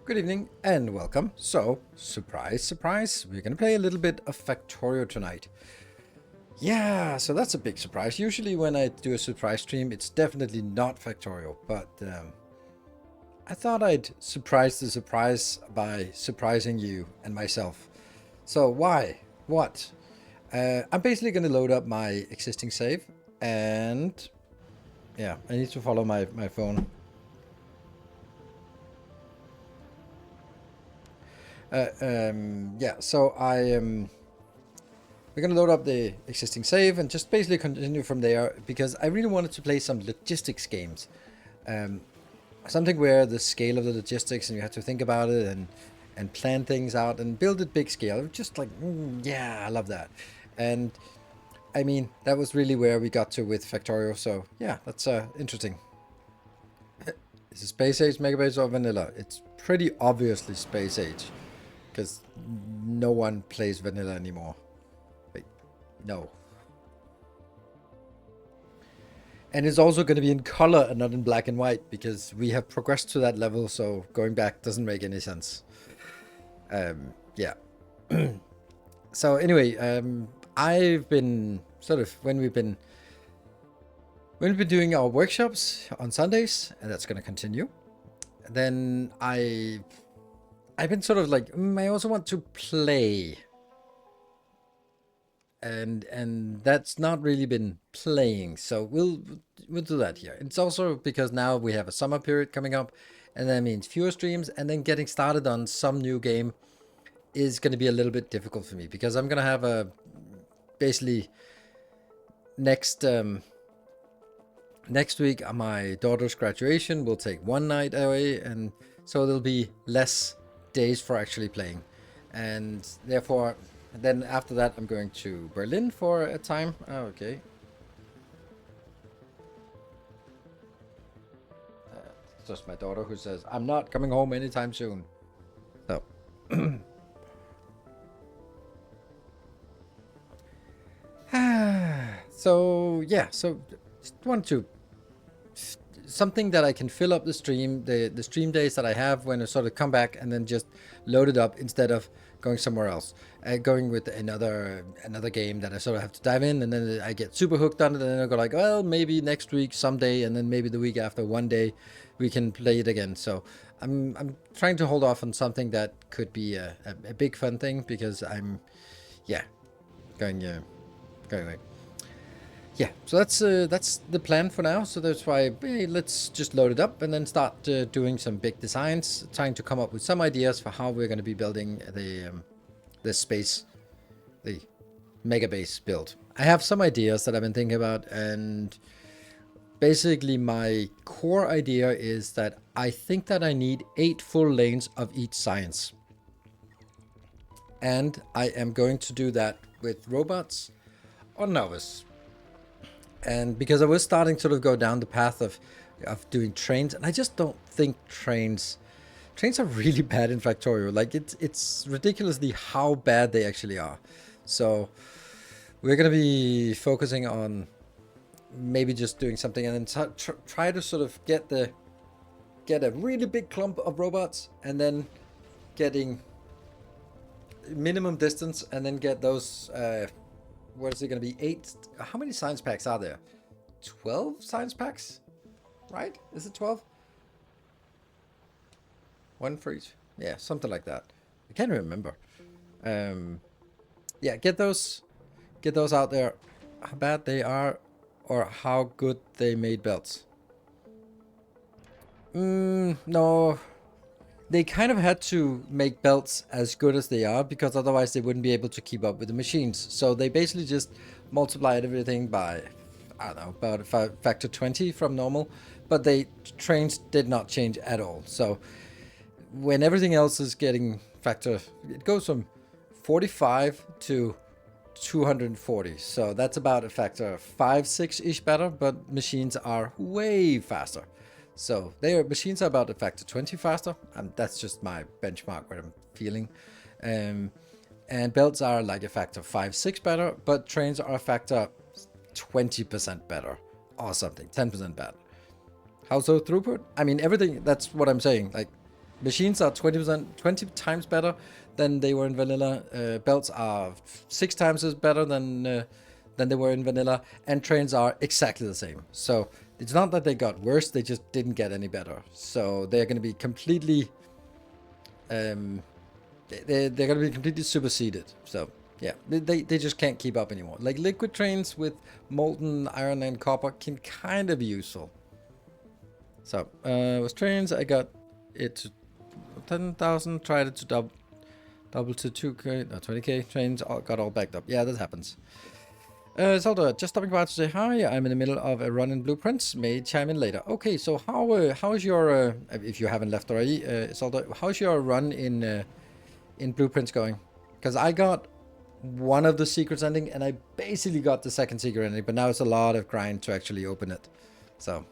Good evening and welcome. So, surprise, surprise, we're gonna play a little bit of Factorio tonight. Yeah, so that's a big surprise. Usually when I do a surprise stream, it's definitely not Factorio, but I thought I'd surprise the surprise by surprising you and myself. So why? What? I'm basically gonna load up my existing save and yeah, I need to follow my phone. Yeah, so we're gonna load up the existing save and just basically continue from there because I really wanted to play some logistics games, something where the scale of the logistics and you have to think about it and plan things out and build it big scale. Just like yeah, I love that, and I mean that was really where we got to with Factorio. So yeah, that's interesting. Is it Space Age, Megabase, or Vanilla? It's pretty obviously Space Age. Because no one plays vanilla anymore. Wait, no. And it's also going to be in color and not in black and white because we have progressed to that level, so going back doesn't make any sense. Yeah. So anyway, I've been sort of when we've been doing our workshops on Sundays, and that's going to continue. Then I've been sort of like, I also want to play. And that's not really been playing. So we'll do that here. It's also because now we have a summer period coming up, and that means fewer streams, and then getting started on some new game is going to be a little bit difficult for me because I'm going to have a basically next week my daughter's graduation will take one night away, and so there'll be less days for actually playing, and therefore then after that I'm going to Berlin for a time. Oh, okay. It's just my daughter who says I'm not coming home anytime soon. So so yeah, so just want to something that I can fill up the stream, the stream days that I have when I sort of come back and then just load it up instead of going somewhere else, going with another game that I sort of have to dive in, and then I get super hooked on it, and then I go like, well, maybe next week someday, and then maybe the week after one day we can play it again. So I'm trying to hold off on something that could be a big fun thing because I'm going away. Yeah, so that's the plan for now. So that's why let's just load it up and then start doing some big designs, trying to come up with some ideas for how we're going to be building the space, the Megabase build. I have some ideas that I've been thinking about, and basically my core idea is that I think that I need 8 full lanes of each science, and I am going to do that with robots or novice. And because I was starting to sort of go down the path of doing trains, and I just don't think trains are really bad in Factorio. Like it's ridiculously how bad they actually are. So we're gonna be focusing on maybe just doing something and then try to sort of get a really big clump of robots, and then getting minimum distance, and then get those. What is it going to be? 8? How many science packs are there? 12 science packs? Right? Is it 12? One for each? Yeah, something like that. I can't remember. Yeah, get those out there. How bad they are, or how good they made belts. No. They kind of had to make belts as good as they are because otherwise they wouldn't be able to keep up with the machines. So they basically just multiplied everything by, I don't know, about a factor 20 from normal. But trains did not change at all. So when everything else is getting it goes from 45 to 240. So that's about a factor 5-6-ish better, but machines are way faster. So machines are about a factor 20 faster, and that's just my benchmark what I'm feeling. And belts are like a factor 5-6 better, but trains are a factor 20% better or something, 10% better. How so throughput? I mean, everything, that's what I'm saying. Like Machines are 20 times better than they were in vanilla. Belts are 6 times as better than they were in vanilla, and trains are exactly the same. So it's not that they got worse; they just didn't get any better. So they're going to be completely, they're going to be completely superseded. So yeah, they just can't keep up anymore. Like liquid trains with molten iron and copper can kind of be useful. So with trains, I got it to 10,000. Tried it to double to 2k, no 20k. Trains got all backed up. Yeah, that happens. Zelda, just stopping by to say hi. I'm in the middle of a run in Blueprints. May chime in later. Okay, so how is your if you haven't left already, Zelda, how's your run in Blueprints going? Because I got one of the secrets ending, and I basically got the second secret ending, but now it's a lot of grind to actually open it. So,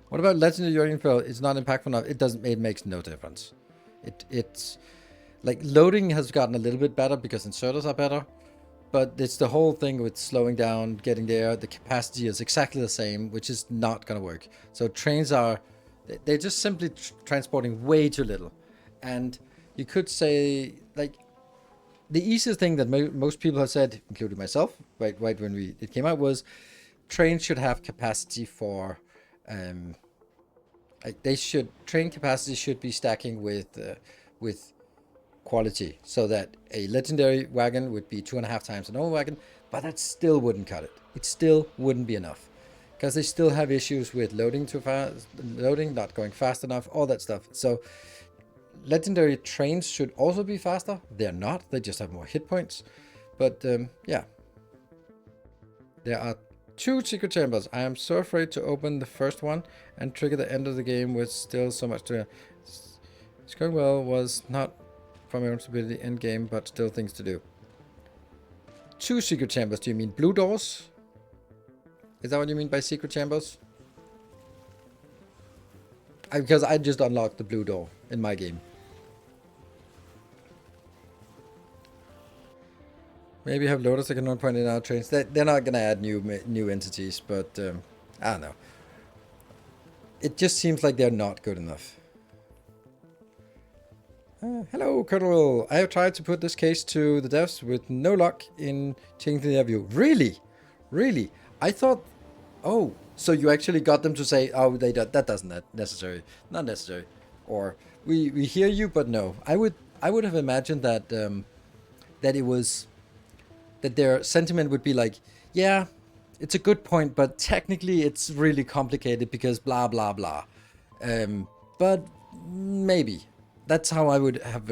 what about Legend of Jorgenfell? It's not impactful enough. It doesn't. It makes no difference. It's like loading has gotten a little bit better because inserters are better. But it's the whole thing with slowing down, getting there. The capacity is exactly the same, which is not going to work. So trains are, they're just simply transporting way too little. And you could say, like, the easiest thing that most people have said, including myself, right when it came out, was trains should have capacity for, like train capacity should be stacking with quality, so that a legendary wagon would be 2.5 times a normal wagon, but that still wouldn't cut it. It still wouldn't be enough, because they still have issues with loading too fast, not going fast enough, all that stuff. So legendary trains should also be faster. They're not. They just have more hit points. But yeah, there are 2 secret chambers. I am so afraid to open the first one and trigger the end of the game with still so much to. It's going well. Was not from my own stability end game, but still things to do. 2 secret chambers. Do you mean blue doors? Is that what you mean by secret chambers? Because I just unlocked the blue door in my game. Maybe have loaders that can not point in out trains. They're not gonna add new entities, but I don't know. It just seems like they're not good enough. Hello, Colonel. I have tried to put this case to the devs with no luck in changing their view. Really? Really? I thought... Oh, so you actually got them to say, oh, that doesn't necessary. Not necessary. Or, we hear you, but no. I would have imagined that that it was... That their sentiment would be like, yeah, it's a good point, but technically it's really complicated because blah, blah, blah. But maybe. That's how I would have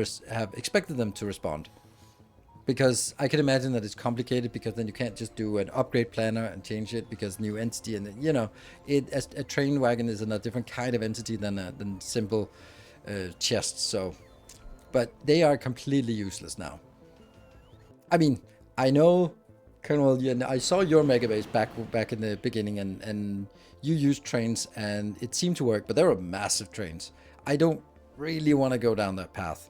expected them to respond. Because I can imagine that it's complicated, because then you can't just do an upgrade planner and change it because new entity, and you know, a train wagon is a different kind of entity than simple chests. So, but they are completely useless now. I mean, I know, Colonel, I saw your Megabase back in the beginning, and you used trains and it seemed to work, but they were massive trains. I don't really want to go down that path.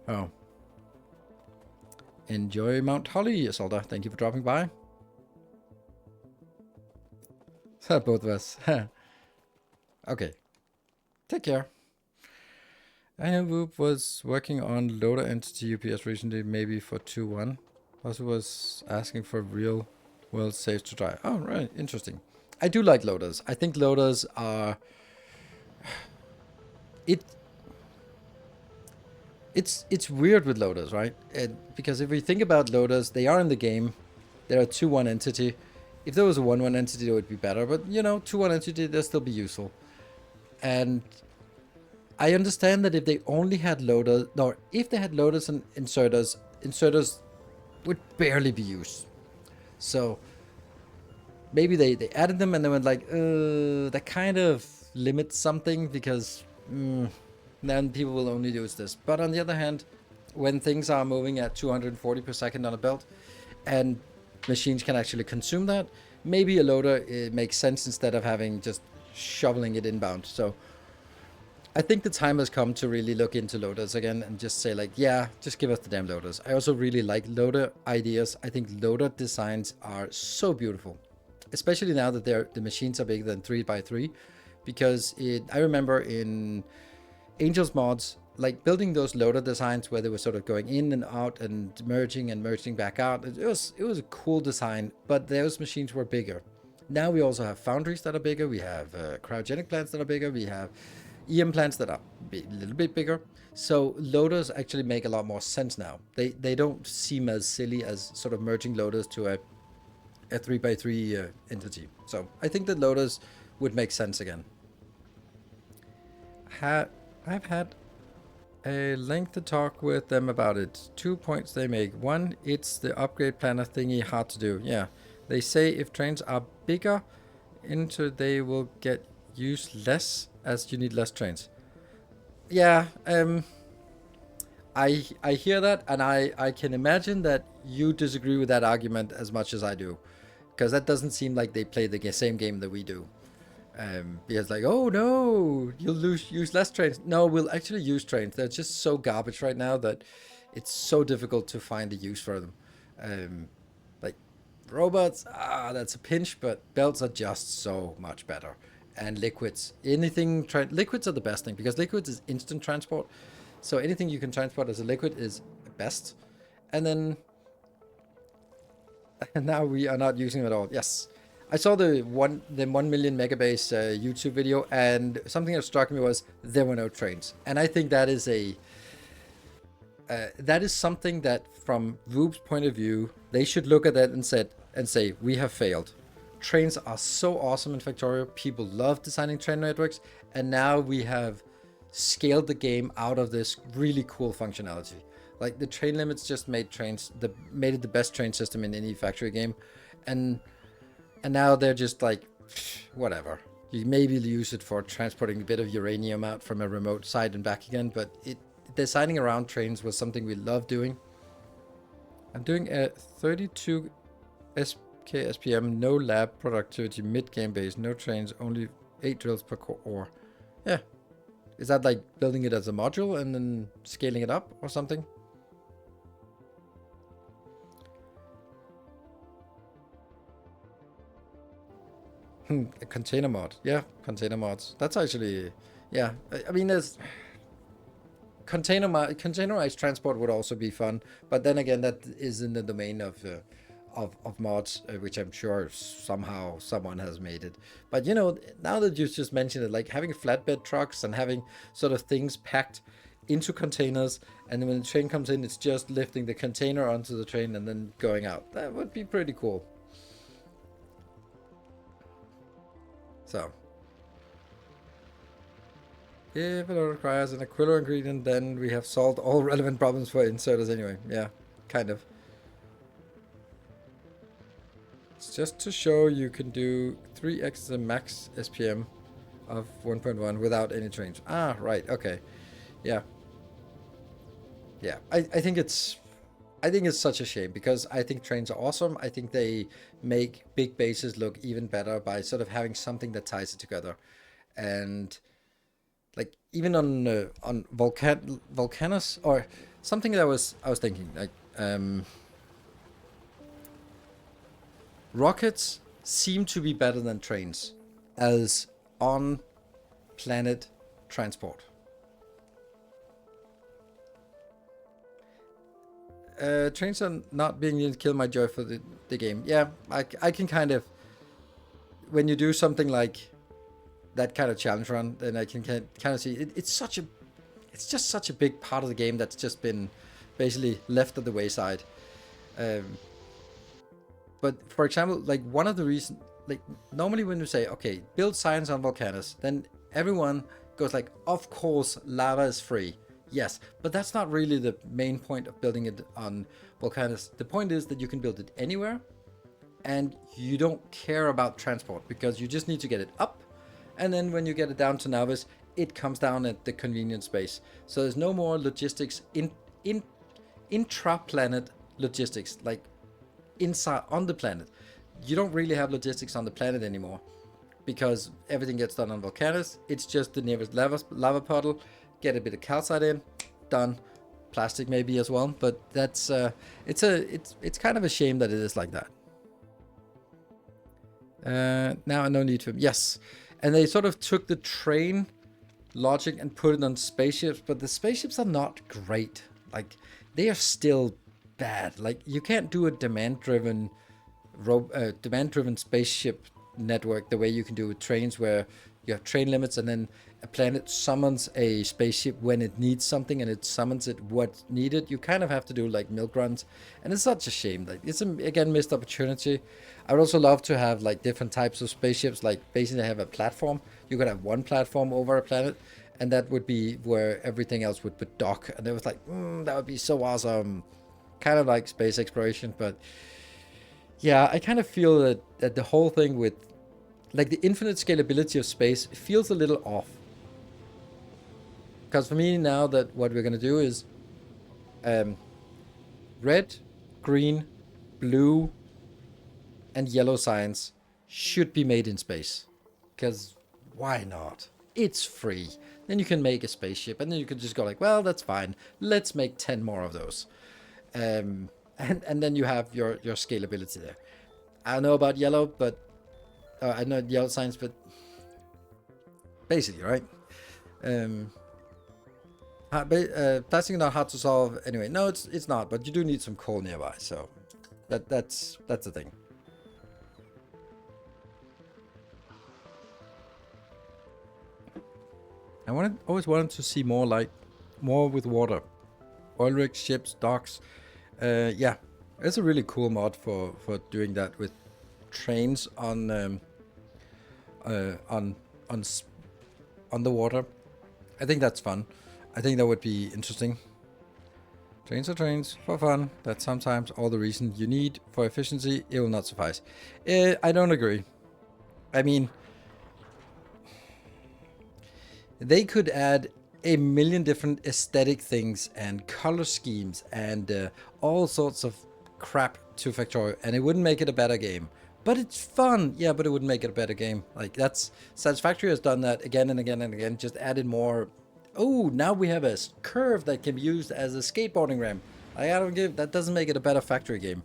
Oh. Enjoy Mount Holly, Isolda. Thank you for dropping by. Both of us. Okay. Take care. I know Whoop was working on loader entity UPS recently, maybe for 2.1. Also was asking for real world saves to try. Oh, right. Interesting. I do like loaders. I think loaders are... It's weird with loaders, right? Because if we think about loaders, they are in the game. They're a 2.1 entity. If there was a 1.1 entity, it would be better. But, you know, 2.1 entity, they'll still be useful. And I understand that if they only had loaders... No, if they had loaders and inserters would barely be used. So maybe they added them and they went like, that kind of limits something, because... then people will only use this. But on the other hand, when things are moving at 240 per second on a belt, and machines can actually consume that, maybe a loader makes sense instead of having just shoveling it inbound. So I think the time has come to really look into loaders again and just say like, yeah, just give us the damn loaders. I also really like loader ideas. I think loader designs are so beautiful, especially now that the machines are bigger than 3x3. because I remember in Angel's mods, like building those loader designs where they were sort of going in and out and merging back out. It was a cool design, but those machines were bigger. Now we also have foundries that are bigger. We have cryogenic plants that are bigger. We have EM plants that are a little bit bigger. So loaders actually make a lot more sense now. They don't seem as silly as sort of merging loaders to a 3x3 entity. So I think that loaders would make sense again. I've had a lengthy talk with them about it. 2 points they make. One, it's the upgrade planner thingy hard to do. Yeah, they say if trains are bigger into they will get used less as you need less trains. Yeah, I hear that, and I can imagine that you disagree with that argument as much as I do, because that doesn't seem like they play the same game that we do. Because like, oh no, you'll use less trains. No, we'll actually use trains. They're just so garbage right now that it's so difficult to find a use for them. Like robots, that's a pinch, but belts are just so much better. And liquids, liquids are the best thing, because liquids is instant transport. So anything you can transport as a liquid is best. And then now we are not using them at all. Yes. I saw the 1 million Megabase YouTube video, and something that struck me was there were no trains. And I think that is something that, from Voob's point of view, they should look at that and say, we have failed. Trains are so awesome in Factorio. People love designing train networks, and now we have scaled the game out of this really cool functionality. Like the train limits just made it the best train system in any factory game, and now they're just like, whatever. You maybe use it for transporting a bit of uranium out from a remote site and back again, but designing around trains was something we loved doing. I'm doing a 32 SPM, no lab productivity, mid-game base, no trains, only 8 drills per core. Yeah. Is that like building it as a module and then scaling it up or something? A container mod. Yeah, container mods. That's actually, yeah. I mean, there's containerized transport would also be fun, but then again, that is in the domain of mods, which I'm sure somehow someone has made it. But you know, now that you just mentioned it, like having flatbed trucks and having sort of things packed into containers, and then when the train comes in, it's just lifting the container onto the train and then going out. That would be pretty cool. So, if it requires an Aquila ingredient, then we have solved all relevant problems for inserters anyway. Yeah, kind of. It's just to show you can do 3x the max SPM of 1.1 without any trains. Ah, right, okay. Yeah. Yeah, I think it's such a shame, because I think trains are awesome. I think they make big bases look even better by sort of having something that ties it together. And like even on Volcanus, or something that I was thinking, like rockets seem to be better than trains as on planet transport. Trains are not being able to kill my joy for the game. Yeah, I can kind of, when you do something like that kind of challenge run, then I can kind of see it's just such a big part of the game that's just been basically left at the wayside. But for example, like one of the reasons, like normally when you say, okay, build science on Volcanus, then everyone goes like, of course, lava is free. Yes, but that's not really the main point of building it on Volcanus. The point is that you can build it anywhere, and you don't care about transport, because you just need to get it up, and then when you get it down to Navis, it comes down at the convenient space. So there's no more logistics intra-planet logistics, like inside on the planet. You don't really have logistics on the planet anymore, because everything gets done on Volcanus. It's just the nearest lava puddle. Get a bit of calcite in, done. Plastic maybe as well, but that's it's kind of a shame that it is like that. Now no need for, yes, And they sort of took the train logic and put it on spaceships, but the spaceships are not great. Like, they are still bad. Like, you can't do a demand-driven spaceship network the way you can do with trains, where you have train limits and then a planet summons a spaceship when it needs something and it summons it what's needed. You kind of have to do like milk runs, and it's such a shame. Like, it's again missed opportunity. I would also love to have like different types of spaceships, like basically have a platform. You could have one platform over a planet, and that would be where everything else would dock, and it was like, that would be so awesome. Kind of like space exploration. But yeah, I kind of feel that the whole thing with like the infinite scalability of space feels a little off. Because for me now, that what we're going to do is red, green, blue, and yellow science should be made in space. Because why not? It's free. Then you can make a spaceship, and then you can just go like, well, that's fine. Let's make 10 more of those. And then you have your scalability there. I don't know about yellow, but I know yellow science, but basically, right? Plastic is not hard to solve anyway. No, it's not, but you do need some coal nearby, so that's the thing. I always wanted to see more with water, oil rigs, ships, docks. Yeah, it's a really cool mod for doing that with trains on the water. I think that's fun. I think that would be interesting. Trains are trains for fun. That's sometimes all the reason you need for efficiency. It will not suffice. I don't agree. I mean, they could add a million different aesthetic things and color schemes and all sorts of crap to Factorio, and it wouldn't make it a better game. But it's fun. Yeah, but it wouldn't make it a better game. Like, that's Satisfactory has done that again and again and again. Just added more. Oh, now we have a curve that can be used as a skateboarding ramp. I don't give. That doesn't make it a better factory game.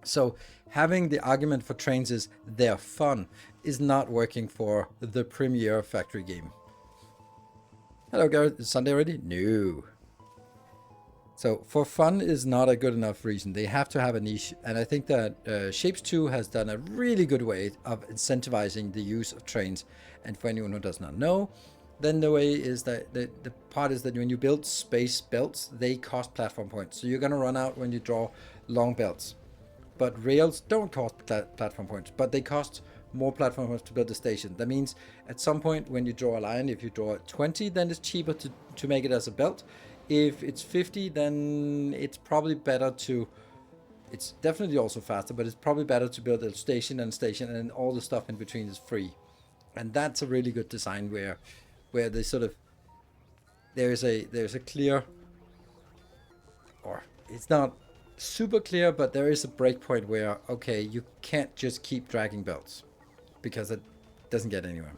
So having the argument for trains is they're fun is not working for the premier factory game. Hello, Gareth. Is Sunday already? No. So for fun is not a good enough reason. They have to have a niche, and I think that Shapes 2 has done a really good way of incentivizing the use of trains. And for anyone who does not know, then the way is that the part is that when you build space belts, they cost platform points. So you're going to run out when you draw long belts. But rails don't cost platform points, but they cost more platform points to build a station. That means at some point when you draw a line, if you draw 20, then it's cheaper to make it as a belt. If it's 50, then it's probably better to... It's definitely also faster, but it's probably better to build a station, and all the stuff in between is free. And that's a really good design where they sort of... There's a clear... Or it's not super clear, but there is a breakpoint where, okay, you can't just keep dragging belts because it doesn't get anywhere.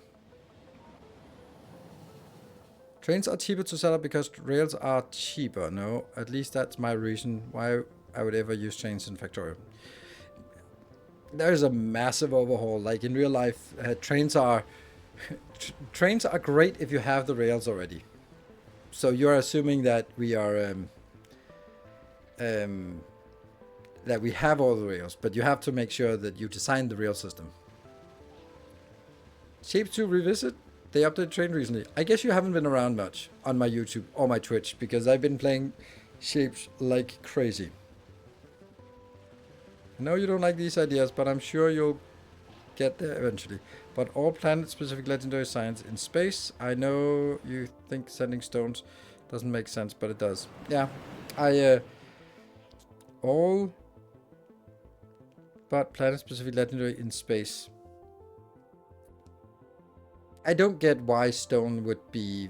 Trains are cheaper to set up because rails are cheaper. No, at least that's my reason why I would ever use trains in Factorio. There's a massive overhaul. Like in real life, trains are great if you have the rails already. So you're assuming that we are that we have all the rails, but you have to make sure that you design the rail system. Shape 2 revisit. They updated train recently. I guess you haven't been around much on my YouTube or my Twitch because I've been playing Shapes like crazy. I know you don't like these ideas, but I'm sure you'll get there eventually. But all planet-specific legendary science in space. I know you think sending stones doesn't make sense, but it does. Yeah, all but planet-specific legendary in space. I don't get why stone would be...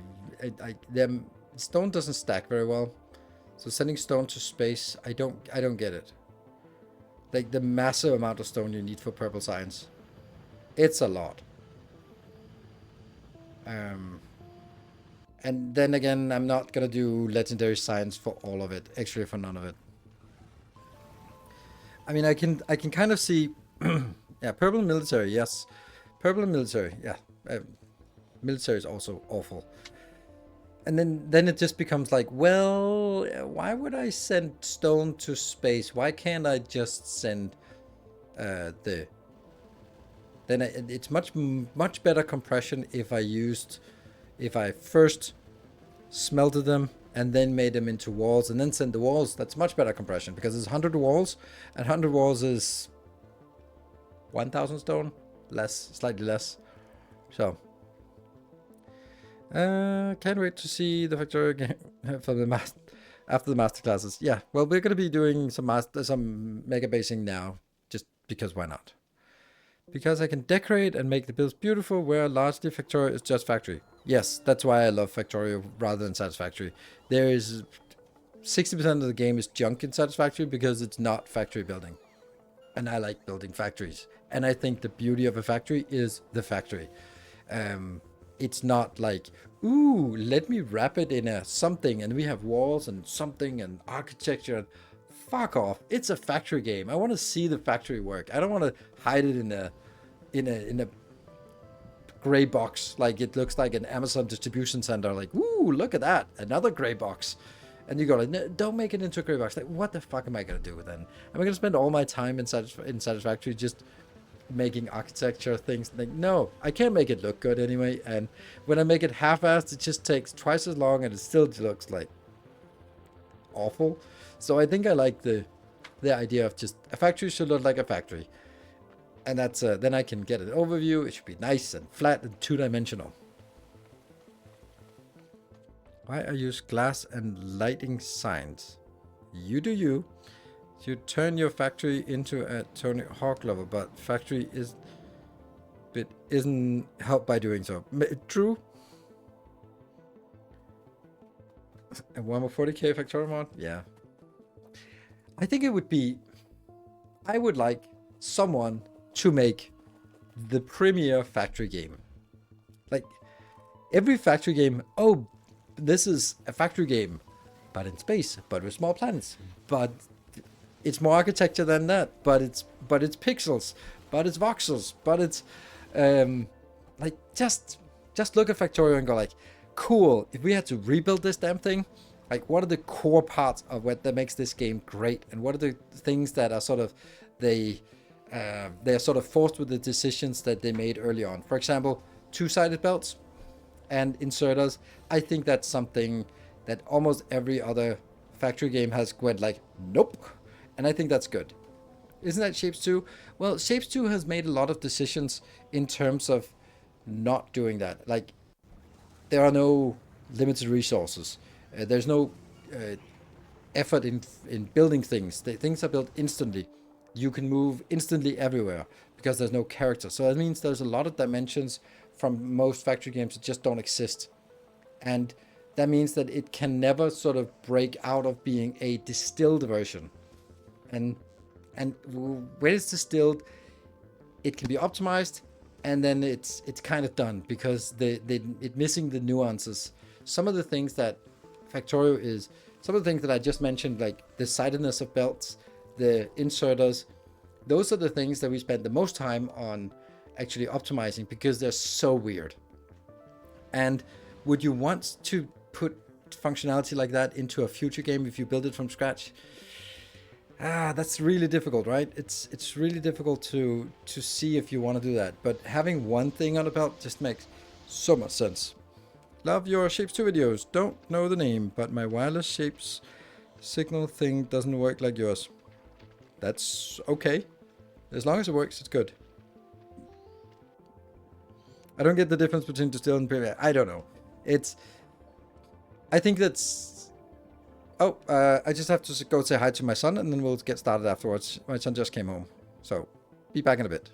stone doesn't stack very well. So sending stone to space, I don't get it. Like the massive amount of stone you need for purple science. It's a lot. And then again, I'm not gonna do legendary science for all of it. Actually, for none of it. I mean, I can kind of see... yeah, purple military, yes. Purple military, yeah. Military is also awful. And then it just becomes like, well, why would I send stone to space? Why can't I just send the... Then it's much better compression if I first smelted them and then made them into walls and then sent the walls. That's much better compression because it's 100 walls, and 100 walls is 1,000 stone, slightly less. So can't wait to see the Factorio game from the after the master classes. Yeah, well, we're gonna be doing some megabasing now, just because why not? Because I can decorate and make the builds beautiful, where largely Factorio is just factory. Yes, that's why I love Factorio rather than Satisfactory. There is 60% of the game is junk in Satisfactory because it's not factory building. And I like building factories. And I think the beauty of a factory is the factory. It's not like, ooh, let me wrap it in a something and we have walls and something and architecture. Fuck off. It's a factory game. I want to see the factory work. I don't want to hide it in a gray box, like it looks like an Amazon distribution center. Like, ooh, look at that, another gray box. And you go like, no, don't make it into a gray box. Like, what the fuck am I gonna do with then? Am I gonna spend all my time in Satisfactory just making architecture things? Like, no, I can't make it look good anyway. And when I make it half-assed, it just takes twice as long and it still looks like awful. So I think I like the idea of just a factory should look like a factory. And that's then I can get an overview. It should be nice and flat and two-dimensional. Why I use glass and lighting signs? You do you. You turn your factory into a Tony Hawk lover, but factory isn't helped by doing so. True. And one more 40k Factorio mod? Yeah. I think it would be... I would like someone to make the premier factory game. Like, every factory game, oh, this is a factory game, but in space, but with small planets, but it's more architecture than that, but it's pixels, but it's voxels, but it's like just look at Factorio and go like, cool, if we had to rebuild this damn thing, like what are the core parts of what that makes this game great, and what are the things that are sort of they are sort of forced with the decisions that they made early on. For example, two-sided belts and inserters. I think that's something that almost every other factory game has went like, nope. And I think that's good. Isn't that Shapes 2? Well, Shapes 2 has made a lot of decisions in terms of not doing that. Like, there are no limited resources. There's no effort in building things. Things are built instantly. You can move instantly everywhere because there's no character. So that means there's a lot of dimensions from most factory games that just don't exist. And that means that it can never sort of break out of being a distilled version. And when it's distilled, it can be optimized, and then it's kind of done because it missing the nuances. Some of the things that Factorio is, some of the things that I just mentioned, like the sidedness of belts, the inserters, those are the things that we spend the most time on actually optimizing because they're so weird. And would you want to put functionality like that into a future game if you build it from scratch? That's really difficult, right? It's really difficult to see if you want to do that. But having one thing on a belt just makes so much sense. Love your Shapes 2 videos. Don't know the name, but my wireless Shapes signal thing doesn't work like yours. That's okay. As long as it works, it's good. I don't get the difference between distilled and premium. I don't know. I think that's... Oh, I just have to go say hi to my son, and then we'll get started afterwards. My son just came home. So, be back in a bit.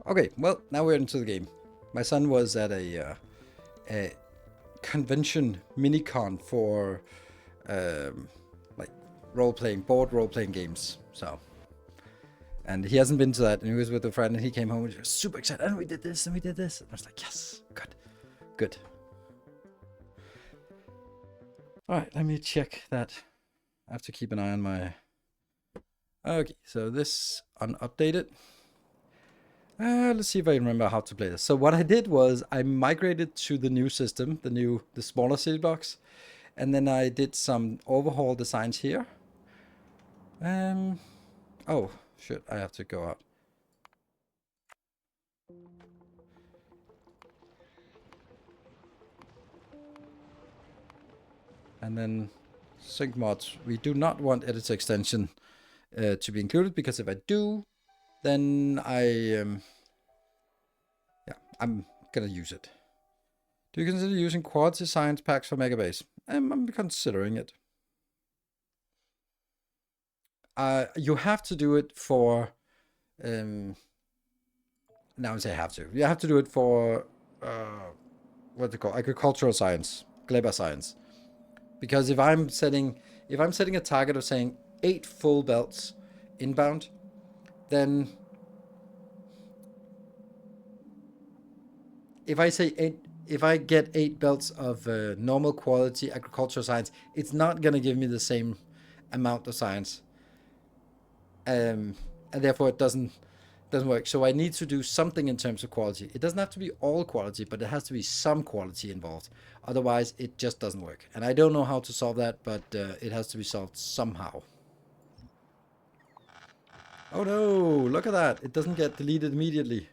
Okay, well, now we're into the game. My son was at a convention mini-con for like board role-playing games. So, and he hasn't been to that, and he was with a friend, and he came home and he was super excited. And we did this, and we did this. And I was like, yes, good. All right, let me check that. I have to keep an eye on my. Okay, so this unupdated. Let's see if I remember how to play this. So what I did was I migrated to the new system, the smaller city box, and then I did some overhaul designs here. Oh shit, I have to go out. And then sync mods. We do not want editor extension to be included, because if I do, then I'm gonna use it. Do you consider using quality science packs for Megabase? I'm considering it. You have to do it for. Now I say have to. You have to do it for what they call agricultural science, Gleba science. Because if I'm setting a target of saying 8 full belts inbound, then if I get 8 belts of normal quality agricultural science, it's not gonna give me the same amount of science, and therefore it doesn't work. So I need to do something in terms of quality. It doesn't have to be all quality, but it has to be some quality involved. Otherwise, it just doesn't work. And I don't know how to solve that, but it has to be solved somehow. Oh no, look at that. It doesn't get deleted immediately.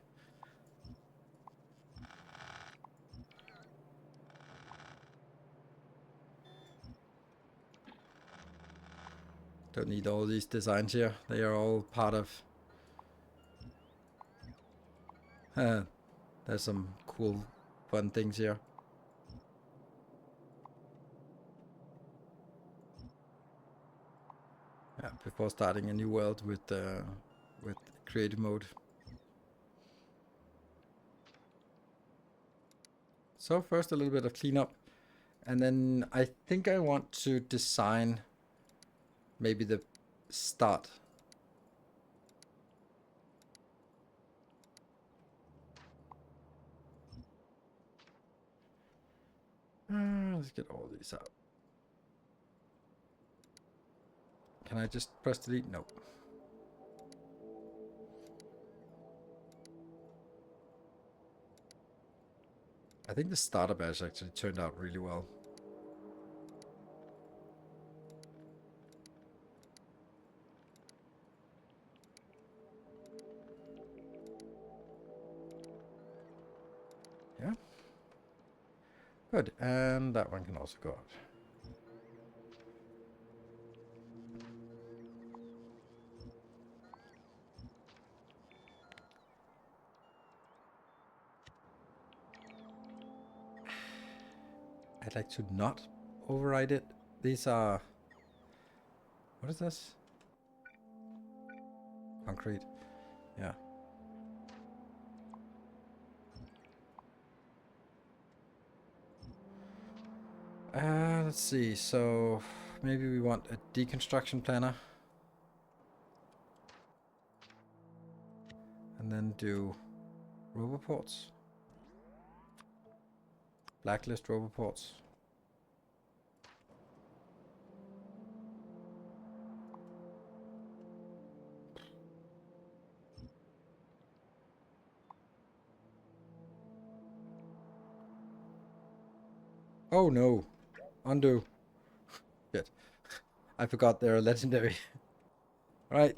Don't need all these designs here. They are all part of... there's some cool, fun things here. Yeah, before starting a new world with creative mode. So first a little bit of cleanup, and then I think I want to design maybe the start. Let's get all these out. Can I just press delete? Nope. I think the starter badge actually turned out really well. Yeah. Good. And that one can also go out. I'd like to not override it. These are... What is this? Concrete. Yeah. Let's see. So maybe we want a deconstruction planner. And then do roboports. Blacklist roboports. Oh no. Undo. Shit. I forgot they're legendary. Right.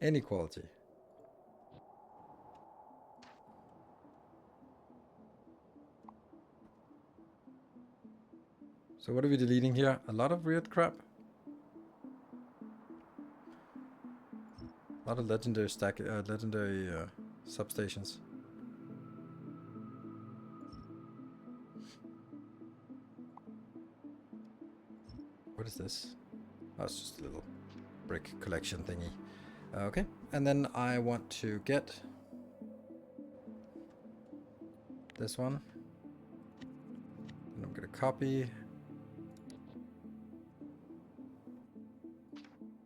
Inequality. So what are we deleting here? A lot of weird crap. A lot of legendary substations. What is this? Oh, it's just a little brick collection thingy. Okay, and then I want to get this one. And I'm gonna copy.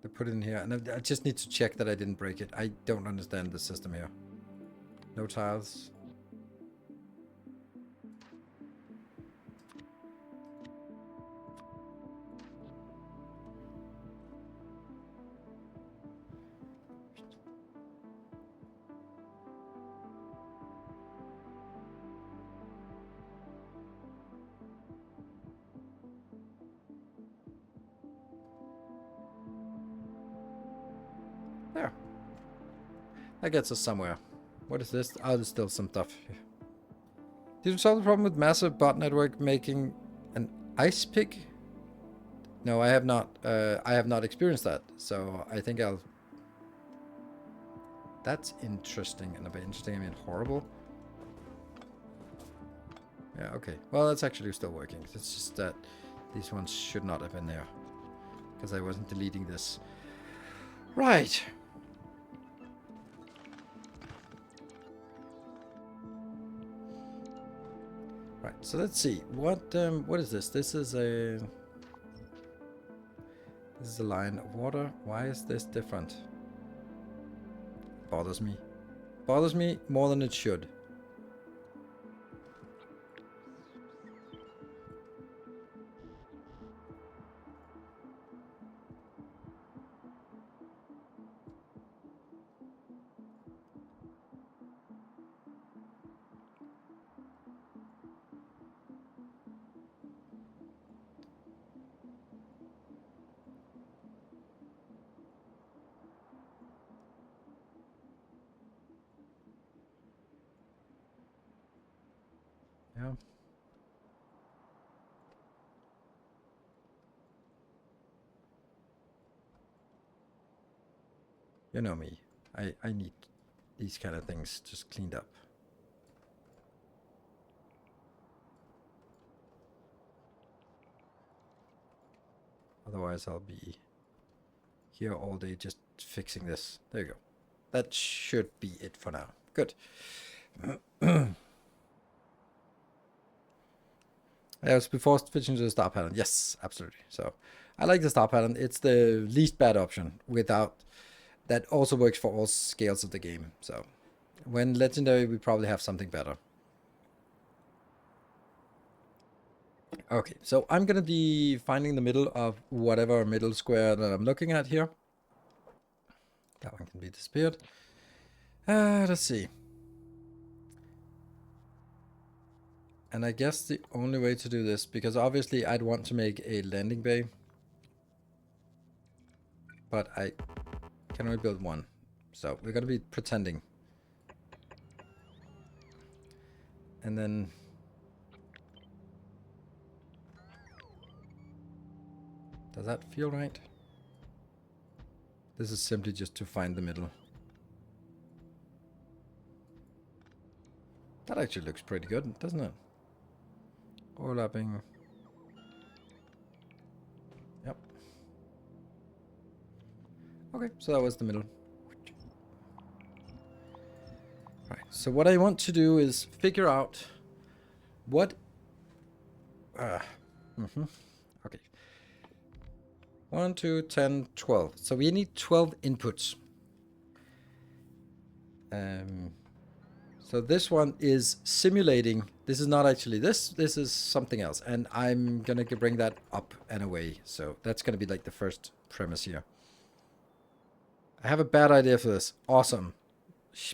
I put it in here, and I just need to check that I didn't break it. I don't understand the system here. No tiles. There. That gets us somewhere. What is this? Oh, there's still some stuff here. Did you solve the problem with massive bot network making an ice pick? No, I have not. I have not experienced that. So I think I'll... That's interesting. And by interesting, I mean horrible. Yeah, okay. Well, that's actually still working. It's just that these ones should not have been there. Because I wasn't deleting this. Right. Right, so let's see. What is this? This is a line of water. Why is this different? Bothers me. Bothers me more than it should. Yeah. You know me. I need these kind of things just cleaned up. Otherwise, I'll be here all day just fixing this. There you go. That should be it for now. Good. Yeah, it's before switching to the star pattern. Yes, absolutely. So I like the star pattern. It's the least bad option without... That also works for all scales of the game. So when legendary, we probably have something better. Okay, so I'm going to be finding the middle of whatever middle square that I'm looking at here. That one can be disappeared. Let's see. And I guess the only way to do this, because obviously I'd want to make a landing bay, but I can only build one. So we're going to be pretending. And then... Does that feel right? This is simply just to find the middle. That actually looks pretty good, doesn't it? Overlapping. Yep. Okay, so that was the middle. Right, so what I want to do is figure out what... Okay. 1, 2, 10, 12. So we need 12 inputs. So this one is simulating. This is not actually this. This is something else. And I'm going to bring that up and away. So that's going to be like the first premise here. I have a bad idea for this. Awesome.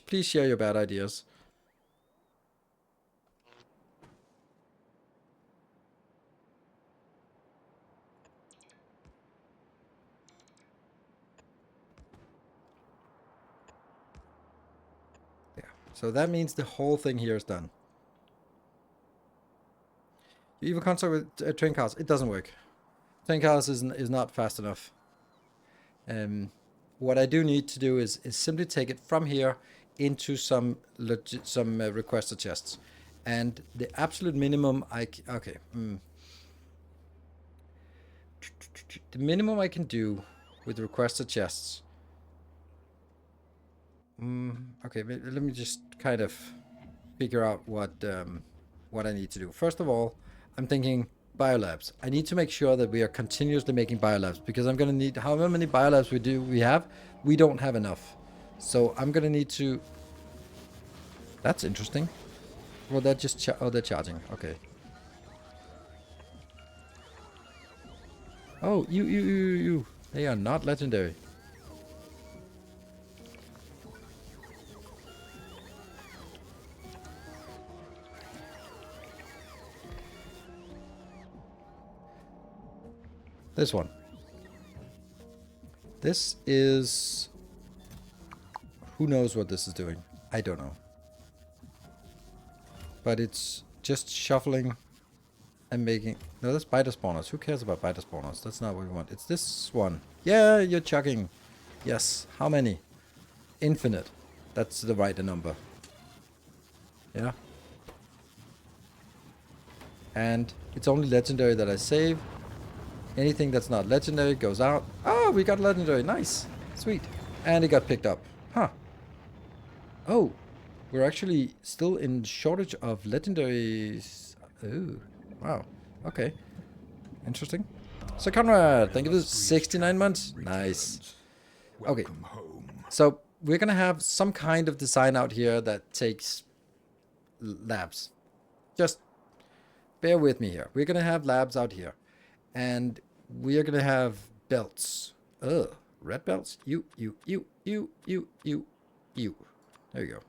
Please share your bad ideas. Yeah. So that means the whole thing here is done. Even contact with train cars, it doesn't work. Train cars is not fast enough. What I do need to do is simply take it from here into some requester chests, and the absolute minimum the minimum I can do with requester chests. Okay, let me just kind of figure out what I need to do. First of all, I'm thinking biolabs. I need to make sure that we are continuously making biolabs, because I'm gonna need, however many biolabs we don't have enough. So I'm gonna need to. That's interesting. Well, that just they're charging. Okay. Oh, you. They are not legendary. This one. This is... Who knows what this is doing? I don't know. But it's just shuffling and making... No, that's biter spawners. Who cares about biter spawners? That's not what we want. It's this one. Yeah, you're chugging. Yes. How many? Infinite. That's the right number. Yeah. And it's only legendary that I save. Anything that's not legendary goes out. Oh, we got legendary. Nice. Sweet. And it got picked up. Huh. Oh. We're actually still in shortage of legendaries. Oh. Wow. Okay. Interesting. So Conrad, thank you for 69 months. Nice. Okay. So we're going to have some kind of design out here that takes labs. Just bear with me here. We're going to have labs out here. And we are going to have belts. Ugh. Red belts. You. There you go.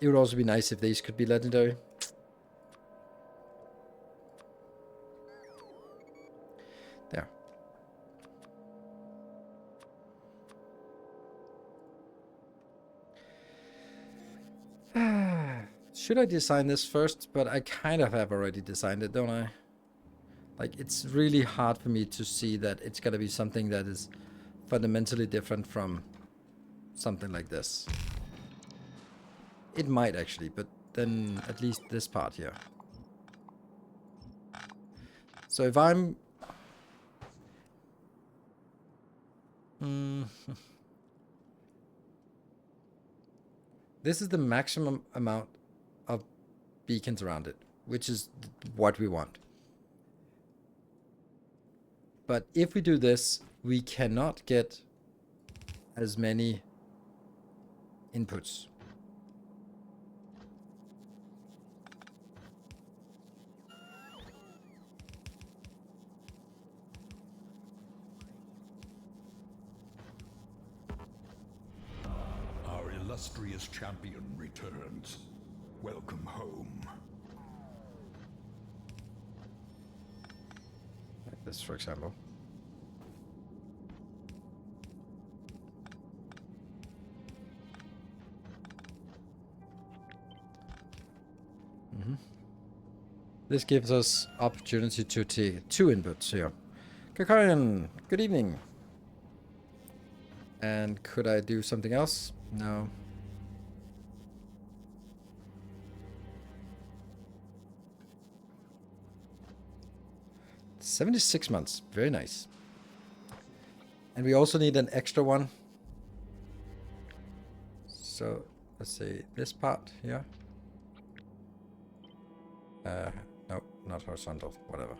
It would also be nice if these could be legendary. There. Should I design this first? But I kind of have already designed it, don't I? Like, it's really hard for me to see that it's going to be something that is fundamentally different from something like this. It might actually, but then at least this part here. So if I'm... This is the maximum amount of beacons around it, which is what we want. But if we do this, we cannot get as many inputs. Our illustrious champion returns. Welcome home. Like this, for example. This gives us opportunity to take 2 inputs here. Kakarian, good evening. And could I do something else? No. $76 months. Very nice. And we also need an extra one. So let's say this part here. No, not horizontal. Whatever.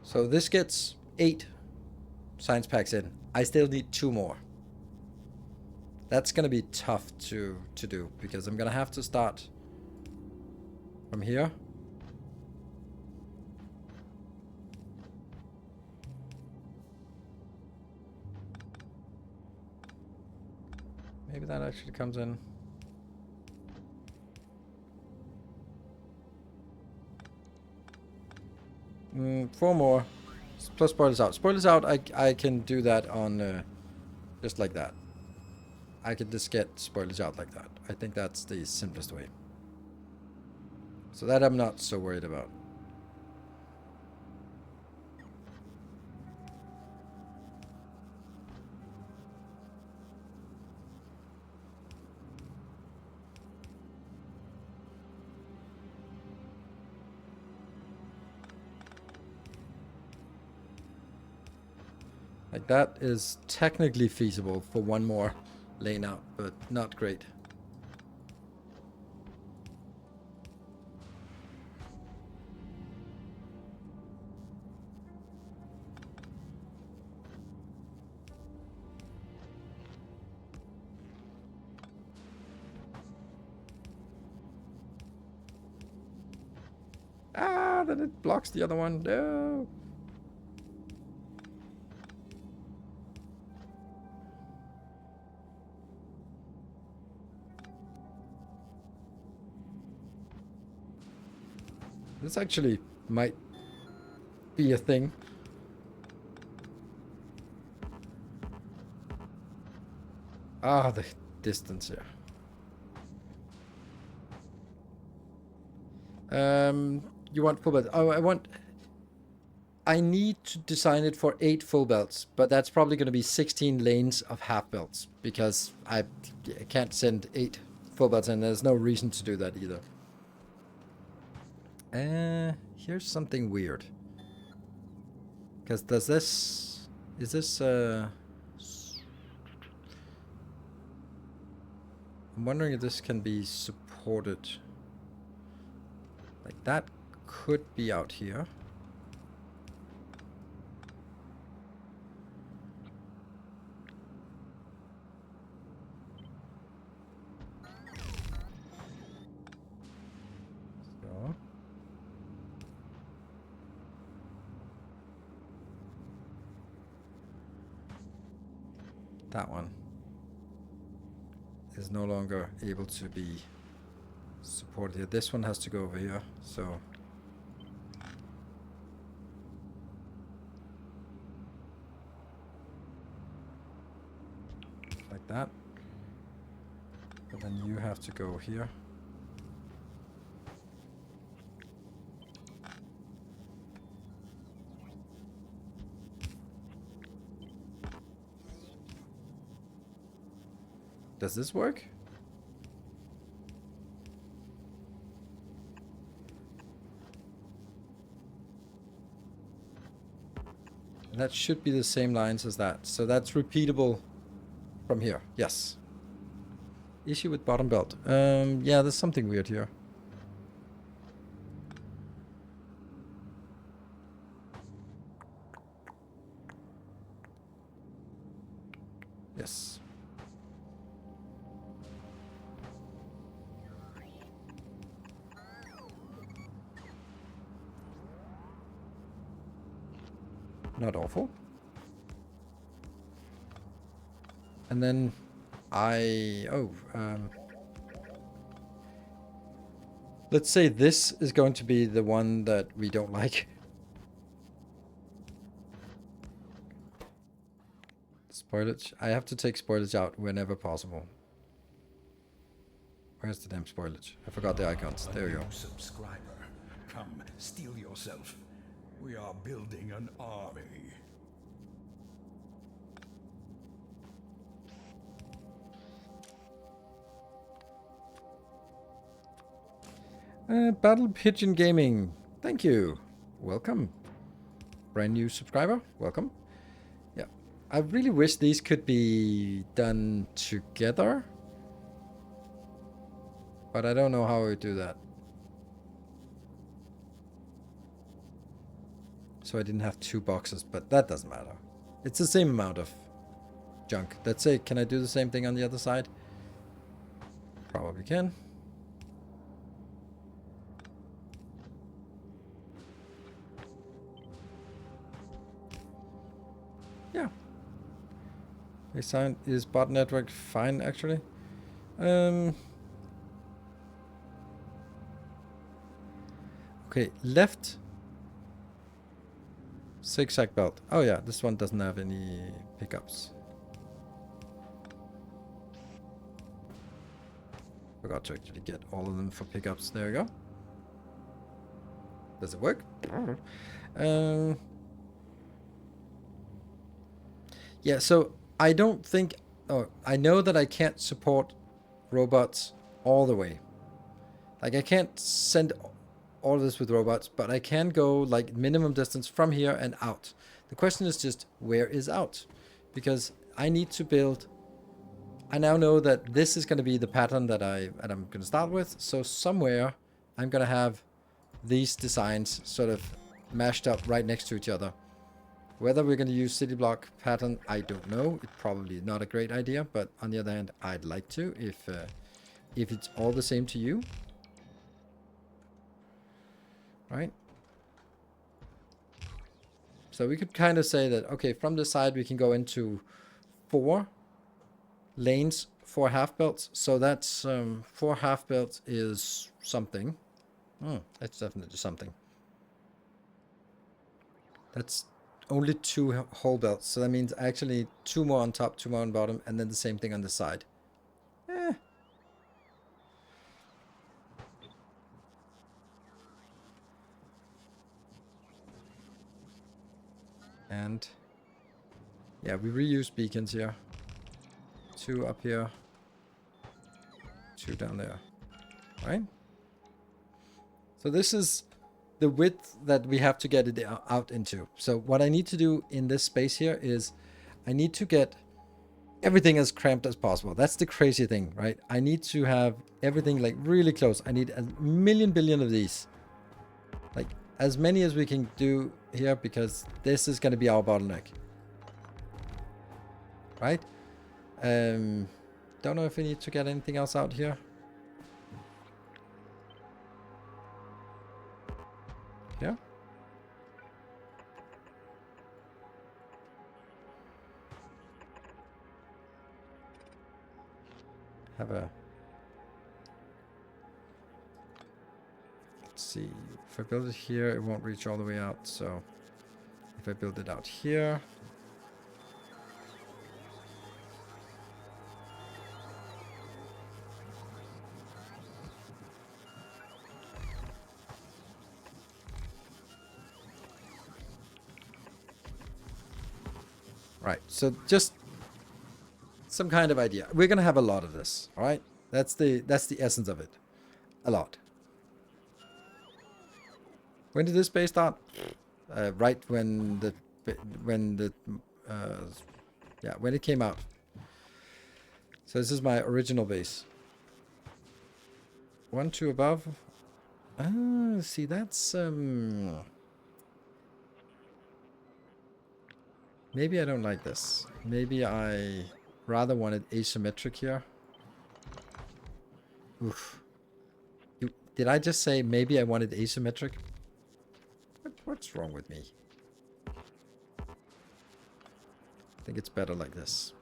So this gets 8 science packs in. I still need 2 more. That's gonna be tough to do, because I'm gonna have to start from here. Maybe that actually comes in. Four more. plus spoilers out. Spoilers out, I can do that on just like that. I can just get spoilers out like that. I think that's the simplest way. So that I'm not so worried about. Like that is technically feasible for one more lane out, but not great. Ah, then it blocks the other one. No. This actually might be a thing. Ah, the distance here. You want full belts? Oh, I need to design it for 8 full belts, but that's probably going to be 16 lanes of half belts because I can't send 8 full belts, and there's no reason to do that either. Here's something weird. Because does this... Is this, I'm wondering if this can be supported. Like that could be out here. So. That one is no longer able to be supported here. This one has to go over here, so like that. But then you have to go here. Does this work? That should be the same lines as that. So that's repeatable from here. Yes. Issue with bottom belt. Yeah, there's something weird here. Yes. Not awful. And then let's say this is going to be the one that we don't like. Spoilage. I have to take spoilage out whenever possible. Where's the damn spoilage? I forgot the icons. There we go. Subscriber, come, steel yourself. We are building an army. Battle Pigeon Gaming. Thank you. Welcome. Brand new subscriber. Welcome. Yeah. I really wish these could be done together. But I don't know how we do that. So I didn't have 2 boxes, but that doesn't matter. It's the same amount of junk. Let's say, can I do the same thing on the other side? Probably can. Yeah. Is bot network fine actually? Okay, left Zigzag belt. Oh yeah, this one doesn't have any pickups. Forgot to actually get all of them for pickups. There we go. Does it work? Yeah, so I don't think... Oh, I know that I can't support robots all the way. Like, I can't send all of this with robots, but I can go, like, minimum distance from here and out. The question is just, where is out? Because I need to build... I now know that this is going to be the pattern that I'm going to start with. So somewhere I'm going to have these designs sort of mashed up right next to each other. Whether we're going to use city block pattern, I don't know. It's probably not a great idea, but on the other hand, I'd like to if it's all the same to you. Right? So we could kind of say that, okay, from this side we can go into 4 lanes, 4 half belts. So that's 4 half belts is something. That's definitely something. That's only 2 whole belts. So that means actually 2 more on top, 2 more on bottom, and then the same thing on the side. And yeah, we reuse beacons here. 2 up here. 2 down there. Right? So this is the width that we have to get it out into. So what I need to do in this space here is I need to get everything as cramped as possible. That's the crazy thing, right? I need to have everything like really close. I need a million billion of these. Like as many as we can do here because this is going to be our bottleneck. Right? Don't know if we need to get anything else out here. Yeah. Have a... Let's see. If I build it here, it won't reach all the way out. So if I build it out here... Right, so just some kind of idea. We're gonna have a lot of this, all right? That's the essence of it. A lot. When did this base start? Right when when it came out. So this is my original base. 1, 2 above. Ah, see that's maybe I don't like this. Maybe I rather wanted asymmetric here. Oof. Did I just say maybe I wanted asymmetric? What's wrong with me? I think it's better like this.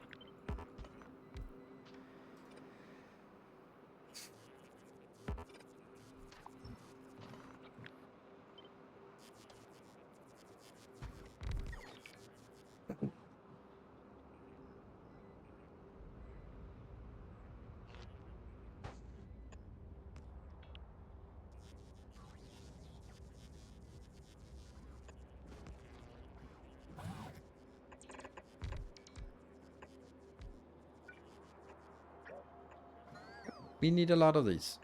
We need a lot of these.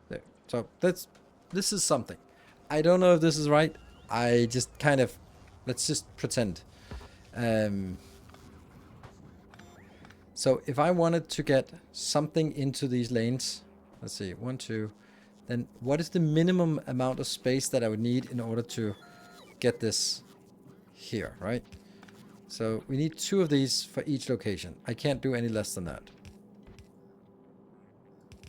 There. So this is something. I don't know if this is right. I just kind of, let's just pretend. So if I wanted to get something into these lanes, let's see, 1, 2. Then what is the minimum amount of space that I would need in order to get this here, right? So we need 2 of these for each location. I can't do any less than that.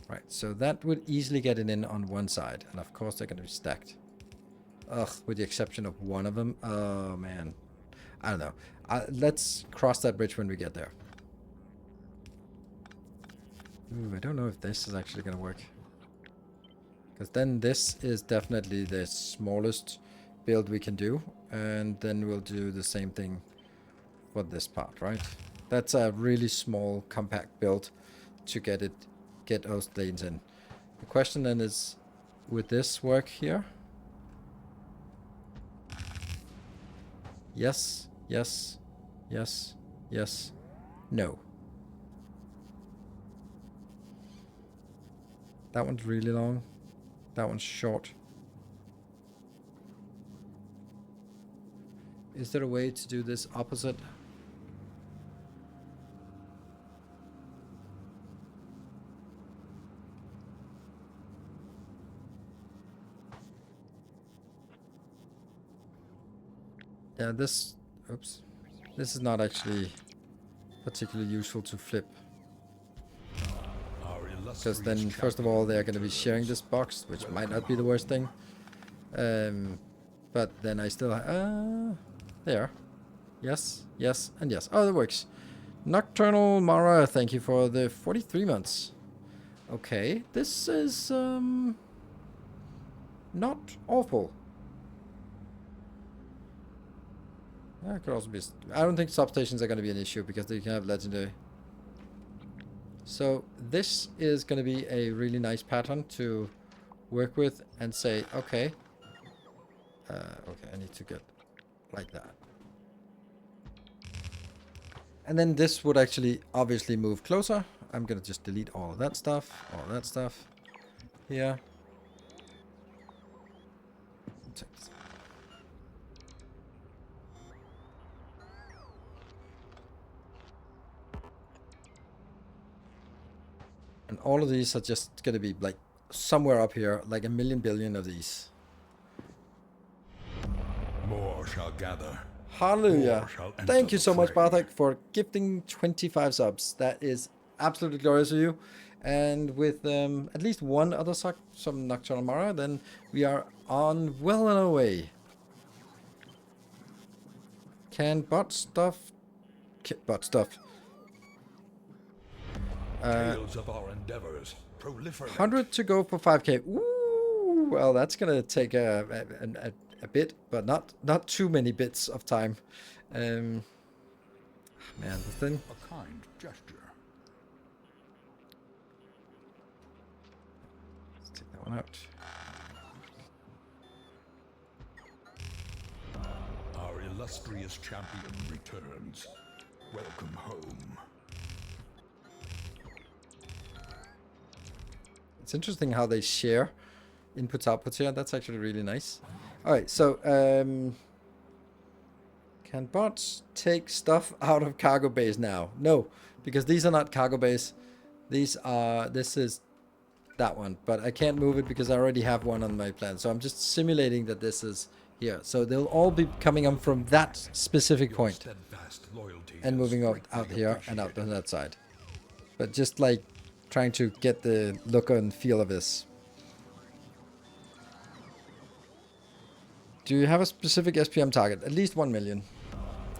Right, so that would easily get it in on one side. And of course they're going to be stacked. Ugh, with the exception of one of them. Oh, man. I don't know. Let's cross that bridge when we get there. Ooh, I don't know if this is actually gonna work. Because then this is definitely the smallest build we can do. And then we'll do the same thing for this part, right? That's a really small, compact build to get those lanes in. The question then is, would this work here? Yes, yes, yes, yes, no. That one's really long. That one's short. Is there a way to do this opposite? Yeah, this... Oops. This is not actually particularly useful to flip. Because then, first of all, they're going to be sharing this box, which might not be the worst thing. But then I still... there. Yes, yes, and yes. Oh, that works. Nocturnal Mara, thank you for the 43 months. Okay, this is not awful. That could also be... I don't think substations are going to be an issue because they can have legendary. So this is going to be a really nice pattern to work with and say, okay. Okay, I need to get like that. And then this would actually obviously move closer. I'm going to just delete all of that stuff here. And all of these are just going to be like somewhere up here, like a million billion of these. More shall gather. Hallelujah. Thank you so much, Bartek, for gifting 25 subs. That is absolutely glorious of you. And with at least one other suck, some Nocturnal Mara, then we are on well on our way. Can bot stuff... Bot stuff. Tales of our endeavors proliferate. 100 to go for 5k. Ooh, well, that's going to take a bit, but not too many bits of time. Man, the thing... A kind gesture. Let's take that one out. Our illustrious champion returns. Welcome home. It's interesting how they share inputs outputs here. That's actually really nice. Alright, so can bots take stuff out of cargo base now? No, because these are not cargo base. This is that one, but I can't move it because I already have one on my plan. So I'm just simulating that this is here. So they'll all be coming up from that specific point and moving out here and out on that side. But just like trying to get the look and feel of this. Do you have a specific SPM target? At least 1 million.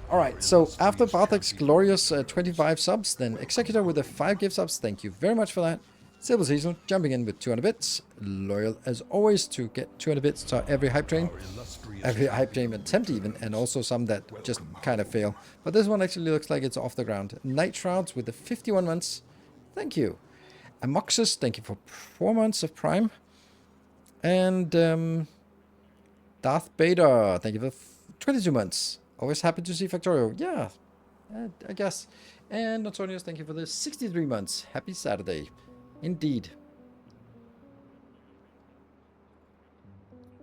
Alright, so after Bartek's glorious 25 subs, then Executor with the 5 gift subs. Thank you very much for that. Silver Season jumping in with 200 bits. Loyal as always to get 200 bits to every hype train. Every hype train attempt even, and also some that just kind of fail. But this one actually looks like it's off the ground. Night Shrouds with the 51 months. Thank you. Amoxus, thank you for 4 months of Prime. And Darth Vader, thank you for 22 months. Always happy to see Factorio. Yeah, I guess. And Antonius, thank you for the 63 months. Happy Saturday. Indeed.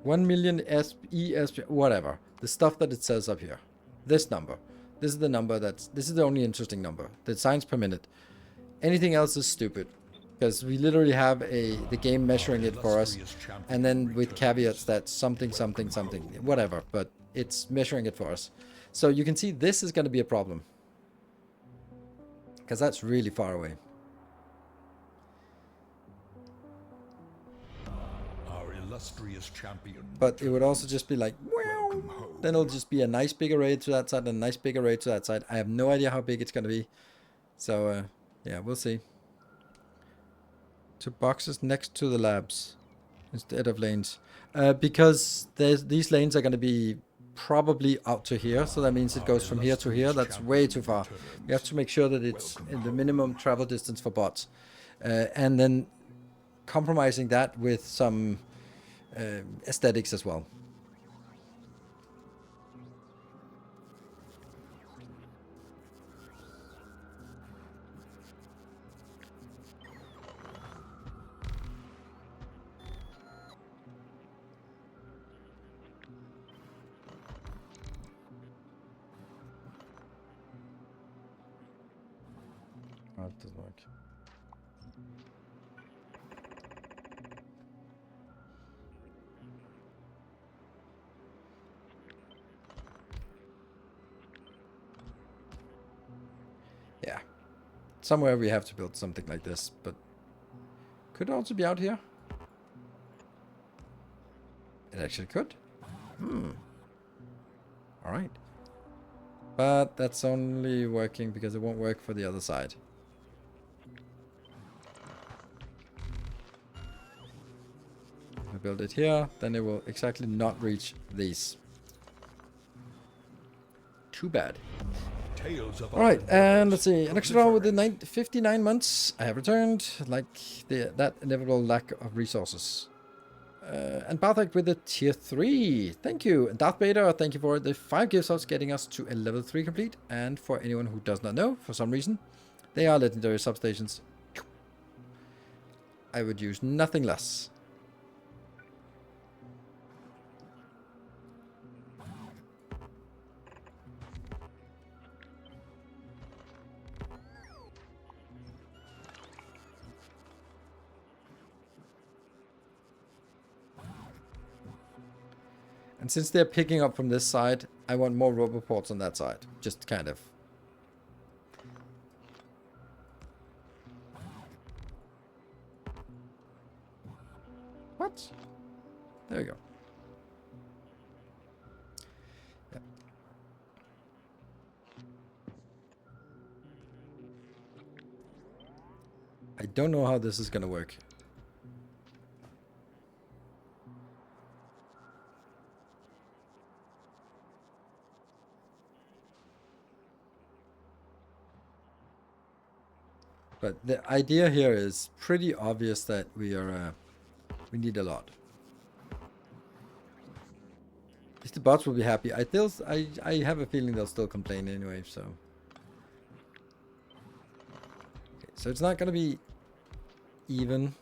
1 million ESP, whatever. The stuff that it says up here. This number. This is the number this is the only interesting number. The signs per minute. Anything else is stupid. Because we literally have the game measuring it for us. And then with caveats that something, whatever. But it's measuring it for us. So you can see this is going to be a problem. Because that's really far away. Our illustrious champion. But it would also just be like, well, then it'll just be a nice big array to that side and a nice big array to that side. I have no idea how big it's going to be. So, yeah, we'll see. to boxes next to the labs instead of lanes. Because these lanes are going to be probably out to here, so that means it goes from here to here. That's way too far. We have to make sure that it's in the minimum travel distance for bots. And then compromising that with some aesthetics as well. Oh, it doesn't work. Yeah. Somewhere we have to build something like this, but could it also be out here? It actually could. Alright. But that's only working because it won't work for the other side. If I build it here, then it will exactly not reach these. Too bad. Alright, and let's see. An extra with the 59 months I have returned, like that inevitable lack of resources. And Bartek with the tier 3. Thank you. And Darth Vader, thank you for the 5 gift subs getting us to a level 3 complete. And for anyone who does not know, for some reason, they are legendary substations. I would use nothing less. And since they're picking up from this side, I want more roboports on that side. Just kind of. What? There we go. Yeah. I don't know how this is going to work. But the idea here is pretty obvious that we are, we need a lot. At least the bots will be happy. I have a feeling they'll still complain anyway, so. Okay, so it's not gonna be even.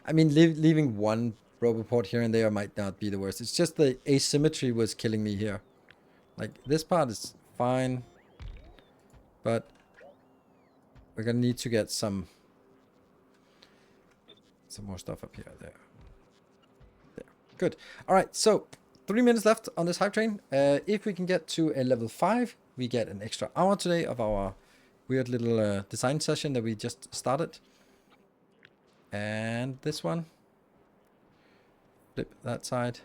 I mean, leaving one roboport here and there might not be the worst. It's just the asymmetry was killing me here. Like, this part is fine, but we're gonna need to get some more stuff up here. There. Good. All right, so 3 minutes left on this hype train. If we can get to a level 5, we get an extra hour today of our weird little design session that we just started. And this one. Flip that side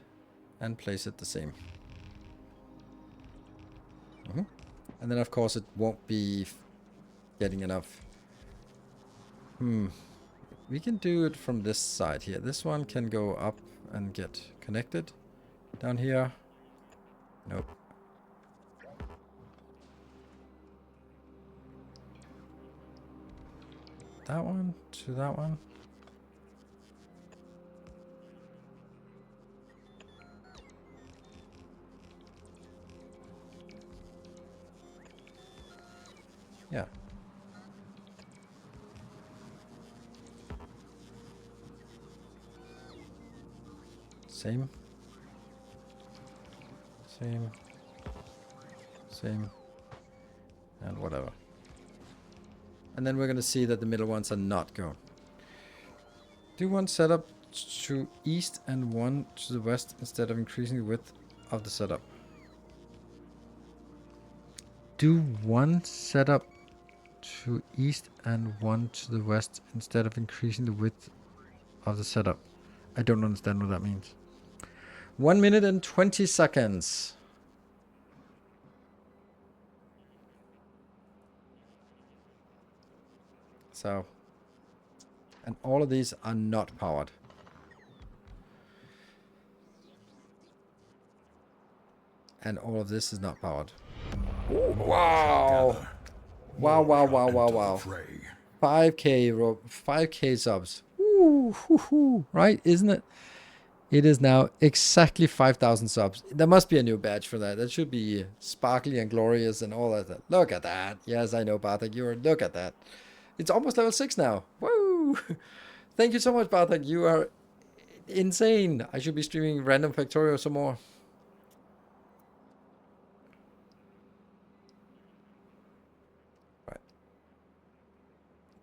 and place it the same. And then of course it won't be getting enough. We can do it from this side here. This one can go up and get connected. Down here. Nope. That one to that one. Yeah. Same. Same. Same. And whatever. And then we're going to see that the middle ones are not going. Do one setup to east and one to the west instead of increasing the width of the setup. Do one setup to east and one to the west instead of increasing the width of the setup. I don't understand what that means. 1 minute and 20 seconds. So, and all of these are not powered. And all of this is not powered. Ooh, wow! Wow, wow, wow, wow, wow. 5k subs. Ooh, hoo, hoo. Right, isn't it? It is now exactly 5,000 subs. There must be a new badge for that. That should be sparkly and glorious and all of that. Look at that. Yes, I know, Bartek. Look at that. It's almost level 6 now. Woo! Thank you so much, Bartek. You are insane. I should be streaming random Factorio some more. Right.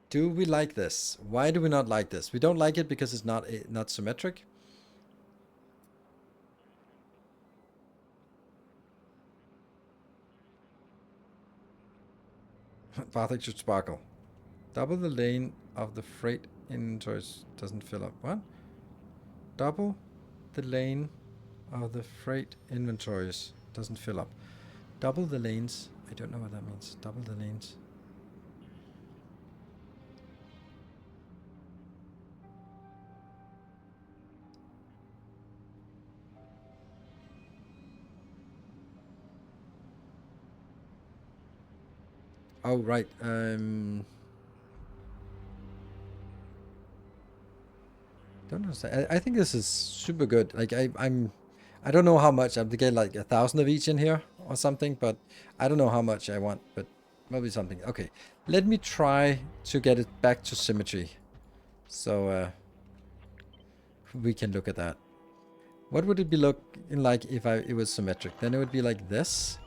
Do we like this? Why do we not like this? We don't like it because it's not symmetric. Bartek should sparkle. Double the lane of the freight inventories doesn't fill up. What? Double the lane of the freight inventories doesn't fill up. Double the lanes. I don't know what that means. Double the lanes. Oh, right. Don't understand. I think this is super good. Like I don't know how much. I'm to get like 1,000 of each in here or something, but I don't know how much I want. But maybe something. Okay, let me try to get it back to symmetry, so we can look at that. What would it be looking like if it was symmetric? Then it would be like this,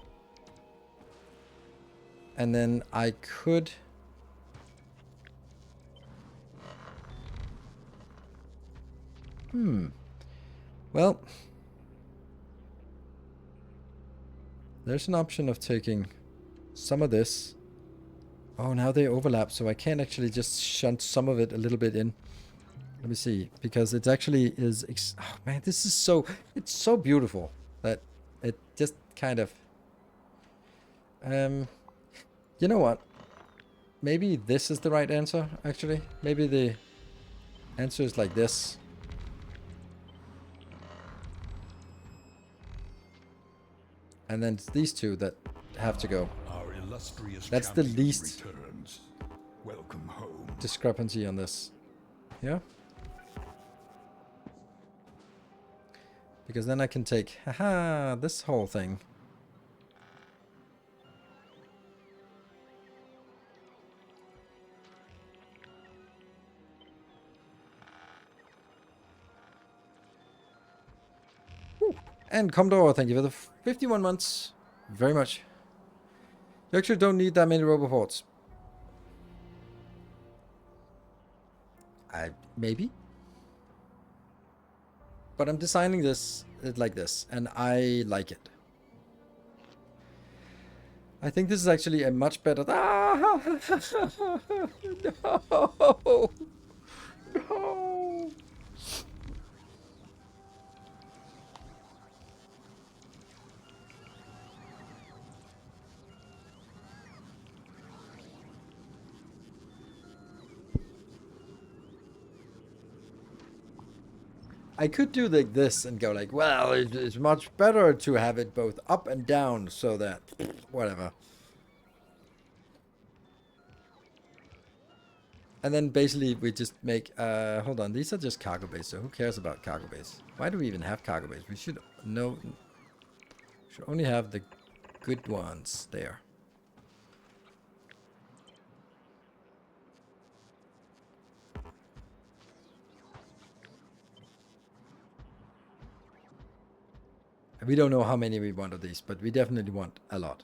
and then I could. Well, there's an option of taking some of this. Oh, now they overlap, so I can't actually just shunt some of it a little bit in. Let me see, because it actually is... oh, man, this is so... It's so beautiful that it just kind of... you know what? Maybe this is the right answer, actually. Maybe the answer is like this. And then it's these two that have to go. Our illustrious That's the least returns. Welcome home. discrepancy on this. Yeah? Because then I can take, haha, this whole thing. Woo. And Commodore, thank you for the 51 months. Very much. You actually don't need that many roboports. Maybe. But I'm designing this like this, and I like it. I think this is actually a much better... Ah! No! No! I could do like this and go like, well, it's much better to have it both up and down so that, whatever. And then basically we just make, hold on, these are just cargo base, so who cares about cargo base? Why do we even have cargo base? We should should only have the good ones there. We don't know how many we want of these, but we definitely want a lot.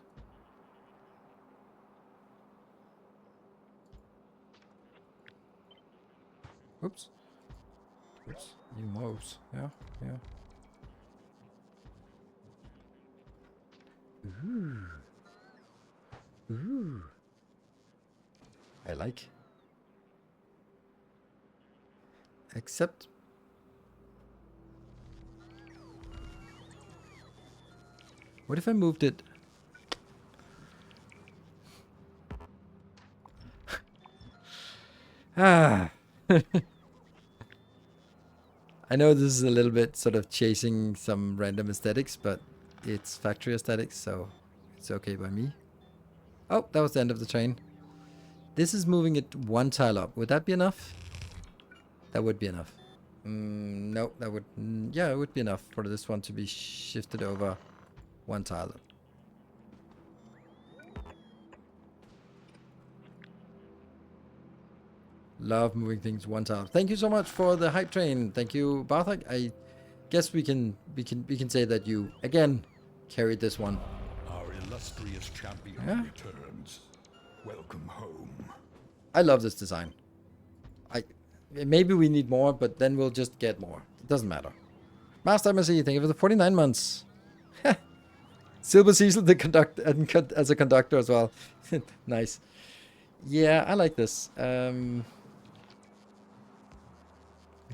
Oops. Oops. You mouse. Yeah, yeah. Ooh. Ooh. I like. Except... what if I moved it? Ah. I know this is a little bit sort of chasing some random aesthetics, but it's factory aesthetics, so it's okay by me. Oh, that was the end of the train. This is moving it one tile up. Would that be enough? That would be enough. No, that would... yeah, it would be enough for this one to be shifted over one tile. Love moving things one tile. Thank you so much for the hype train. Thank you, Barthak. I guess we can say that you again carried this one. Our illustrious champion returns. Welcome home. I love this design. Maybe we need more, but then we'll just get more. It doesn't matter. Master MSC, thank you for the 49 months. Silver Cecil the conductor as a conductor as well. Nice. Yeah, I like this. We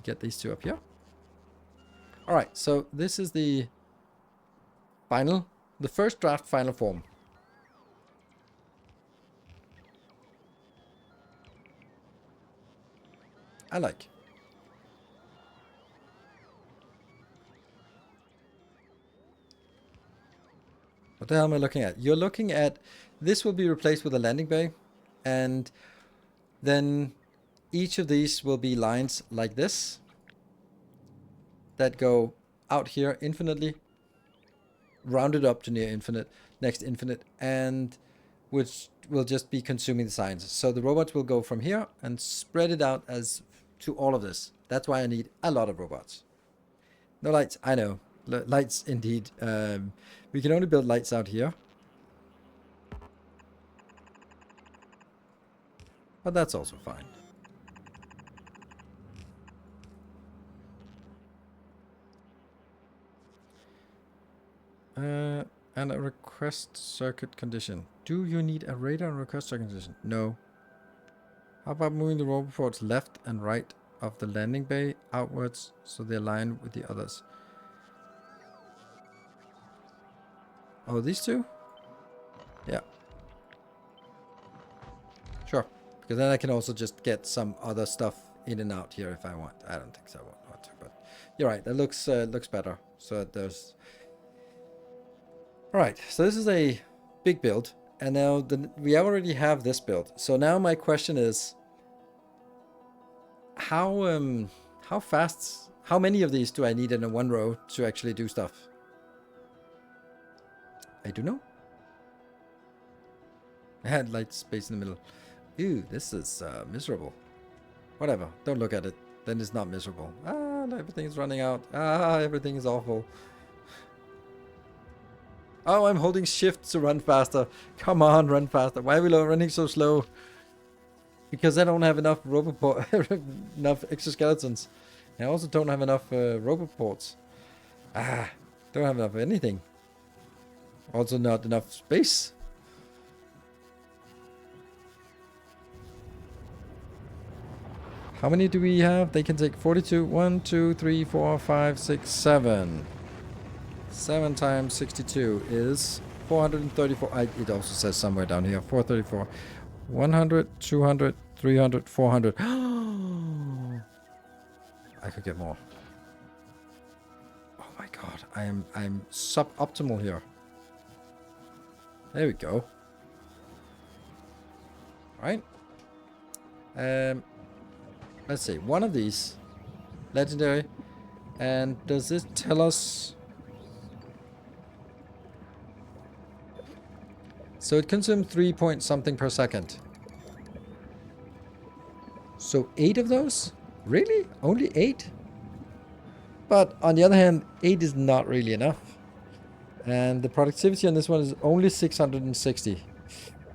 get these two up here. All right, so this is the first draft final form. I like. What the hell am I looking at? You're looking at, this will be replaced with a landing bay, and then each of these will be lines like this that go out here infinitely, rounded up to near infinite, next infinite, and which will just be consuming the signs. So the robots will go from here and spread it out as to all of this. That's why I need a lot of robots. No lights, I know. Lights indeed. We can only build lights out here. But that's also fine. And a request circuit condition. Do you need a radar and request circuit condition? No. How about moving the robots left and right of the landing bay outwards so they align with the others? Oh, these two? Yeah. Sure. Because then I can also just get some other stuff in and out here if I want. I don't think so. I won't want to, but you're right. That looks better. So there's... Alright, so this is a big build. And now we already have this build. So now my question is... How fast... How many of these do I need in a one row to actually do stuff? I don't know. I had light space in the middle. Ew, this is miserable. Whatever, don't look at it. Then it's not miserable. Ah, everything is running out. Ah, everything is awful. Oh, I'm holding shift to run faster. Come on, run faster. Why are we running so slow? Because I don't have enough enough exoskeletons. I also don't have enough robot ports. Ah, don't have enough of anything. Also not enough space. How many do we have? They can take 42. 1, 2, 3, 4, 5, 6, 7. 7 times 62 is 434. It also says somewhere down here. 434. 100, 200, 300, 400. I could get more. Oh my god. I'm suboptimal here. There we go. Alright. Let's see. One of these. Legendary. And does this tell us... So it consumes 3 point something per second. So 8 of those? Really? Only 8? But on the other hand, 8 is not really enough. And the productivity on this one is only 660.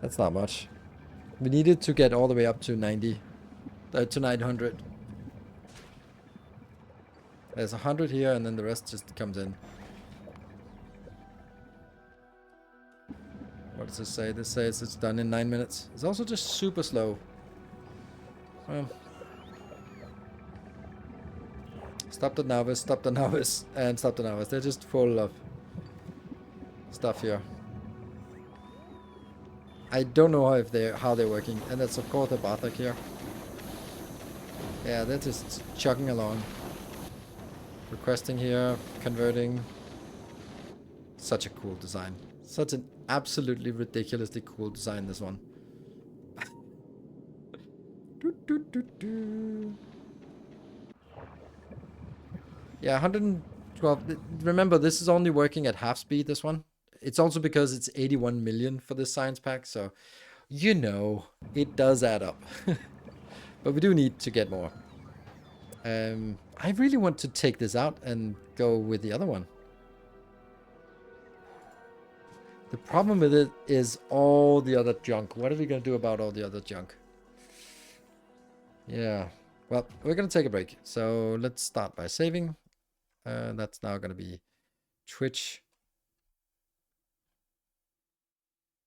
That's not much. We needed to get all the way up to 90. To 900. There's 100 here and then the rest just comes in. What does this say? This says it's done in 9 minutes. It's also just super slow. Stop the novice, and stop the novice. They're just full of stuff here. I don't know how they're working, and that's of course a Barthak here. Yeah, they're just chugging along. Requesting here, converting. Such a cool design. Such an absolutely ridiculously cool design, this one. Doo, doo, doo, doo. Yeah, 112. Remember, this is only working at half speed, this one. It's also because it's 81 million for this science pack, so you know, it does add up. But we do need to get more. I really want to take this out and go with the other one. The problem with it is all the other junk. What are we going to do about all the other junk? Yeah. Well, we're going to take a break. So let's start by saving. That's now going to be Twitch.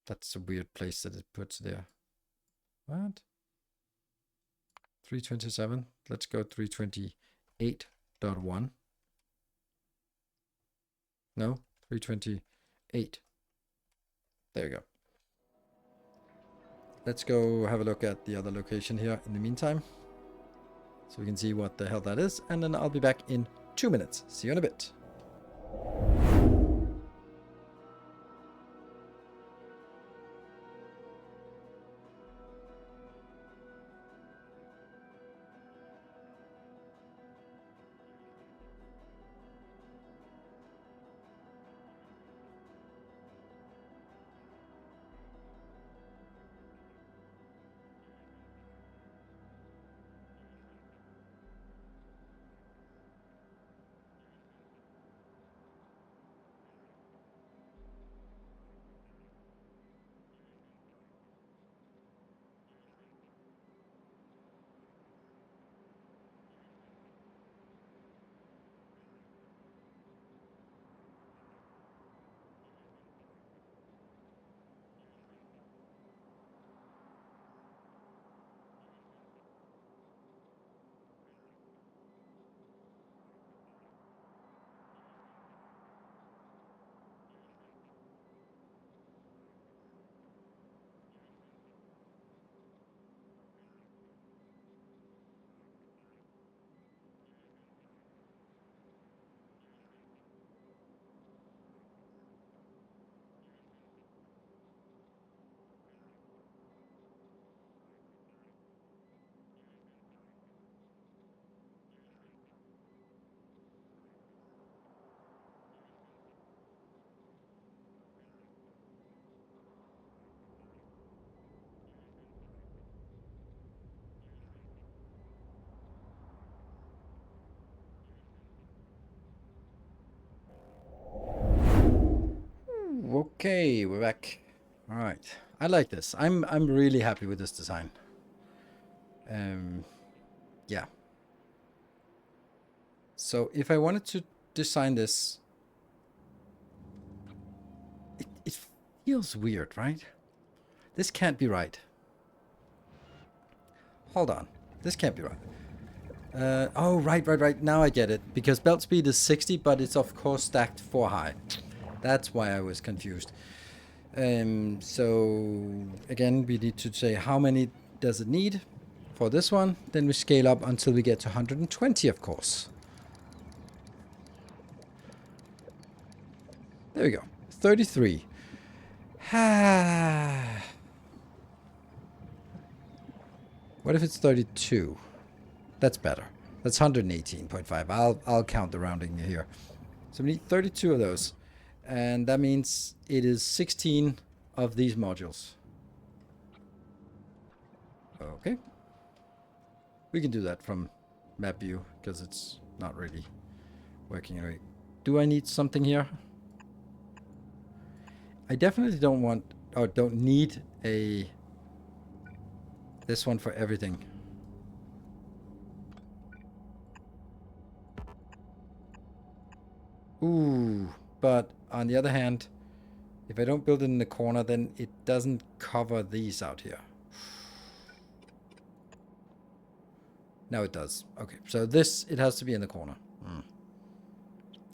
That's a weird place that it puts there. What? 327. Let's go 328.1. No, 328. There you go. Let's go have a look at the other location here in the meantime, so we can see what the hell that is, and then I'll be back in 2 minutes. See you in a bit. Okay, we're back. All right, I like this. I'm really happy with this design. Yeah. So if I wanted to design this, it feels weird, right? This can't be right. Hold on, this can't be right. Oh, right. Now I get it. Because belt speed is 60, but it's of course stacked 4 high. That's why I was confused. So again, we need to say how many does it need for this one. Then we scale up until we get to 120, of course. There we go. 33. What if it's 32? That's better. That's 118.5. I'll count the rounding here. So we need 32 of those. And that means it is 16 of these modules. Okay. We can do that from map view because it's not really working right. Do I need something here? I definitely don't want, or don't need this one for everything. Ooh, but on the other hand, if I don't build it in the corner, then it doesn't cover these out here. Now it does. Okay, so this, it has to be in the corner.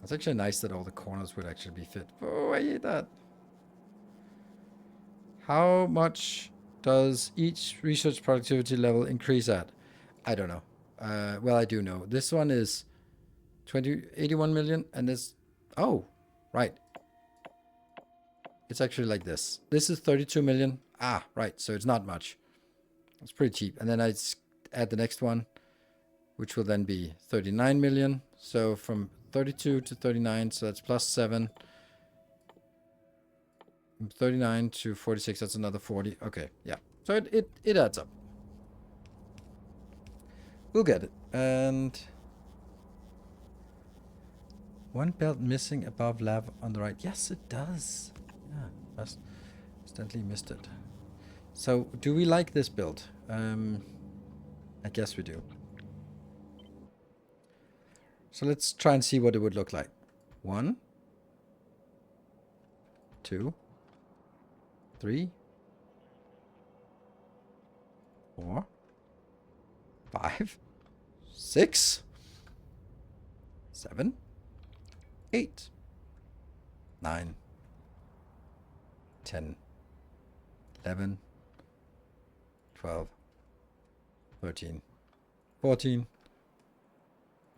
It's actually nice that all the corners would actually be fit. Oh, I hate that. How much does each research productivity level increase at? I don't know. Well, I do know. This one is 81 million, and this... Oh, right. It's actually like this. This is 32 million. Ah, right. So it's not much. It's pretty cheap. And then I add the next one, which will then be 39 million. So from 32 to 39, so that's plus 7. From 39 to 46, that's another 40. Okay, yeah. So it adds up. We'll get it. And... one belt missing above lava on the right. Yes, it does. Yeah, I accidentally missed it. So, do we like this build? I guess we do. So let's try and see what it would look like. 1, 2, 3, 4, 5, 6, 7, 8, 9, 10, 11, 12, 13, 14,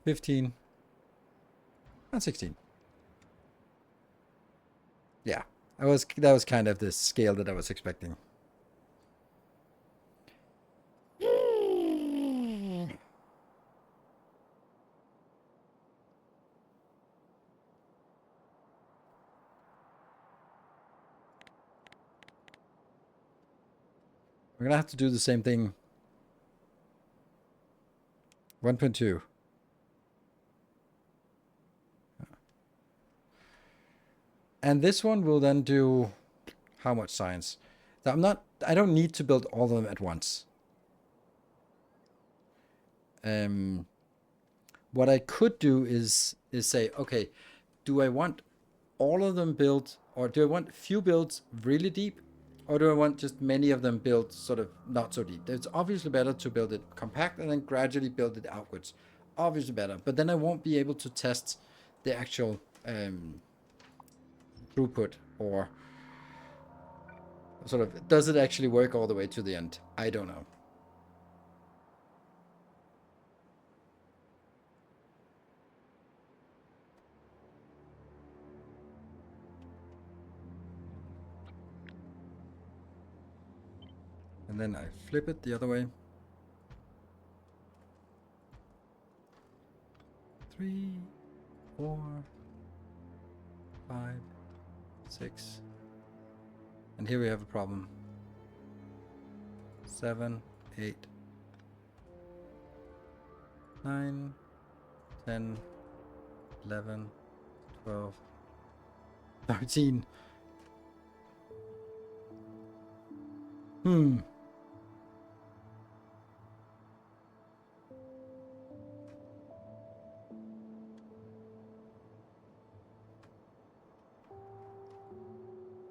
15, and 16. Yeah, that was kind of the scale that I was expecting. We're gonna have to do the same thing. 1.2. And this one will then do how much science? I don't need to build all of them at once. What I could do is say, okay, do I want all of them built, or do I want few builds really deep, or do I want just many of them built sort of not so deep? It's obviously better to build it compact and then gradually build it outwards. Obviously better, but then I won't be able to test the actual throughput, or sort of, does it actually work all the way to the end? I don't know. And then I flip it the other way. 3, 4, 5, 6. And here we have a problem. 7, 8, 9, 10, 11, 12, 13.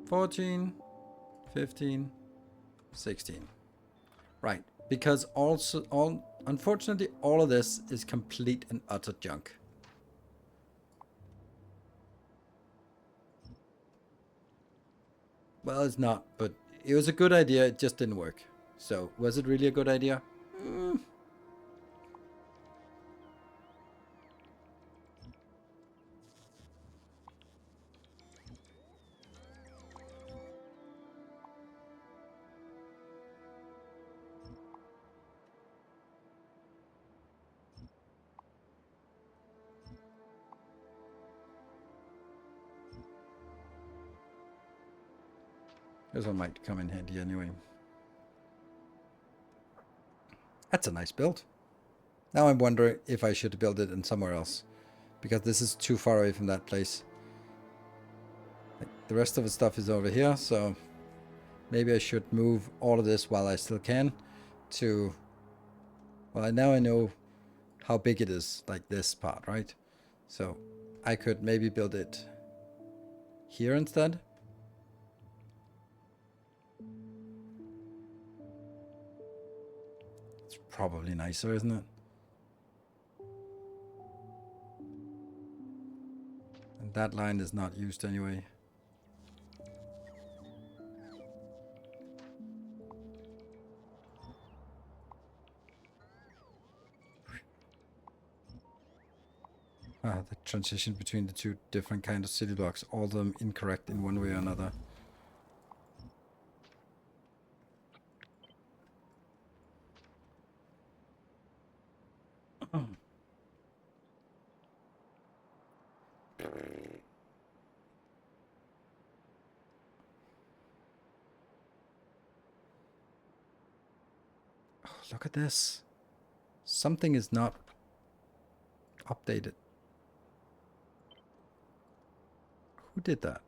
14, 15, 16. Right, because unfortunately all of this is complete and utter junk. Well, it's not, but it was a good idea, it just didn't work. So, was it really a good idea? This one might come in handy anyway. That's a nice build. Now I'm wondering if I should build it in somewhere else, because this is too far away from that place. Like, the rest of the stuff is over here, so maybe I should move all of this while I still can to... Well, now I know how big it is, like this part, right? So I could maybe build it here instead. It's probably nicer, isn't it? And that line is not used anyway. The transition between the two different kind of city blocks, all of them incorrect in one way or another. Oh, look at this. Something is not updated. Who did that?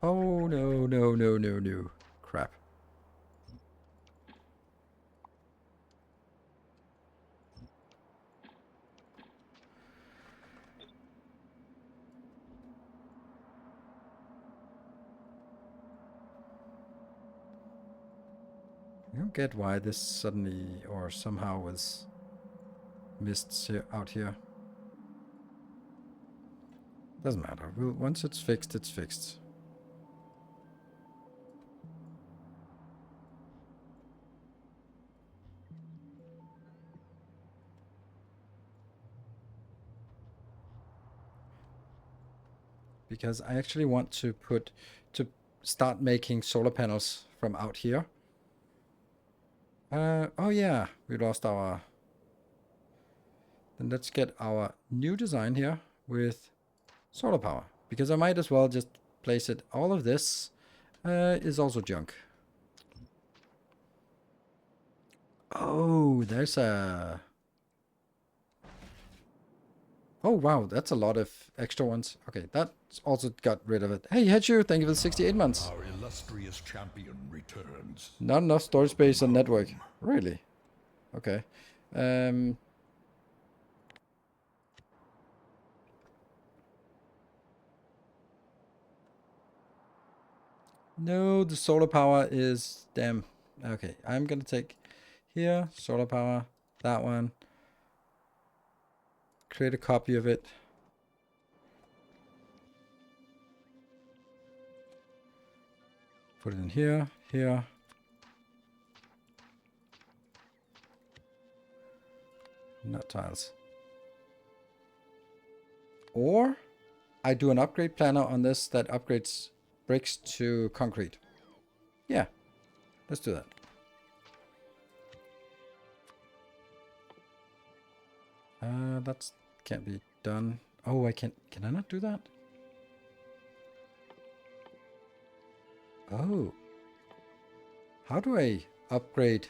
Oh, no, no, no, no, no. Crap. I don't get why this suddenly or somehow was missed out here. Doesn't matter. Once it's fixed, it's fixed. Because I actually want to start making solar panels from out here. Oh yeah, we lost our... Then let's get our new design here with solar power. Because I might as well just place it. All of this is also junk. Oh, there's a... Oh, wow, that's a lot of extra ones. Okay, that's also got rid of it. Hey, Hedgehoe, thank you for the 68 months. Our illustrious champion returns. Not enough storage space on network. Really? Okay. No, the solar power is... Damn. Okay, I'm gonna take here, solar power, that one. Create a copy of it. Put it in here, here. Not tiles. Or I do an upgrade planner on this that upgrades bricks to concrete. Yeah, let's do that. That can't be done. Oh, I can't. Can I not do that? Oh. How do I upgrade?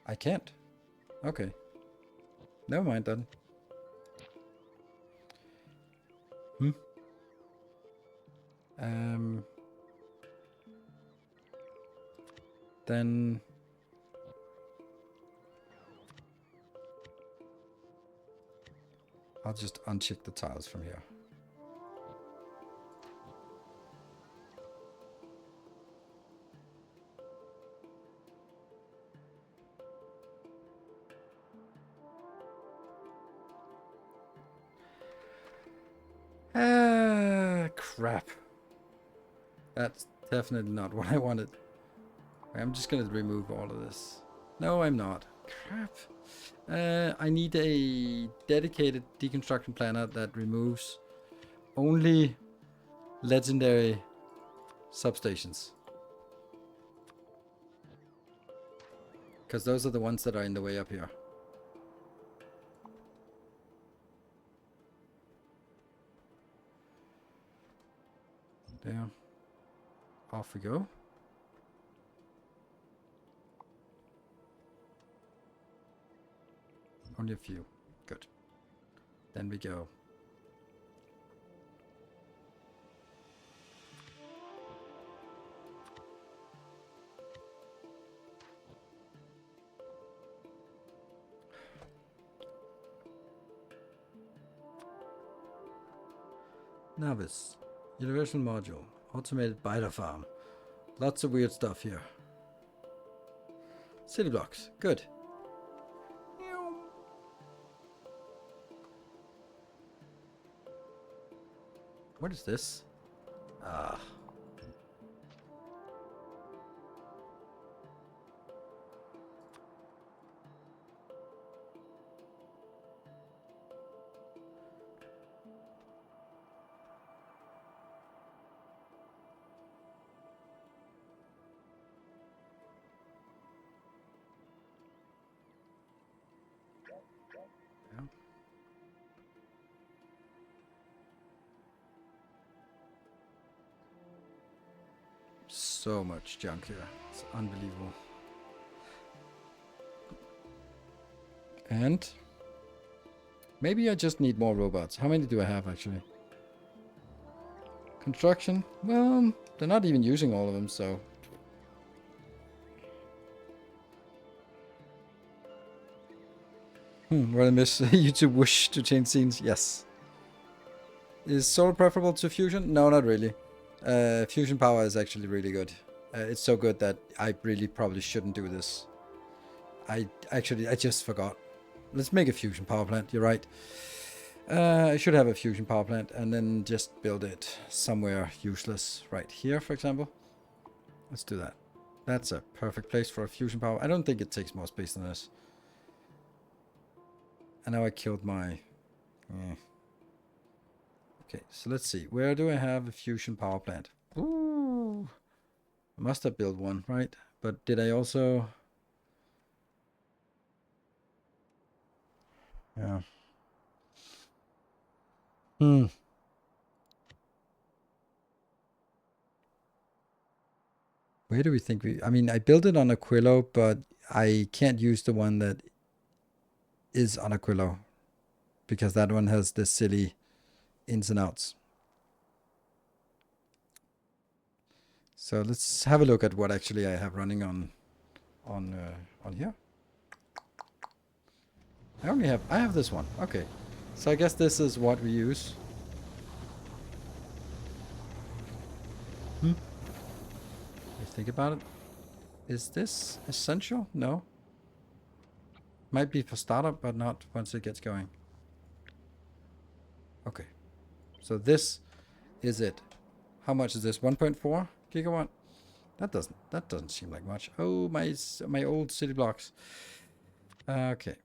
I can't. Okay. Never mind then. Then I'll just uncheck the tiles from here. Crap. That's definitely not what I wanted. I'm just gonna remove all of this. No, I'm not. Crap. I need a dedicated deconstruction planner that removes only legendary substations. Because those are the ones that are in the way up here. There. Off we go. Only a few. Good. Then we go. Novice. Universal module. Automated biter farm. Lots of weird stuff here. City blocks. Good. What is this? Ah. so much junk here. It's unbelievable. And maybe I just need more robots. How many do I have actually? Construction? Well, they're not even using all of them, so. Will I miss YouTube wish to change scenes? Yes. Is solar preferable to fusion? No, not really. Fusion power is actually really good. It's so good that I really probably shouldn't do this. I just forgot. Let's make a fusion power plant. You're right. I should have a fusion power plant and then just build it somewhere useless. Right here, for example. Let's do that. That's a perfect place for a fusion power. I don't think it takes more space than this. And now I killed my... Okay, so let's see. Where do I have a fusion power plant? Ooh. I must have built one, right? But did I also... Yeah. Where do we think we... I mean, I built it on Aquilo, but I can't use the one that is on Aquilo. Because that one has the silly ins and outs. So let's have a look at what actually I have running on here. I have this one. Okay. So I guess this is what we use. You think about it. Is this essential? No. Might be for startup, but not once it gets going. Okay. So this is it. How much is this? 1.4 gigawatt? That doesn't seem like much. Oh, my old city blocks. Okay.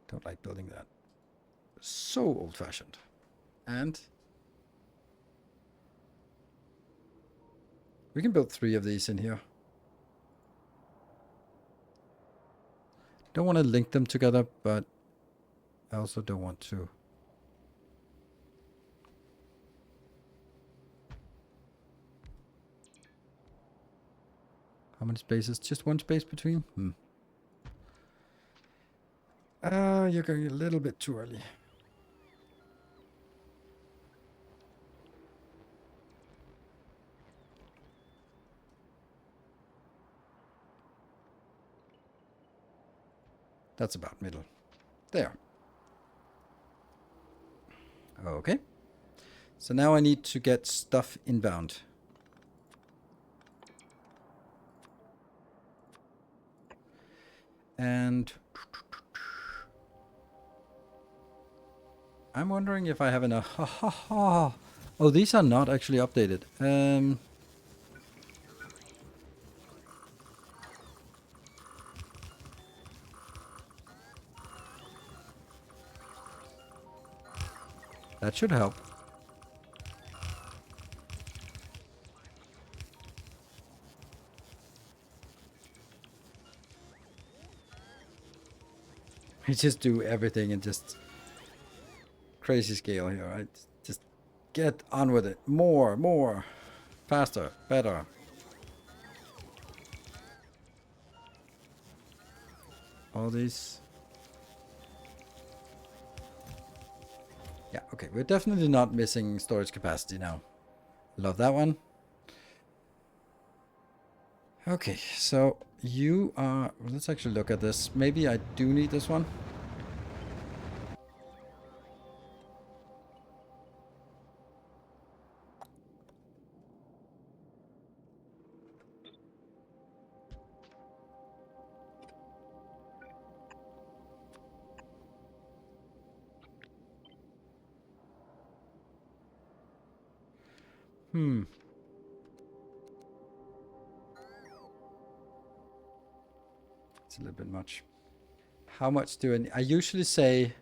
Don't like building that. So old-fashioned. And we can build 3 of these in here. Don't want to link them together, but I also don't want to. How many spaces? Just 1 space between? You're going a little bit too early. That's about middle. There. Okay. So now I need to get stuff inbound. And I'm wondering if I have enough. Oh, these are not actually updated. That should help. I just do everything and just crazy scale here, right? Just get on with it. More, faster, better. All these. Yeah, okay. We're definitely not missing storage capacity now. Love that one. Okay, so you are... Let's actually look at this. Maybe I do need this one. It's a little bit much. How much do I need? I usually say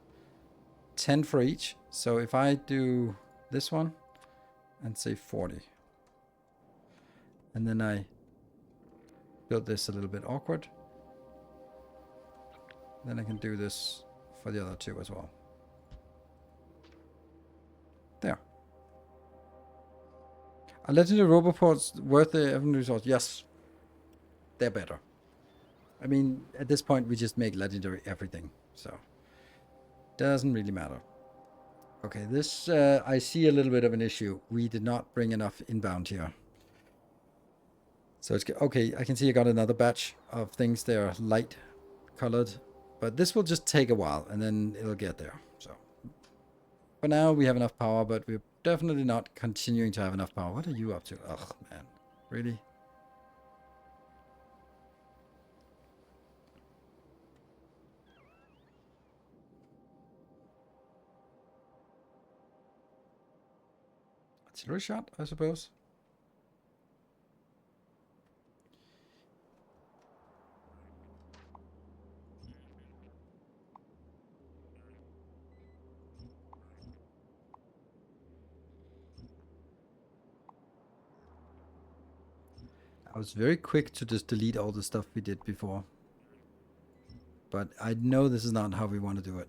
10 for each. So if I do this one and say 40. And then I build this a little bit awkward. Then I can do this for the other 2 as well. Are legendary roboports worth the every resource? Yes, they're better. I mean, at this point, we just make legendary everything, so doesn't really matter. Okay, this I see a little bit of an issue. We did not bring enough inbound here. So it's okay. I can see I got another batch of things. They are light colored, but this will just take a while, and then it'll get there. So for now, we have enough power, but we're definitely not continuing to have enough power. What are you up to? Ugh, man, really? Artillery shot, I suppose. I was very quick to just delete all the stuff we did before. But I know this is not how we want to do it.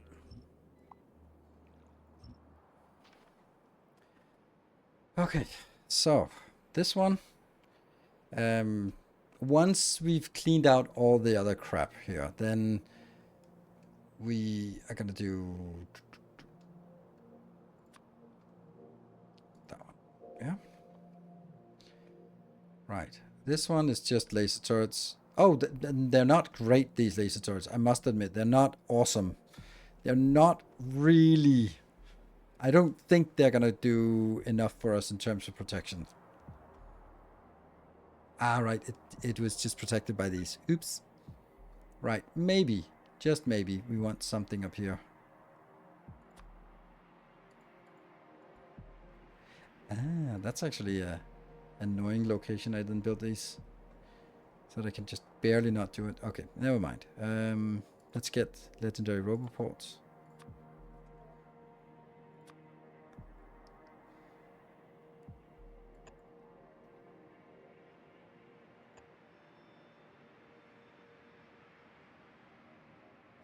Okay, so this one. Once we've cleaned out all the other crap here, then we are gonna do that one. Yeah. Right. This one is just laser turrets. Oh, they're not great, these laser turrets. I must admit, they're not awesome. They're not really... I don't think they're gonna do enough for us in terms of protection. Ah, right. It was just protected by these. Oops. Right. Maybe. Just maybe. We want something up here. Ah, that's actually a annoying location. I didn't build these. So that I can just barely not do it. Okay, never mind. Let's get legendary roboports.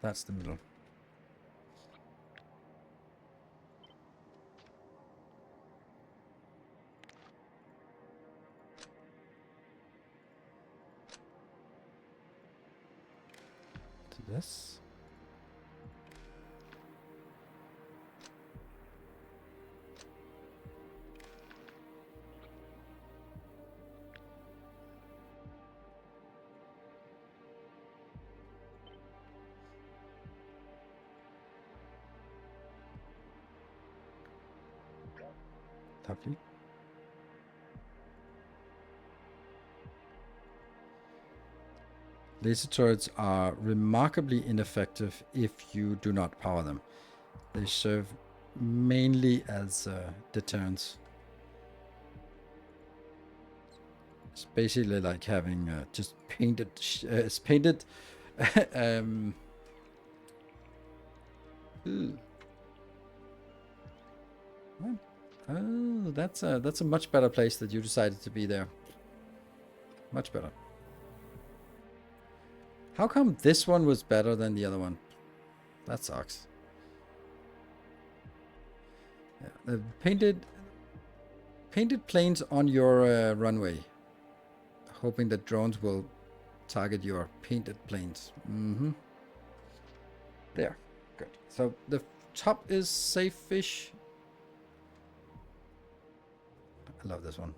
That's the middle. To this. Lovely. Laser turrets are remarkably ineffective if you do not power them. They serve mainly as deterrents. It's basically like having just painted, it's painted. Oh, that's a much better place that you decided to be there. Much better. How come this one was better than the other one? That sucks. Yeah, the painted planes on your runway, hoping that drones will target your painted planes. There, good. So the top is safe-ish. I love this one.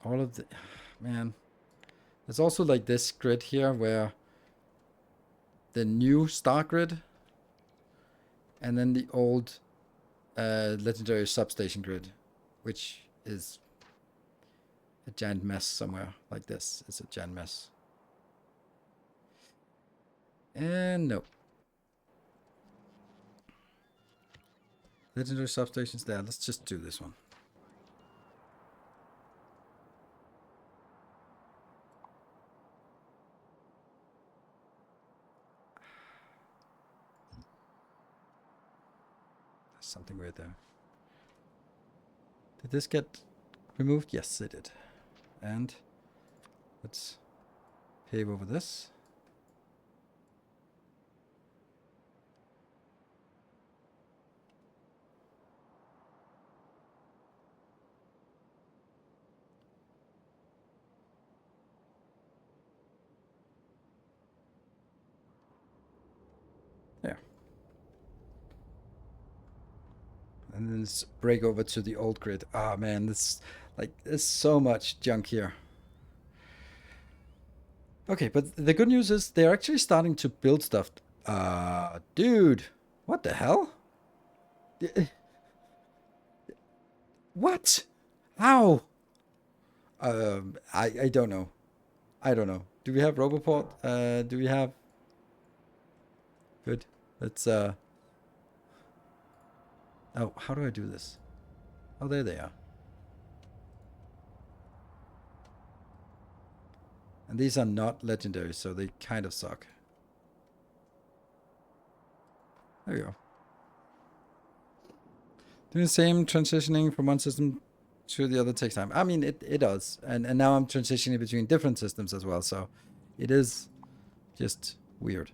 All of the... Man. There's also like this grid here where the new star grid and then the old legendary substation grid, which is a giant mess somewhere like this. It's a giant mess. And no. Legendary substations there. Let's just do this one. There's something weird there. Did this get removed? Yes, it did. And let's pave over this. There. And then let's break over to the old grid. Oh man, this like there's so much junk here. Okay, but the good news is they're actually starting to build stuff. Dude, what the hell? What? How? I don't know. I don't know. Do we have Roboport? Do we have? Good. Let's Oh, how do I do this? Oh, there they are. And these are not legendary, so they kind of suck. There we go. Doing the same transitioning from one system to the other takes time. I mean, it does. And now I'm transitioning between different systems as well, so it is just weird.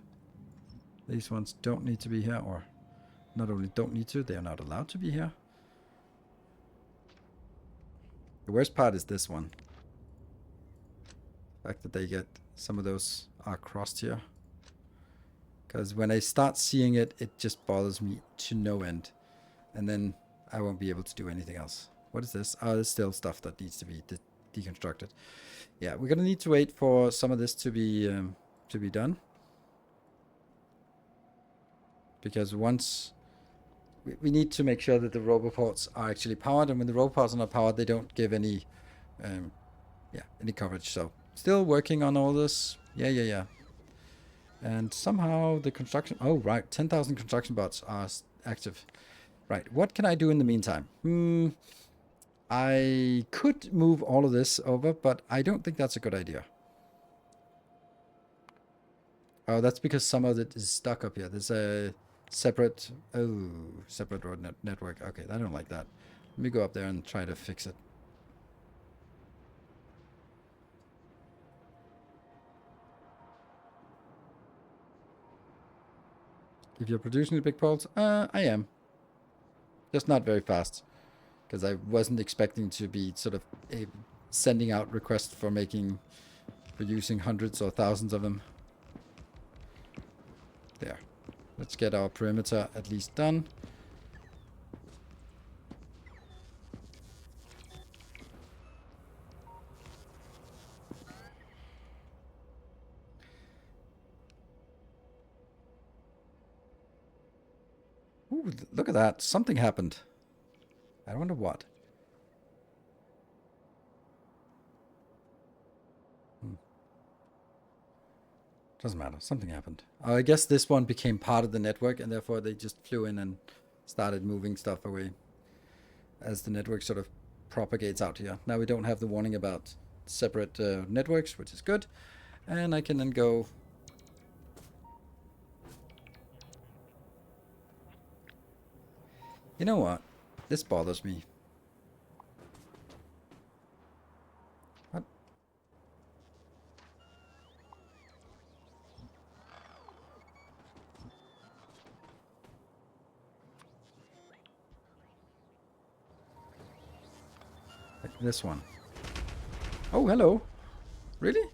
These ones don't need to be here, or not only don't need to, they are not allowed to be here. The worst part is this one. The fact that they get some of those are crossed here. Because when I start seeing it, it just bothers me to no end. And then I won't be able to do anything else. What is this? Oh, there's still stuff that needs to be deconstructed. Yeah, we're gonna need to wait for some of this to be done. Because once we need to make sure that the roboports are actually powered, and when the roboports are not powered, they don't give any any coverage. So still working on all this. Yeah. And somehow the construction... Oh, right. 10,000 construction bots are active. Right. What can I do in the meantime? I could move all of this over, but I don't think that's a good idea. Oh, that's because some of it is stuck up here. There's a separate... Oh, separate road network. Okay, I don't like that. Let me go up there and try to fix it. If you're producing the big poles, I am. Just not very fast. Because I wasn't expecting to be sort of sending out requests for using hundreds or thousands of them. There. Let's get our perimeter at least done. Ooh, look at that. Something happened. I wonder what. Doesn't matter. Something happened. I guess this one became part of the network, and therefore they just flew in and started moving stuff away as the network sort of propagates out here. Now we don't have the warning about separate networks, which is good. And I can then go... You know what? This bothers me. What? Like this one. Oh, hello. Really?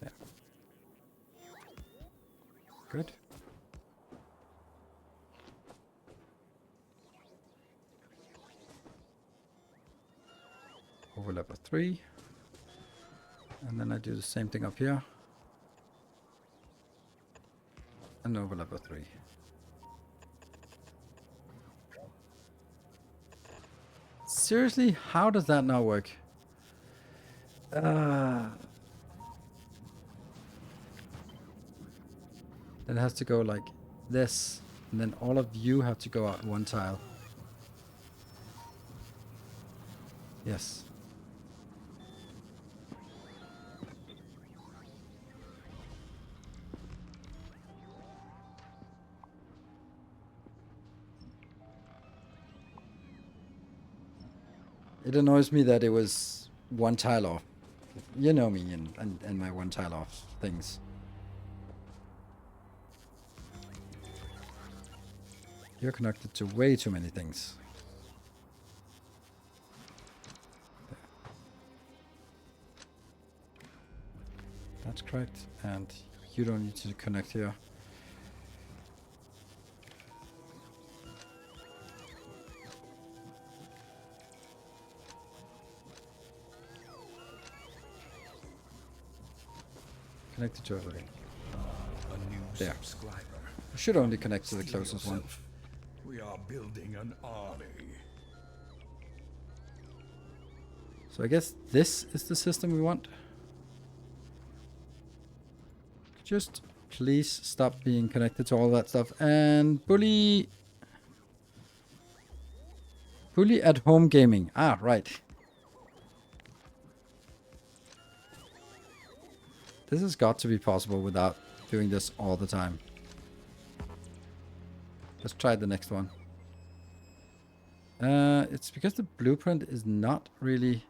Yeah. Good. Overlap of 3. And then I do the same thing up here. And overlap of 3. Seriously? How does that not work? Then it has to go like this. And then all of you have to go out one tile. Yes. It annoys me that it was one tile off. You know me and my one tile off things. You're connected to way too many things. That's correct. And you don't need to connect here. Connected to everything. A new There. subscriber. You should only connect to the Steel closest one. yourself. We are building an army. So I guess this is the system we want. Just please stop being connected to all that stuff. And bully at home gaming. Ah, right. This has got to be possible without doing this all the time. Let's try the next one. It's because the blueprint is not really...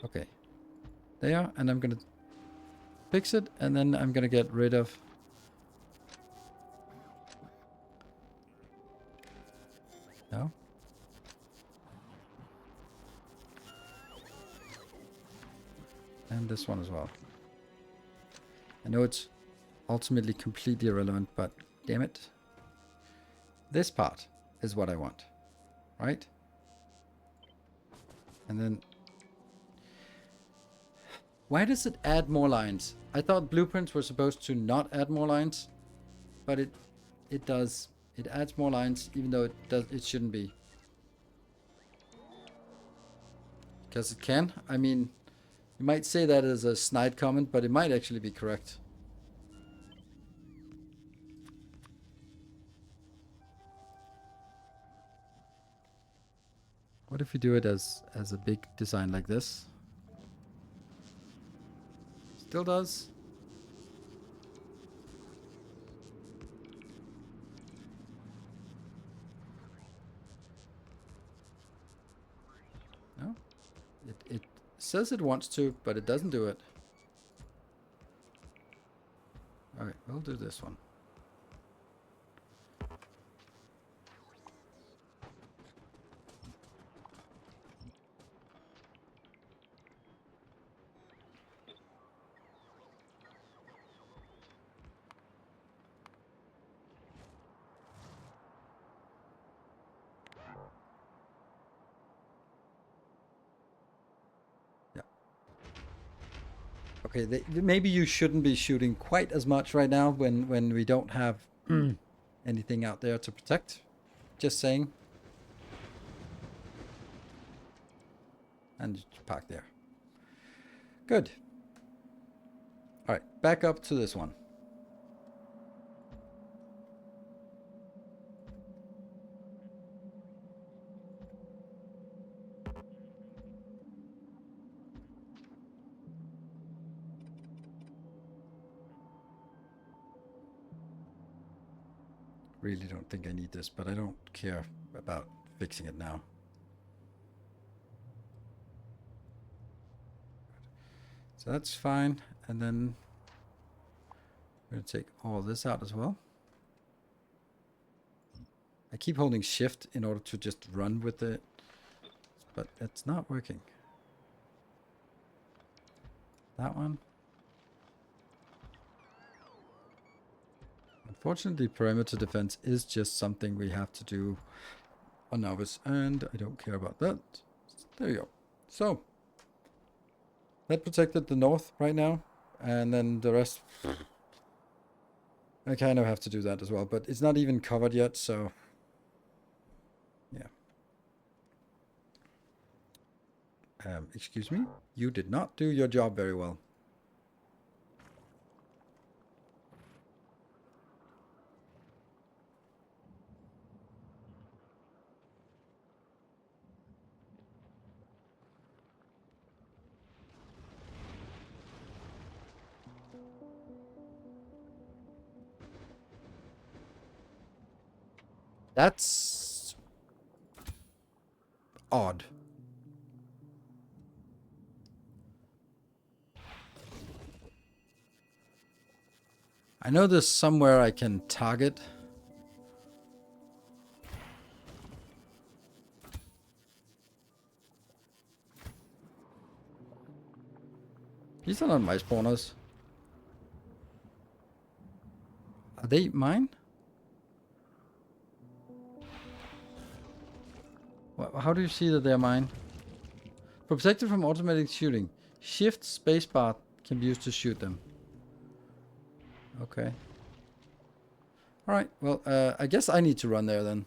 Okay. There, and I'm gonna fix it, and then I'm gonna get rid of... No? And this one as well. I know it's ultimately completely irrelevant, but damn it. This part is what I want, right? And then... Why does it add more lines? I thought blueprints were supposed to not add more lines, but it does. It adds more lines, even though it shouldn't be. Because it can. I mean, you might say that as a snide comment, but it might actually be correct. What if we do it as a big design like this? Still does. No? It says it wants to, but it doesn't do it. Alright, we'll do this one. Okay, maybe you shouldn't be shooting quite as much right now when we don't have anything out there to protect. Just saying. And park there. Good. Alright, back up to this one. Really don't think I need this, but I don't care about fixing it now. So that's fine. And then I'm going to take all this out as well. I keep holding shift in order to just run with it, but it's not working. That one. Unfortunately, perimeter defense is just something we have to do on novice, and I don't care about that. There you go. So, that protected the north right now, and then the rest, I kind of have to do that as well, but it's not even covered yet, so yeah. Excuse me? You did not do your job very well. That's odd. I know there's somewhere I can target. These are not my spawners. Are they mine? How do you see that they're mine? Protected from automatic shooting. Shift spacebar can be used to shoot them. Okay. Alright, well, I guess I need to run there then.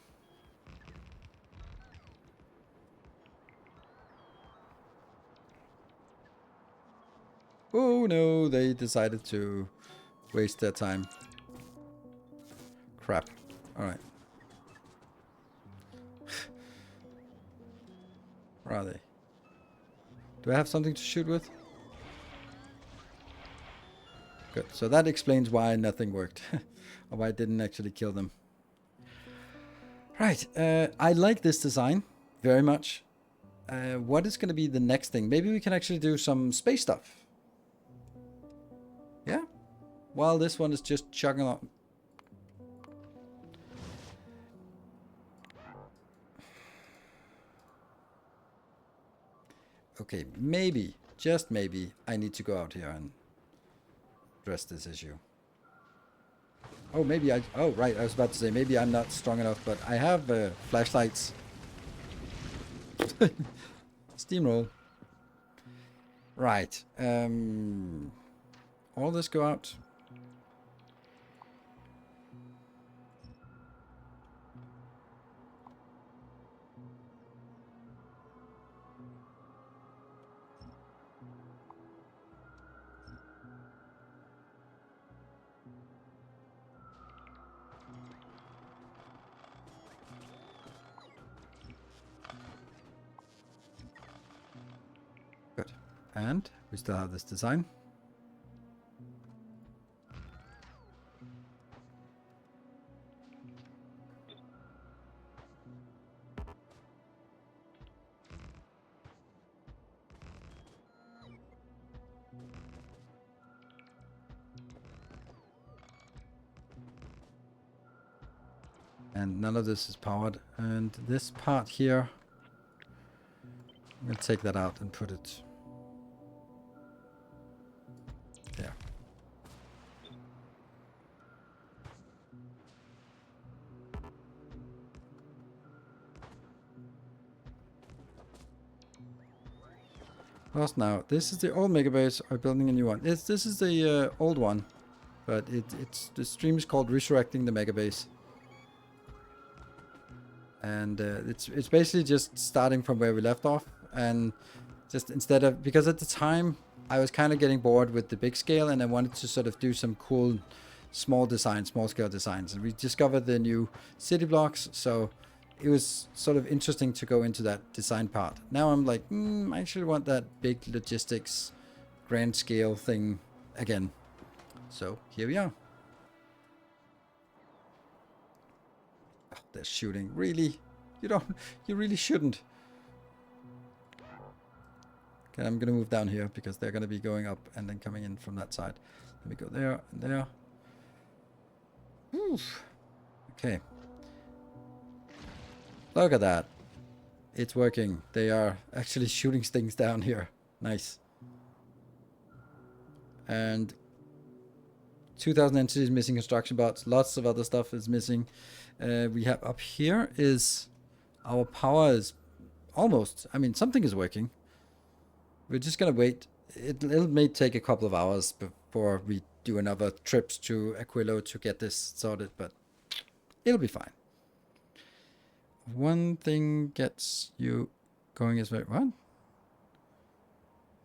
Oh no, they decided to waste their time. Crap. Alright. Where are they? Do I have something to shoot with? Good. So that explains why nothing worked. Or why I didn't actually kill them. Right. I like this design very much. What is going to be the next thing? Maybe we can actually do some space stuff. Yeah? While this one is just chugging along. Okay, maybe, just maybe, I need to go out here and address this issue. Oh, maybe oh, right, I was about to say, maybe I'm not strong enough, but I have flashlights. Steamroll. Right. All this go out. Good. And we still have this design. And none of this is powered. And this part here, I'm going to take that out and put it there. Lost now. This is the old Megabase. I'm building a new one. This is the old one, but it's the stream is called Resurrecting the Megabase. And it's basically just starting from where we left off, and just instead of, because at the time I was kind of getting bored with the big scale, and I wanted to sort of do some cool small scale designs, and we discovered the new city blocks, so it was sort of interesting to go into that design part. Now I'm like, I actually want that big logistics grand scale thing again. So here we are. They're shooting. Really? You really shouldn't. Okay, I'm gonna move down here because they're gonna be going up and then coming in from that side. Let me go there and there. Oof. Okay. Look at that. It's working. They are actually shooting things down here. Nice. And 2000 entities missing construction bots. Lots of other stuff is missing. We have up here is our power is almost, I mean, something is working. We're just gonna wait. It may take a couple of hours before we do another trips to Aquilo to get this sorted, but it'll be fine. One thing gets you going is very, what?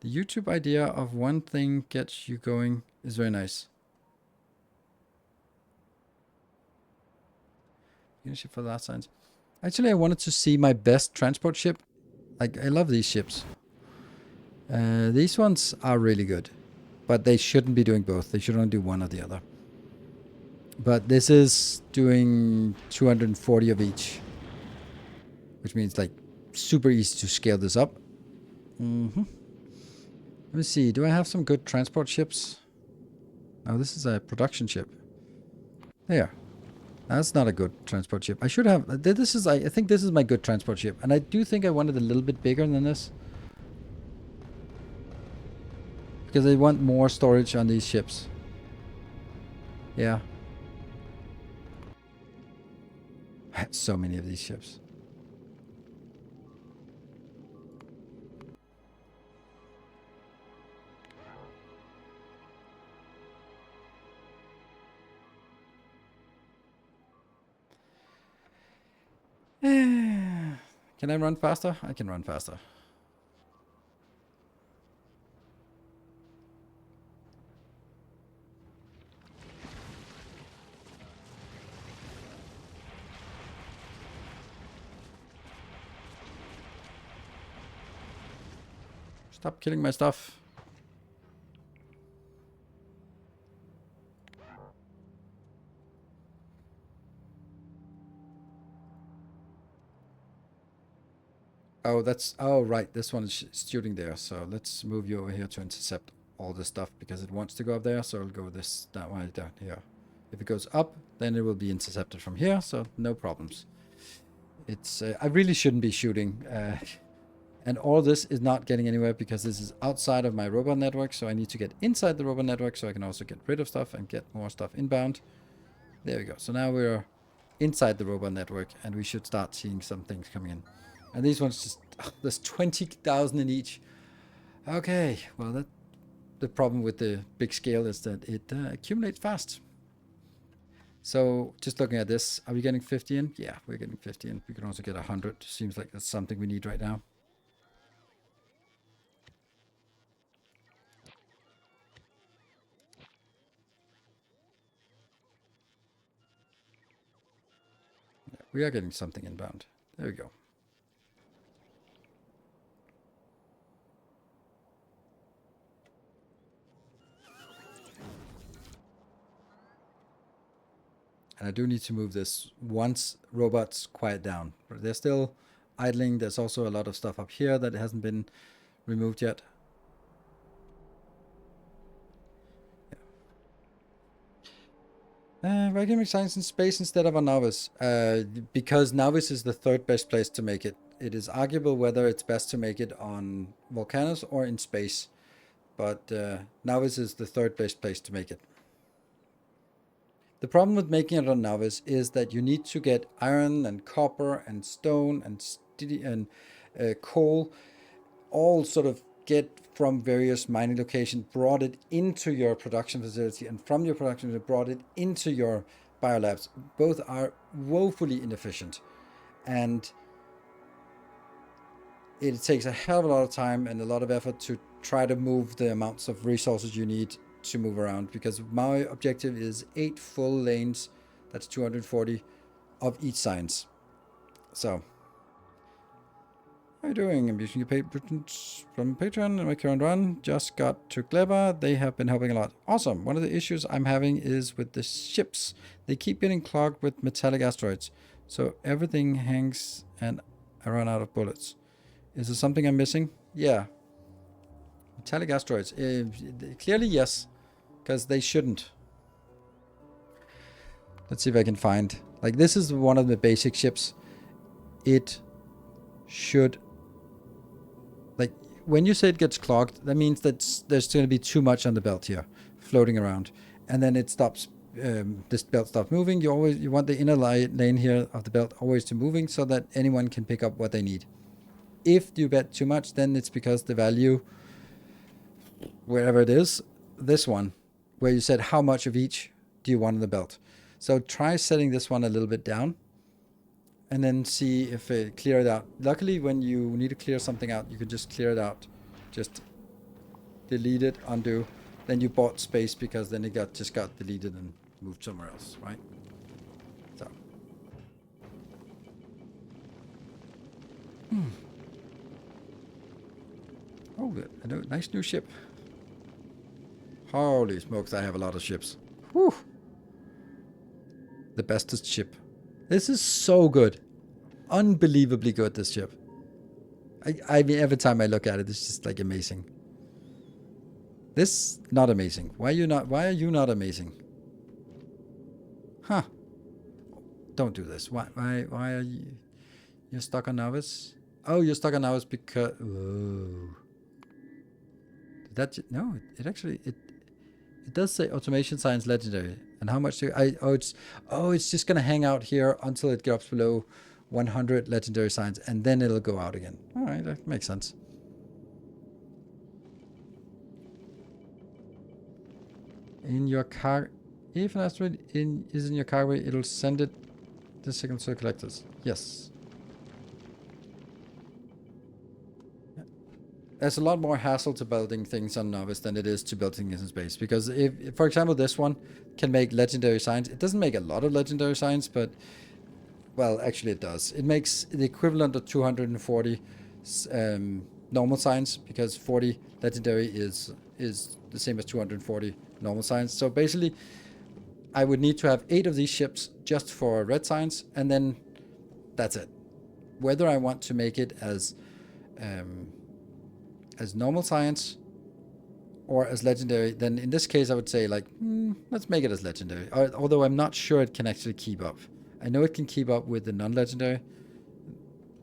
The YouTube idea of one thing gets you going is very nice. Ship for the last signs. Actually, I wanted to see my best transport ship. Like, I love these ships. These ones are really good, but they shouldn't be doing both. They should only do one or the other. But this is doing 240 of each, which means like super easy to scale this up. Let me see. Do I have some good transport ships? Oh, this is a production ship. There. That's not a good transport ship. I should have... This is... I think this is my good transport ship. And I do think I want it a little bit bigger than this. Because I want more storage on these ships. Yeah. I have so many of these ships. Can I run faster? I can run faster. Stop killing my stuff. Oh, that's... Oh, right. This one is shooting there. So let's move you over here to intercept all this stuff because it wants to go up there. So it'll go that way down here. If it goes up, then it will be intercepted from here. So no problems. It's... I really shouldn't be shooting. And all this is not getting anywhere because this is outside of my robot network. So I need to get inside the robot network so I can also get rid of stuff and get more stuff inbound. There we go. So now we're inside the robot network and we should start seeing some things coming in. And these ones just... Oh, there's 20,000 in each. Okay. Well, the problem with the big scale is that it accumulates fast. So just looking at this, are we getting 50 in? Yeah, we're getting 50 in. We can also get 100. Seems like that's something we need right now. Yeah, we are getting something inbound. There we go. And I do need to move this once robots quiet down. But they're still idling. There's also a lot of stuff up here that hasn't been removed yet. Yeah. Regular science in space instead of on Novice. Because Novice is the third best place to make it. It is arguable whether it's best to make it on Volcanus or in space. But Novice is the third best place to make it. The problem with making it on Novice is that you need to get iron and copper and stone and coal, all sort of get from various mining locations, brought it into your production facility, and from your production facility brought it into your biolabs. Both are woefully inefficient, and it takes a hell of a lot of time and a lot of effort to try to move the amounts of resources you need to move around, because my objective is 8 full lanes, that's 240 of each science. So how are you doing? I'm using your patrons from Patreon and my current run. Just got to Clever. They have been helping a lot. Awesome. One of the issues I'm having is with the ships. They keep getting clogged with metallic asteroids, so everything hangs and I run out of bullets. Is there something I'm missing? Yeah. Metallic asteroids. Clearly, yes. Because they shouldn't. Let's see if I can find... Like, this is one of the basic ships. It should... Like, when you say it gets clogged, that means that there's going to be too much on the belt here, floating around. And then it stops... this belt stops moving. You want the inner lane here of the belt always to moving so that anyone can pick up what they need. If you bet too much, then it's because the value... wherever it is, this one, where you said how much of each do you want in the belt. So try setting this one a little bit down and then see if it clear it out. Luckily, when you need to clear something out, you can just clear it out. Just delete it, undo. Then you bought space because then it just got deleted and moved somewhere else, right? So. Oh, a nice new ship. Holy smokes, I have a lot of ships. Whew. The bestest ship. This is so good. Unbelievably good, this ship. I mean, every time I look at it, it's just like amazing. This, not amazing. Why are you not amazing? Huh. Don't do this. Why are you... You're stuck on novice? Oh, you're stuck on novice because... Whoa. Did that... No, it actually... It does say automation science legendary. And how much do I... Oh, it's just going to hang out here until it drops below 100 legendary signs. And then it'll go out again. All right, that makes sense. In your car... If an asteroid is in your carway, it'll send it the signal to the collectors. Yes. There's a lot more hassle to building things on Novice than it is to building things in space. Because if, for example, this one can make legendary signs. It doesn't make a lot of legendary signs, but... Well, actually it does. It makes the equivalent of 240 normal signs. Because 40 legendary is the same as 240 normal signs. So basically, I would need to have 8 of these ships just for red signs. And then that's it. Whether I want to make it as normal science or as legendary, then in this case I would say like, let's make it as legendary. Although I'm not sure it can actually keep up. I know it can keep up with the non-legendary.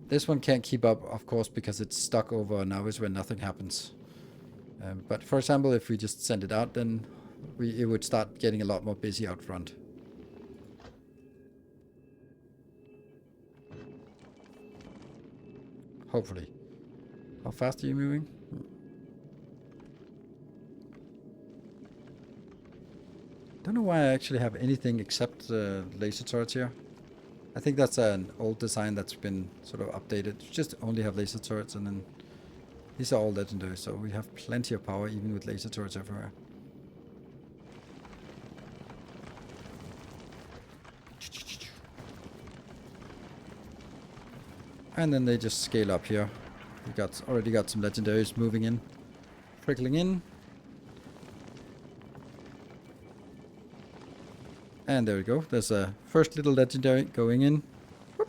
This one can't keep up, of course, because it's stuck over novice where nothing happens. But for example, if we just send it out, then it would start getting a lot more busy out front. Hopefully. How fast are you moving? Don't know why I actually have anything except laser turrets here. I think that's an old design that's been sort of updated. Just only have laser turrets, and then these are all legendary, so we have plenty of power even with laser turrets everywhere. And then they just scale up here. We already got some legendaries moving in, trickling in. And there we go. There's a first little legendary going in. Whoop.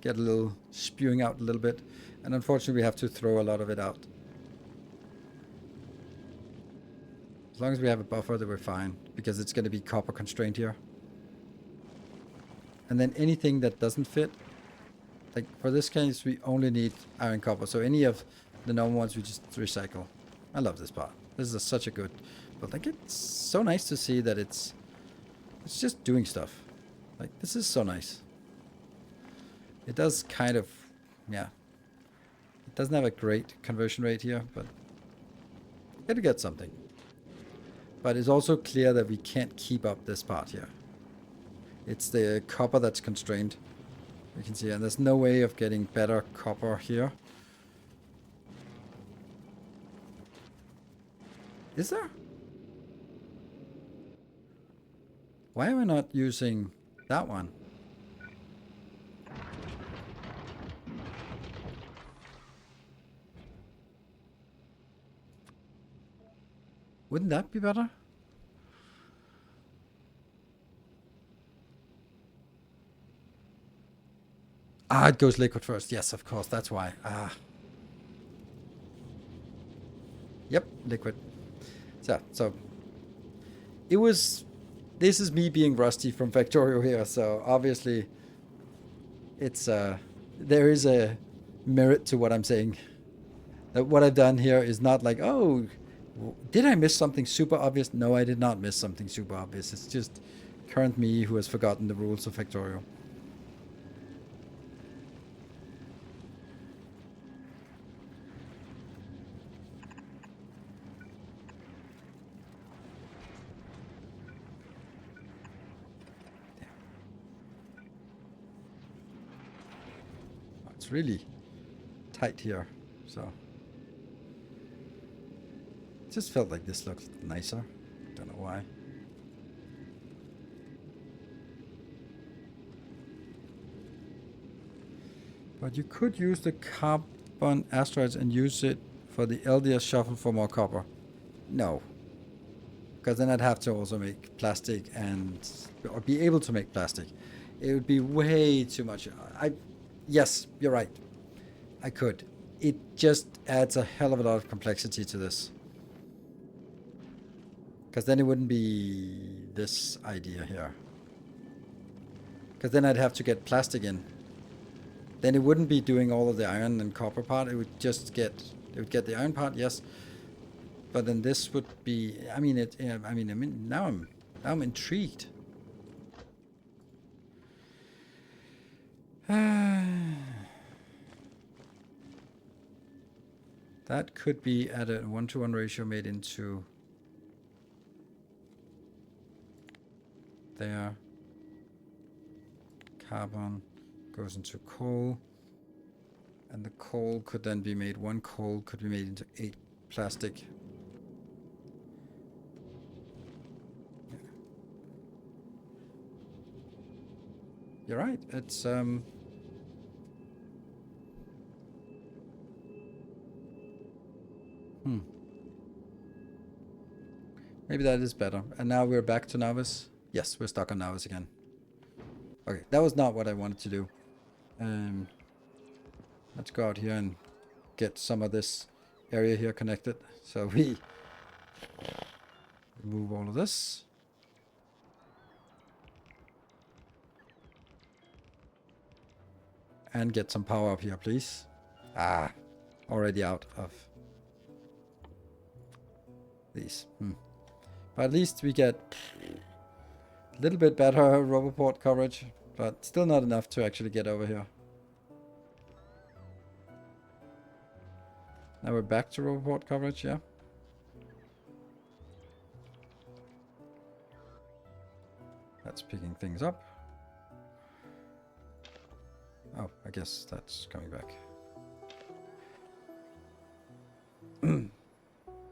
Get a little spewing out a little bit. And unfortunately we have to throw a lot of it out. As long as we have a buffer, then we're fine. Because it's going to be copper constrained here. And then anything that doesn't fit. Like for this case, we only need iron copper. So any of the normal ones we just recycle. I love this part. This is such a good... But like it's so nice to see that it's just doing stuff. Like, this is so nice. It does kind of, yeah. It doesn't have a great conversion rate here, but it'll get something. But it's also clear that we can't keep up this part here. It's the copper that's constrained. You can see, and there's no way of getting better copper here. Is there? Why am I not using that one? Wouldn't that be better? Ah, it goes liquid first. Yes, of course. That's why. Ah. Yep, liquid. So it was... This is me being rusty from Factorio here, so obviously it's there is a merit to what I'm saying. That what I've done here is not like, oh, did I miss something super obvious? No, I did not miss something super obvious. It's just current me who has forgotten the rules of Factorio. It's really tight here, so just felt like this looked nicer. Don't know why. But you could use the carbon asteroids and use it for the LDS shuffle for more copper. No, because then I'd have to also make plastic or be able to make plastic. It would be way too much. Yes, you're right. I could. It just adds a hell of a lot of complexity to this. Because then it wouldn't be this idea here. Because then I'd have to get plastic in. Then it wouldn't be doing all of the iron and copper part. It would just get, it would get the iron part, yes. But then this would be, I mean, now I'm intrigued. That could be at a 1-to-1 ratio made into there. Carbon goes into coal. And the coal could then be made, one coal could be made into 8 plastic. You're right, it's maybe that is better. And now we're back to novice. Yes, we're stuck on novice again. Okay, that was not what I wanted to do. Let's go out here and get some of this area here connected. So we remove all of this. And get some power up here, please. Ah, already out of these. But at least we get a little bit better Roboport coverage, but still not enough to actually get over here. Now we're back to Roboport coverage, yeah. That's picking things up. Oh, I guess that's coming back.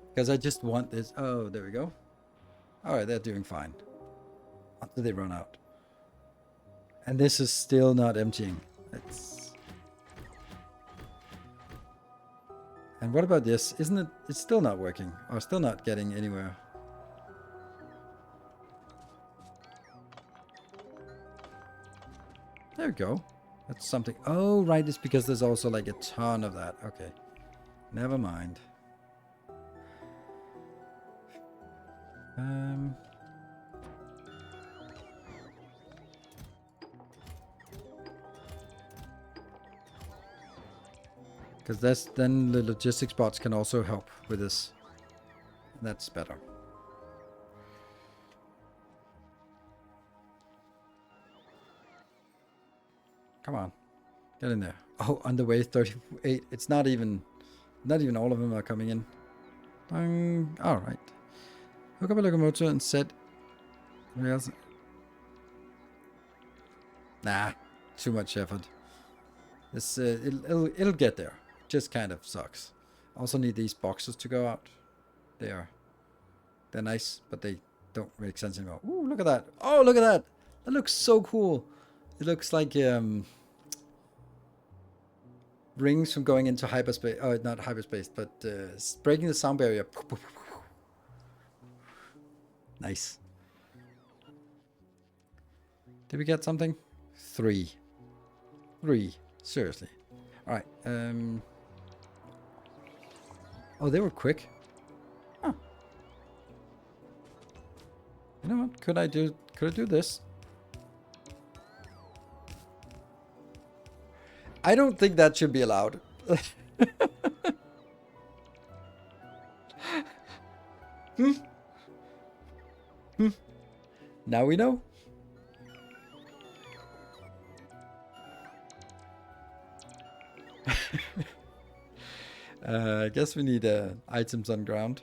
Because I just want this. Oh, there we go. Alright, they're doing fine. Until they run out. And this is still not emptying. It's... And what about this? Isn't it... It's still not working. Or still not getting anywhere. There we go. That's something. Oh, right. It's because there's also like a ton of that. Okay. Never mind. Because then the logistics bots can also help with this. That's better. Come on. Get in there. Oh, underway 38. It's not even all of them are coming in. Alright. Hook up a locomotive and set. Nah, too much effort. This it'll get there. Just kind of sucks. Also need these boxes to go out. They're nice, but they don't make sense anymore. Ooh, look at that! Oh, look at that! That looks so cool. It looks like rings from going into hyperspace. Oh, not hyperspace, but breaking the sound barrier. Nice. Did we get something? 3. Seriously. Alright. Oh, they were quick. Huh. You know what? Could I do this? I don't think that should be allowed. Now we know. I guess we need items on ground.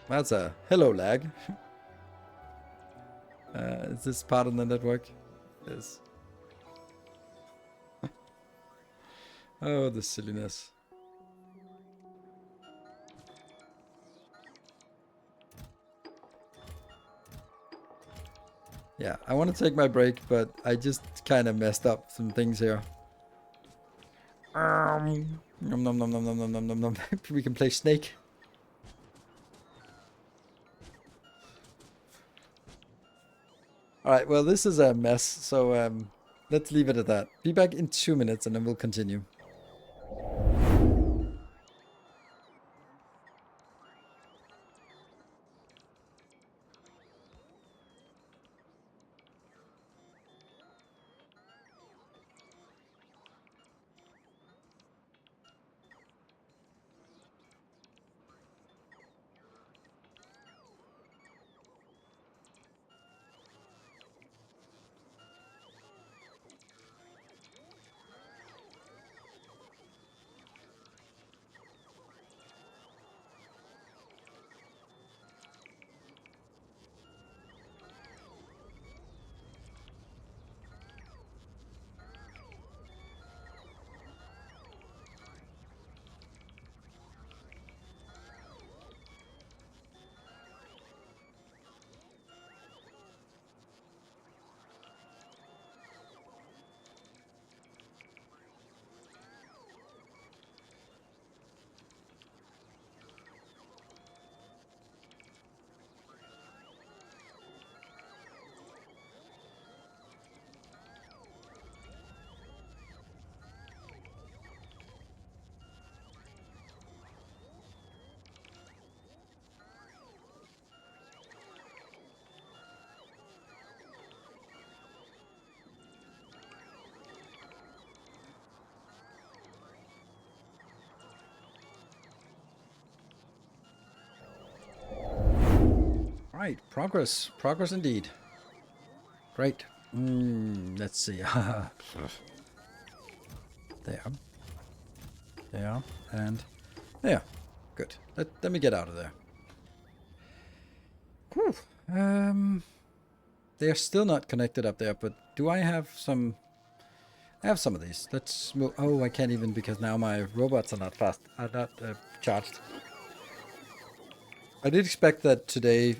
That's a hello lag. Is this part of the network? Yes. Oh, the silliness. Yeah, I want to take my break, but I just kind of messed up some things here. Nom nom nom nom nom nom nom nom nom. We can play Snake. Alright, well this is a mess, so let's leave it at that. Be back in 2 minutes and then we'll continue. Right, progress. Progress indeed. Great. Let's see. There. There. And there. Good. Let me get out of there. Whew. They are still not connected up there, but do I have some... I have some of these. Let's move... Oh, I can't even because now my robots are not charged. I did expect that today,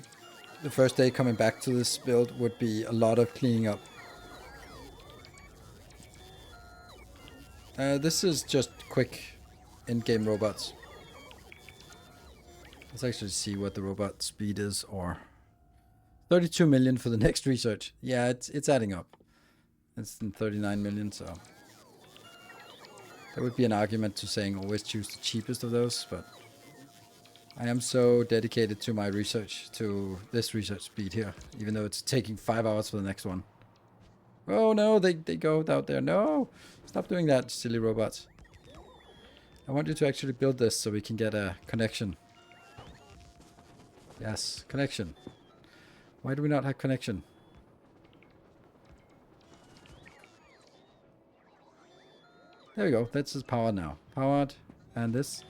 the first day coming back to this build, would be a lot of cleaning up. This is just quick in-game robots. Let's actually see what the robot speed is, or 32 million for the next research. Yeah, it's adding up. It's in 39 million, so there would be an argument to saying always choose the cheapest of those, but I am so dedicated to my research, to this research speed here, even though it's taking 5 hours for the next one. Oh no, they go out there. No! Stop doing that, silly robots. I want you to actually build this so we can get a connection. Yes, connection. Why do we not have connection? There we go. This is powered now. Powered. And this.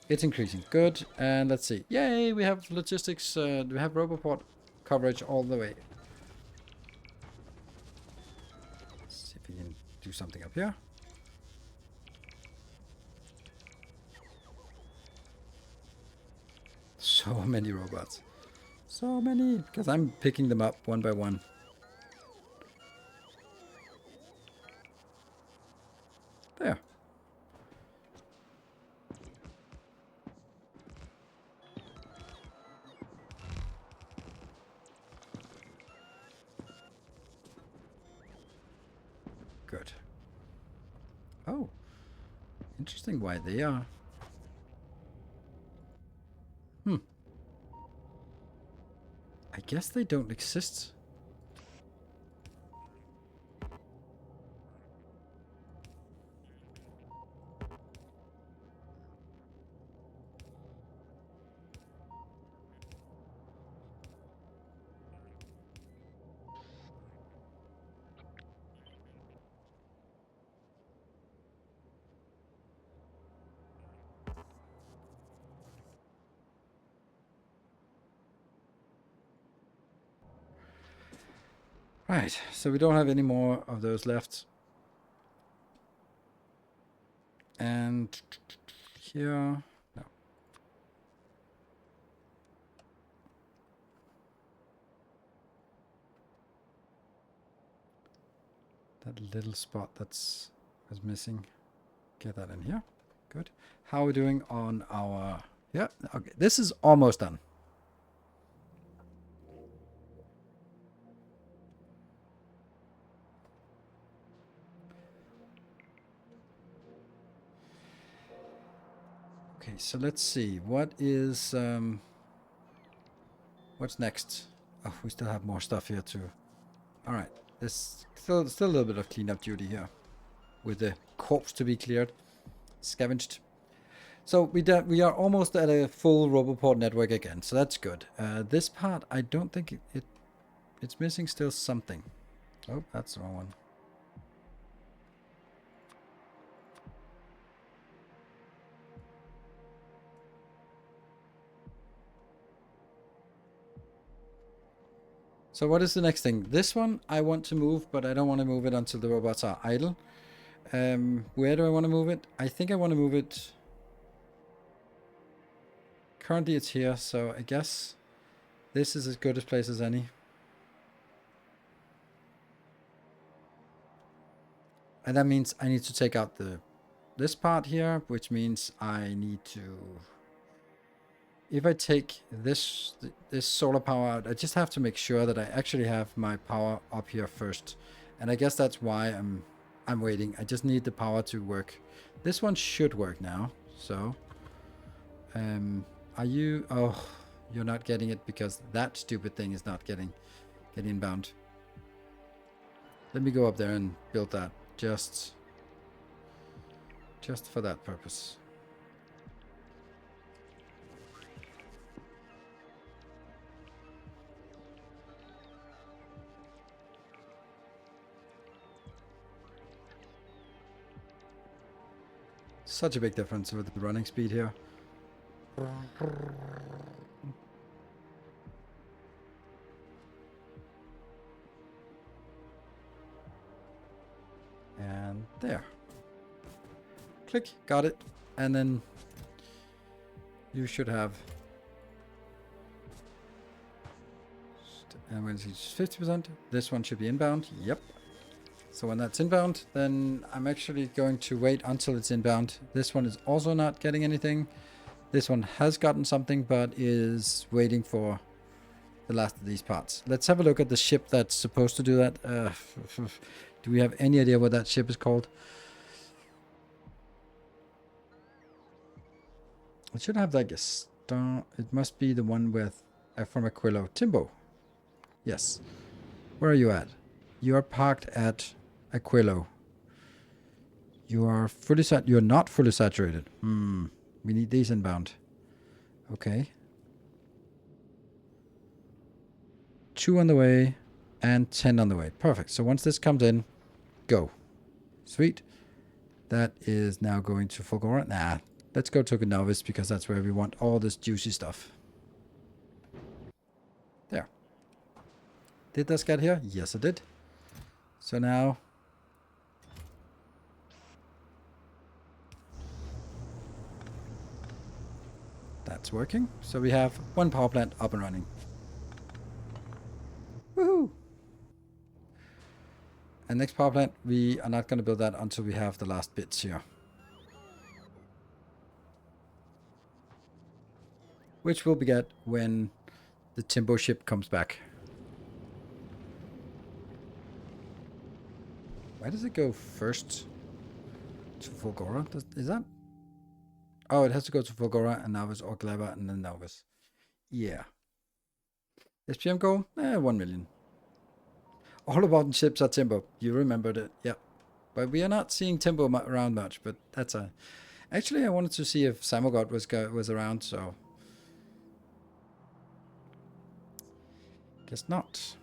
It's increasing. Good. And let's see. Yay! We have logistics. We have Roboport coverage all the way. Let's see if we can do something up here. So many robots. So many. Because I'm picking them up one by one. There. Good. Oh. Interesting why they are. I guess they don't exist. Right, so we don't have any more of those left. And here, no. That little spot was missing. Get that in here. Good. How are we doing on our... Yeah, okay. This is almost done. Okay, so let's see. What is... what's next? Oh, we still have more stuff here too. Alright. There's still a little bit of cleanup duty here. With the corpse to be cleared. Scavenged. So we are almost at a full Roboport network again, so that's good. This part, I don't think it's missing still something. Oh, that's the wrong one. So what is the next thing? This one I want to move, but I don't want to move it until the robots are idle. Where do I want to move it? I think I want to move it... Currently it's here, so I guess this is as good a place as any. And that means I need to take out this part here, which means I need to... If I take this solar power out, I just have to make sure that I actually have my power up here first. And I guess that's why I'm waiting. I just need the power to work. This one should work now. So, are you... Oh, you're not getting it because that stupid thing is not getting inbound. Let me go up there and build that. Just for that purpose. Such a big difference with the running speed here. And there. Click, got it. And then you should have, and when it's 50%, this one should be inbound. Yep. So when that's inbound, then I'm actually going to wait until it's inbound. This one is also not getting anything. This one has gotten something, but is waiting for the last of these parts. Let's have a look at the ship that's supposed to do that. Do we have any idea what that ship is called? It should have like a star. It must be the one with from Aquilo. Timbo. Yes. Where are you at? You are parked at Aquilo. You are fully You're not fully saturated. We need these inbound. Okay. 2 on the way and 10 on the way. Perfect. So once this comes in, go. Sweet. That is now going to Fulgora. Nah, let's go to Novice because that's where we want all this juicy stuff. There. Did this get here? Yes, it did. So now that's working. So we have 1 power plant up and running. Woohoo! And next power plant, we are not going to build that until we have the last bits here. Which we'll get when the Timbo ship comes back. Why does it go first to Fulgora? Is that? Oh, it has to go to Fulgora and Novice or Gleba and then Novice. Yeah. SPM goal? 1 million. All about the ships are Timbo. You remembered it. Yeah. But we are not seeing Timbo around much, but that's a... Actually, I wanted to see if Samogod was around, so... Guess not.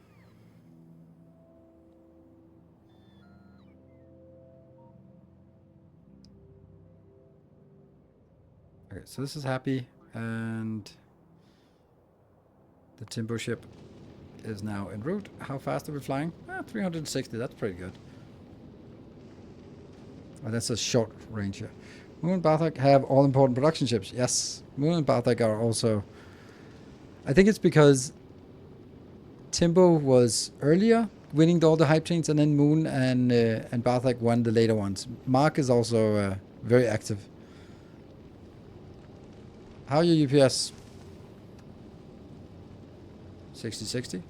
Okay, so this is happy, and the Timbo ship is now en route. How fast are we flying? 360, that's pretty good. Oh, that's a short range here. Moon and Barthak have all important production ships. Yes, Moon and Barthak are also... I think it's because Timbo was earlier winning all the hype chains, and then Moon and Barthak won the later ones. Mark is also very active. How are your UPS? 60-60.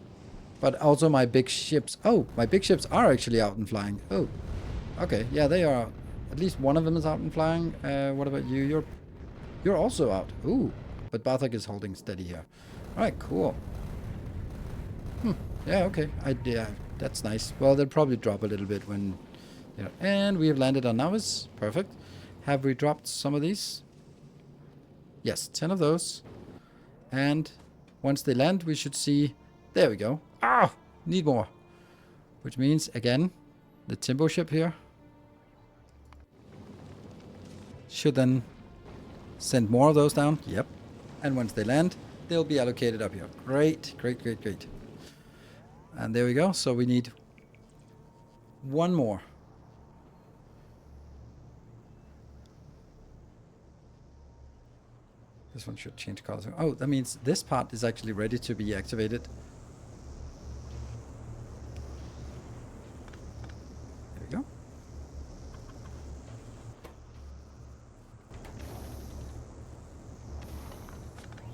But also my big ships. Oh, my big ships are actually out and flying. Oh, okay. Yeah, they are. At least one of them is out and flying. What about you? You're also out. Ooh, but Barthak is holding steady here. All right, cool. Yeah, okay. Yeah, that's nice. Well, they'll probably drop a little bit when... Yeah. And we have landed on Novice. Perfect. Have we dropped some of these? Yes, 10 of those. And once they land, we should see... There we go. Ah! Need more. Which means, again, the Timbo ship here should then send more of those down. Yep. And once they land, they'll be allocated up here. Great, great, great, great. And there we go. So we need 1 more. This one should change colors. Oh, that means this part is actually ready to be activated. There we go.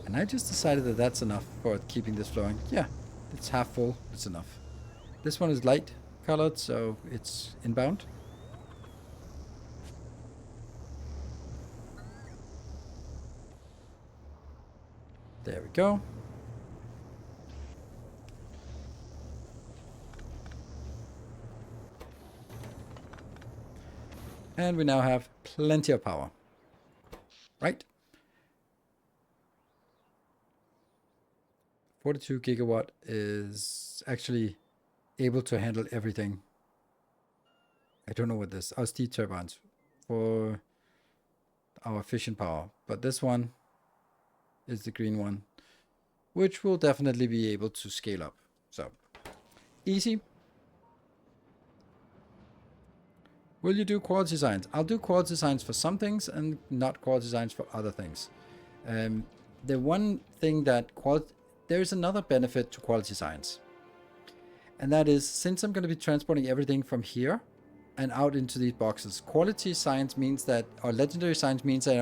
And I just decided that that's enough for keeping this flowing. Yeah, it's half full. It's enough. This one is light colored, so it's inbound. There we go. And we now have plenty of power. Right? 42 gigawatt is actually able to handle everything. I don't know what this... Oh, steam turbines. For our fission power. But this one is the green one, which will definitely be able to scale up. So, easy. Will you do quality designs? I'll do quality designs for some things and not quality designs for other things. The one thing that there's another benefit to quality designs. And that is, since I'm going to be transporting everything from here and out into these boxes, quality science means that, or legendary science means that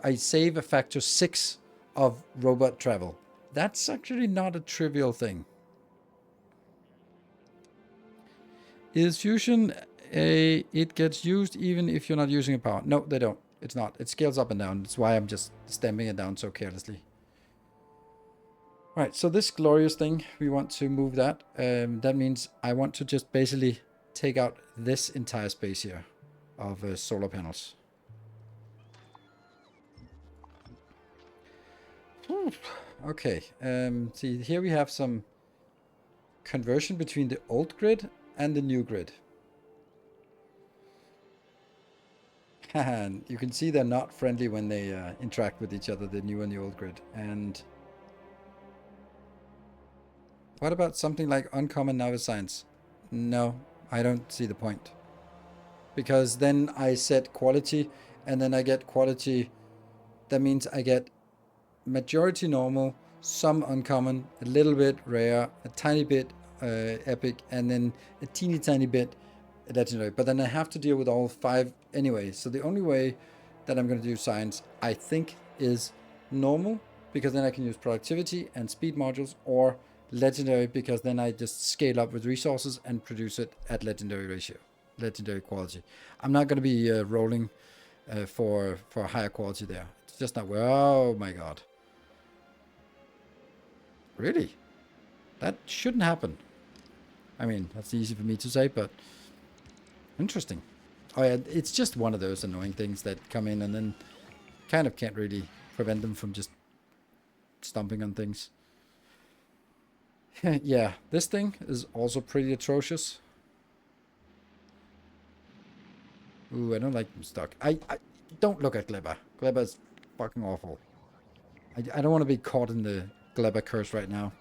I save a factor 6 of robot travel. That's actually not a trivial thing. Is fusion it gets used even if you're not using a power? No, they don't. It's not. It scales up and down. That's why I'm just stamping it down so carelessly. Right, so this glorious thing, we want to move that. That means I want to just basically take out this entire space here of solar panels. Whew. Okay, see, here we have some conversion between the old grid and the new grid. And you can see they're not friendly when they interact with each other, the new and the old grid. And what about something like uncommon novice science? No, I don't see the point. Because then I set quality, and then I get quality. That means I get majority normal, some uncommon, a little bit rare, a tiny bit epic, and then a teeny tiny bit legendary. But then I have to deal with all 5 anyway. So the only way that I'm going to do science, I think, is normal, because then I can use productivity and speed modules, or legendary, because then I just scale up with resources and produce it at legendary ratio, legendary quality. I'm not going to be rolling for higher quality there. It's just not. Oh my god. Really? That shouldn't happen. I mean, that's easy for me to say, but interesting. Oh yeah, it's just one of those annoying things that come in and then kind of can't really prevent them from just stomping on things. Yeah, this thing is also pretty atrocious. Ooh, I don't like them stuck. I don't look at Gleba. Gleba is fucking awful. I don't want to be caught in the Gleba curse right now.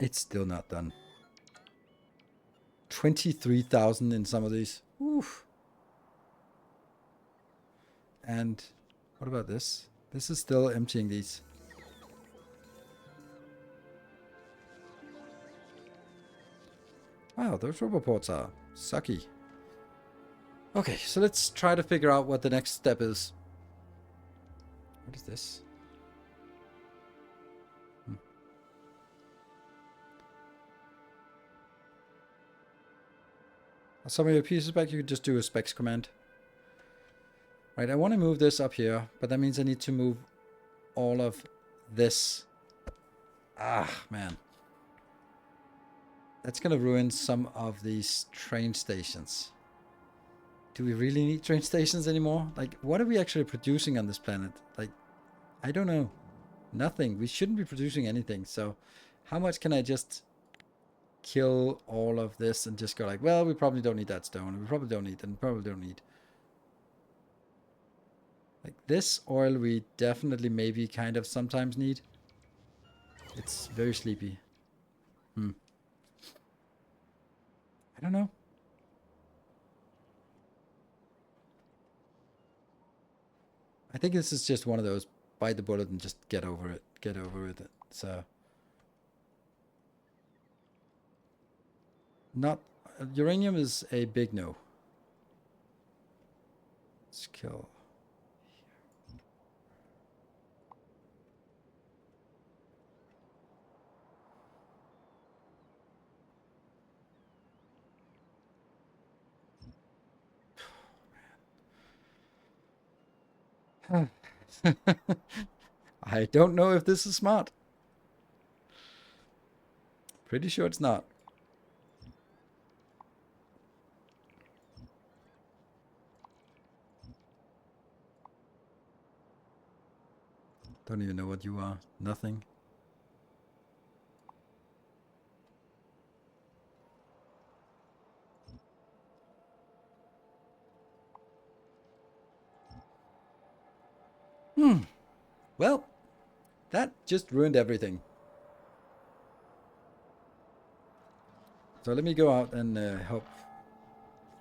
It's still not done. 23,000 in some of these. Oof. And what about this? This is still emptying these. Wow, those roboports are sucky. Okay, so let's try to figure out what the next step is. What is this? Some of your pieces back, you could just do a specs command. Right, I want to move this up here, but that means I need to move all of this. Ah, man. That's going to ruin some of these train stations. Do we really need train stations anymore? Like, what are we actually producing on this planet? Like, I don't know. Nothing. We shouldn't be producing anything. So, how much can I just kill all of this and just go like, well, we probably don't need that stone. We probably don't need, and probably don't need. Like, this oil we definitely maybe kind of sometimes need. It's very sleepy. I don't know. I think this is just one of those bite the bullet and just get over it. Get over with it. So not uranium is a big no. Let's kill. I don't know if this is smart. Pretty sure it's not. Don't even know what you are. Nothing. Well, that just ruined everything. So let me go out and help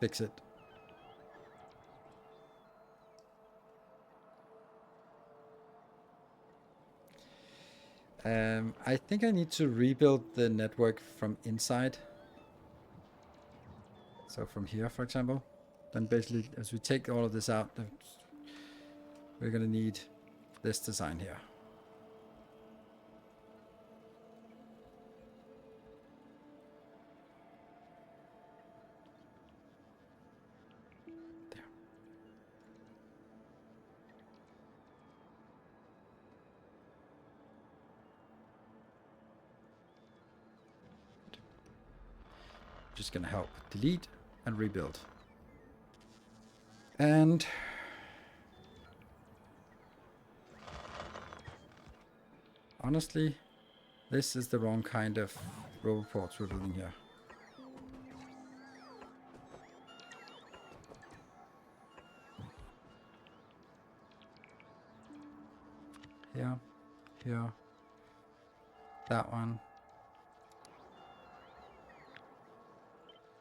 fix it. I think I need to rebuild the network from inside. So from here, for example. Then basically, as we take all of this out, we're going to need this design here. There. Just going to help delete and rebuild. And honestly, this is the wrong kind of roboports we're building here. Here, that one,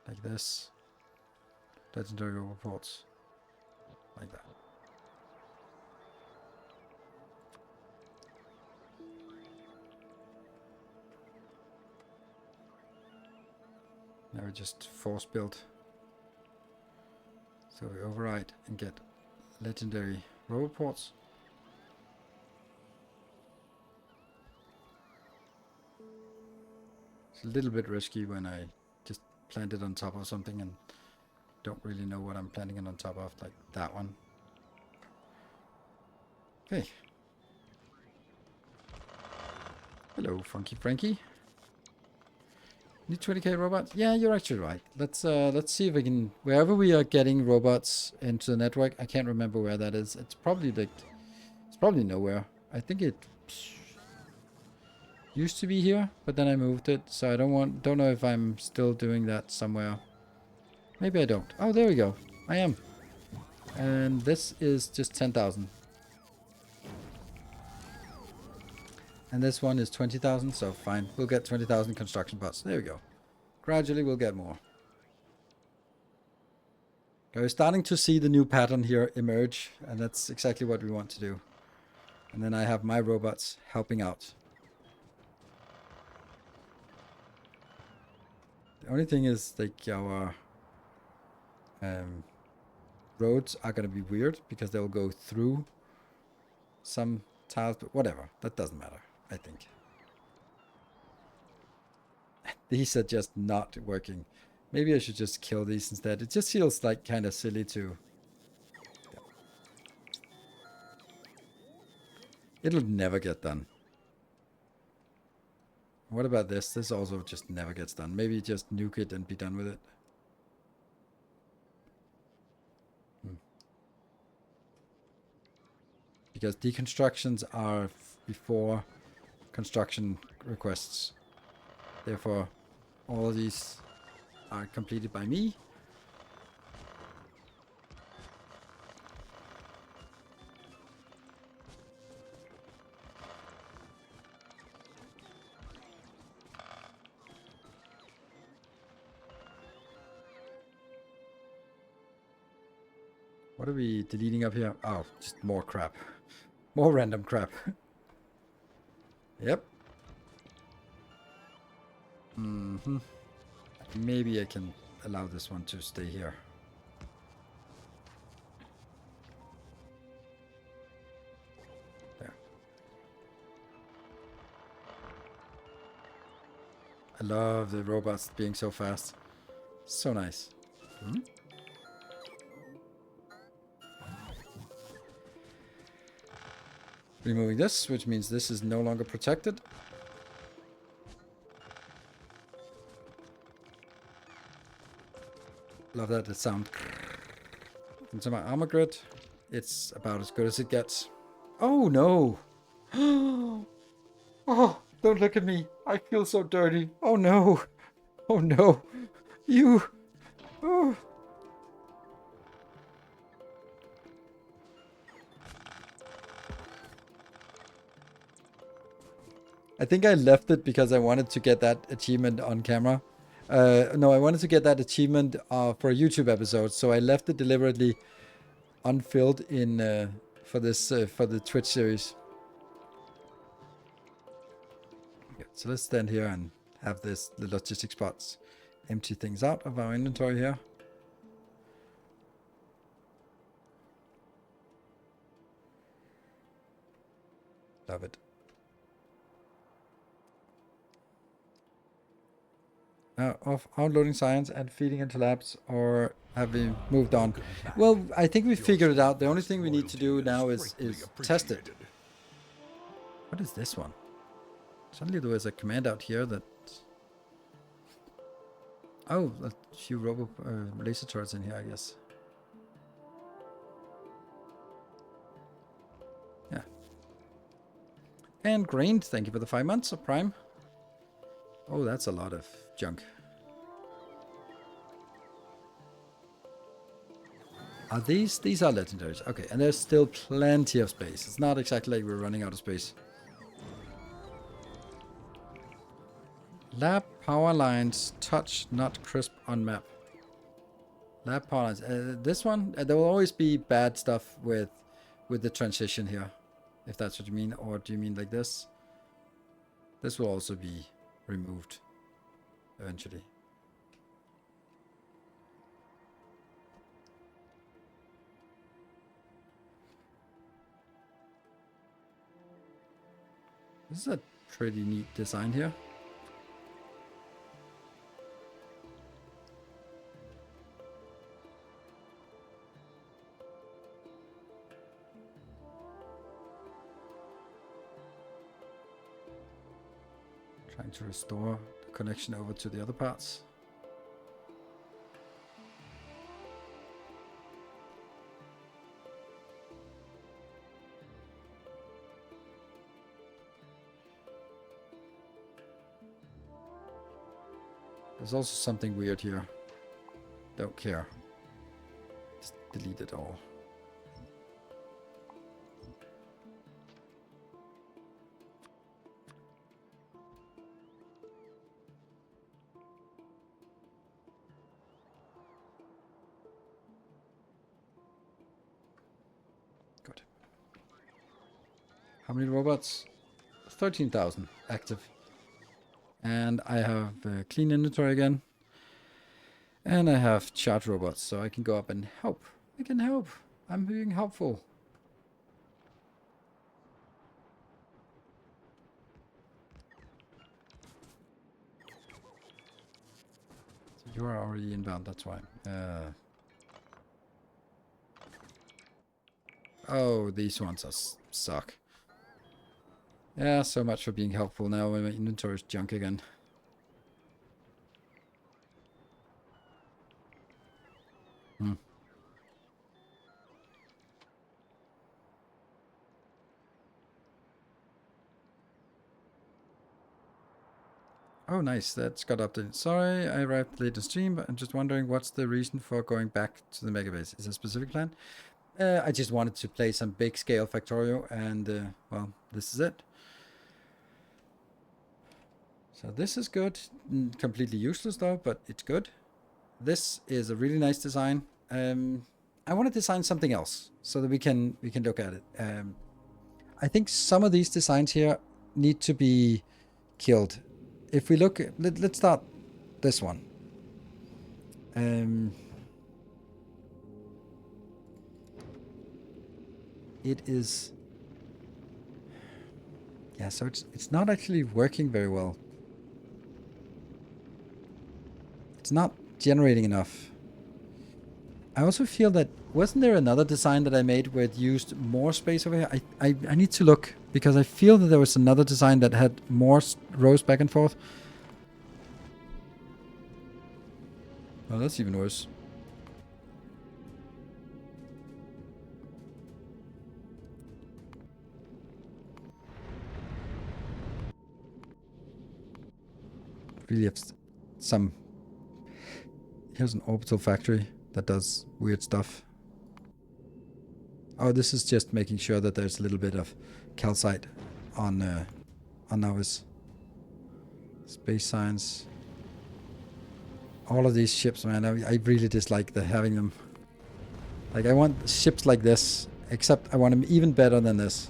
like this, legendary roboports, like that. Now we just force build. So we override and get legendary roboports. It's a little bit risky when I just plant it on top of something and don't really know what I'm planting it on top of, like that one. Okay. Hello, Funky Frankie. Need 20k robots? Yeah, you're actually right. Let's see if we can, wherever we are getting robots into the network, I can't remember where that is. It's probably like, it's probably nowhere. I think it used to be here, but then I moved it, so I don't know if I'm still doing that somewhere. Maybe I don't. Oh, there we go. I am. And this is just 10,000. And this one is 20,000, so fine. We'll get 20,000 construction bots. There we go. Gradually we'll get more. We're starting to see the new pattern here emerge, and that's exactly what we want to do. And then I have my robots helping out. The only thing is, like, our roads are going to be weird because they'll go through some tiles, but whatever. That doesn't matter, I think. These are just not working. Maybe I should just kill these instead. It just feels like kind of silly to... It'll never get done. What about this? This also just never gets done. Maybe just nuke it and be done with it. Because deconstructions are before construction requests. Therefore, all of these are completed by me. What are we deleting up here? Oh, just more crap. More random crap. Yep. Maybe I can allow this one to stay here. There. I love the robots being so fast. So nice. Removing this, which means this is no longer protected. Love that it sounds. Into my armor grid, it's about as good as it gets. Oh no! Oh, don't look at me. I feel so dirty. Oh no! Oh no! You! Oh. I think I left it because I wanted to get that achievement on camera. No, I wanted to get that achievement for a YouTube episode, so I left it deliberately unfilled in for this for the Twitch series. Okay, so let's stand here and have the logistic spots empty things out of our inventory here. Love it. Of unloading science and feeding into labs, or have we moved on? Well, I think we figured it out. The only thing we need to do now is test it. What is this one? Suddenly there was a command out here that... Oh, a few laser turrets in here, I guess. Yeah. And grained, thank you for the 5 months of Prime. Oh, that's a lot of junk. Are these? These are legendaries. Okay, and there's still plenty of space. It's not exactly like we're running out of space. Lab power lines touch not crisp on map. Lab power lines. This one, there will always be bad stuff with the transition here, if that's what you mean. Or do you mean like this? This will also be removed eventually. This is a pretty neat design here. Trying to restore the connection over to the other parts. There's also something weird here. Don't care. Just delete it all. Good. How many robots? 13,000 active. And I have clean inventory again. And I have charge robots, so I can go up and help. I can help. I'm being helpful. So you are already inbound, that's why. Oh, these ones suck. Yeah, so much for being helpful now when my inventory is junk again. Oh, nice. That's got updated. Sorry, I arrived late in stream, but I'm just wondering what's the reason for going back to the Megabase? Is there a specific plan? I just wanted to play some big scale Factorio, and well, this is it. So this is good. Completely useless though, but it's good. This is a really nice design. I want to design something else so that we can look at it. I think some of these designs here need to be killed. If we look, let's start this one. It is, yeah. So it's not actually working very well. It's not generating enough. I also feel that, wasn't there another design that I made where it used more space over here? I need to look, because I feel that there was another design that had more rows back and forth. Oh, that's even worse. Really have some... Here's an orbital factory that does weird stuff. Oh, this is just making sure that there's a little bit of calcite on ours. Space science. All of these ships, man, I really dislike having them. Like, I want ships like this, except I want them even better than this.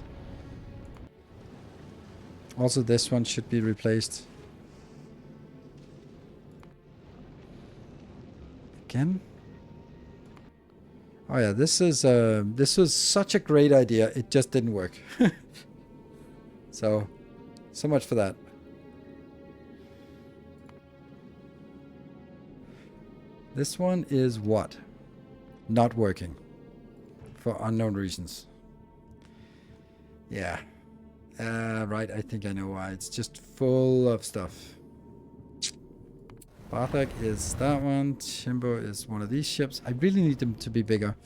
Also, this one should be replaced. Again? Oh yeah, this was such a great idea. It just didn't work. So much for that. This one is what? Not working. For unknown reasons. Yeah. Right, I think I know why. It's just full of stuff. Bartek is that one. Timbo is one of these ships. I really need them to be bigger.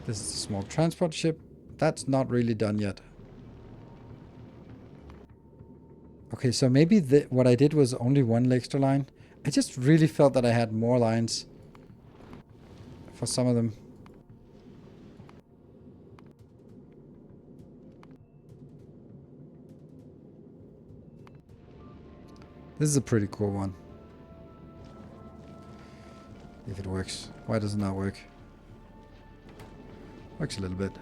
This is a small transport ship. That's not really done yet. Okay, so maybe what I did was only one extra line. I just really felt that I had more lines for some of them. This is a pretty cool one. If it works. Why does it not work? Works a little bit.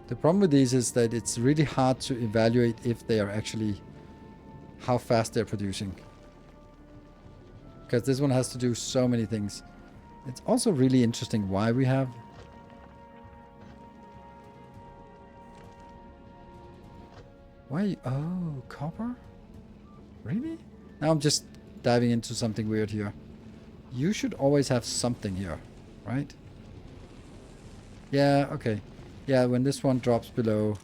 The problem with these is that it's really hard to evaluate if they are actually how fast they're producing. Because this one has to do so many things. It's also really interesting why we have why? Oh, copper? Really? Now I'm just diving into something weird here. You should always have something here, right? Yeah, okay. Yeah, when this one drops below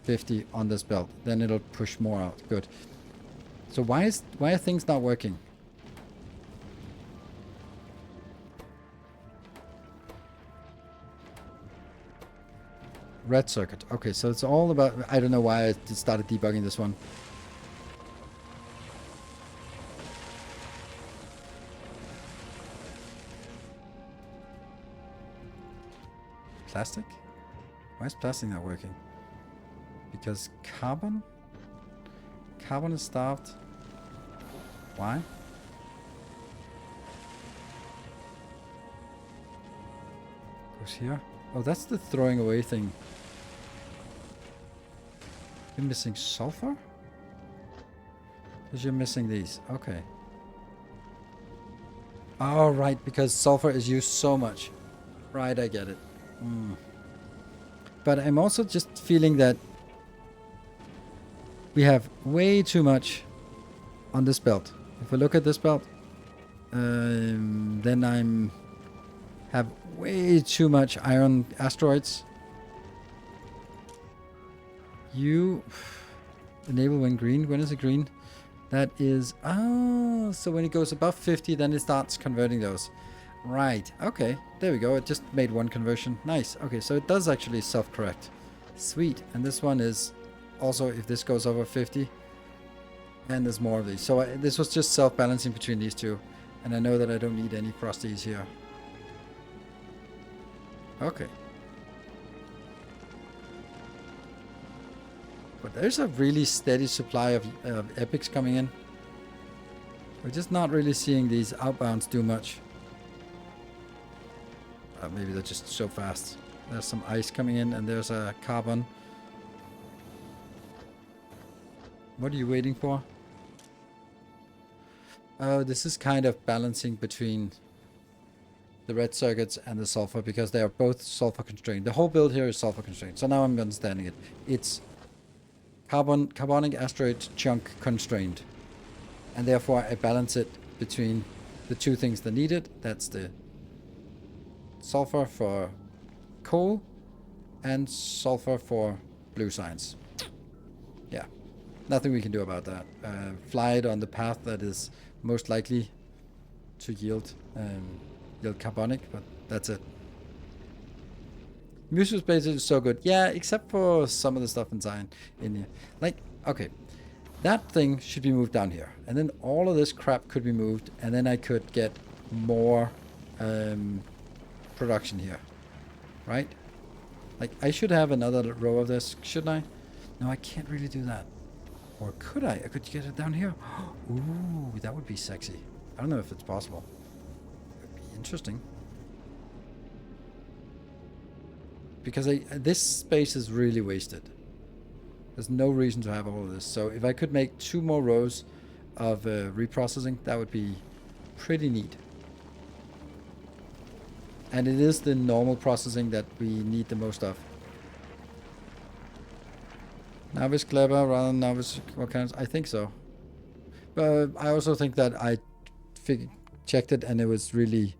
50 on this belt, then it'll push more out. Good. So why are things not working? Red circuit. Okay, so it's all about... I don't know why I started debugging this one. Plastic? Why is plastic not working? Because carbon? Carbon is starved. Why? Goes here. Oh, that's the throwing away thing. You're missing sulfur? Because you're missing these. Okay. Oh, right, because sulfur is used so much. Right, I get it. But I'm also just feeling that we have way too much on this belt. If we look at this belt, then I'm have way too much iron asteroids. You enable when green. When is it green? That is... Oh, so when it goes above 50, then it starts converting those. Right. Okay. There we go. It just made one conversion. Nice. Okay, so it does actually self-correct. Sweet. And this one is also if this goes over 50. And there's more of these. So this was just self-balancing between these two. And I know that I don't need any frosties here. Okay. But there's a really steady supply of epics coming in. We're just not really seeing these outbounds do much. Maybe they're just so fast. There's some ice coming in and there's a carbon. What are you waiting for? Oh, this is kind of balancing between the red circuits and the sulfur because they are both sulfur constrained. The whole build here is sulfur constrained. So now I'm understanding it. It's carbonic asteroid chunk constrained. And therefore I balance it between the two things that need it. That's the sulfur for coal and sulfur for blue science. Yeah, nothing we can do about that. Fly it on the path that is most likely to yield carbonic, but that's it. Museum space is so good. Yeah, except for some of the stuff in here. Like, okay, that thing should be moved down here. And then all of this crap could be moved, and then I could get more production here, right? Like, I should have another row of this, shouldn't I? No, I can't really do that. Or could I? I could get it down here. Ooh, that would be sexy. I don't know if it's possible. It would be interesting. Because this space is really wasted. There's no reason to have all of this. So if I could make 2 more rows of reprocessing, that would be pretty neat. And it is the normal processing that we need the most of. Navis Clever rather than Navis Volcans? I think so. But I also think that I checked it and it was really...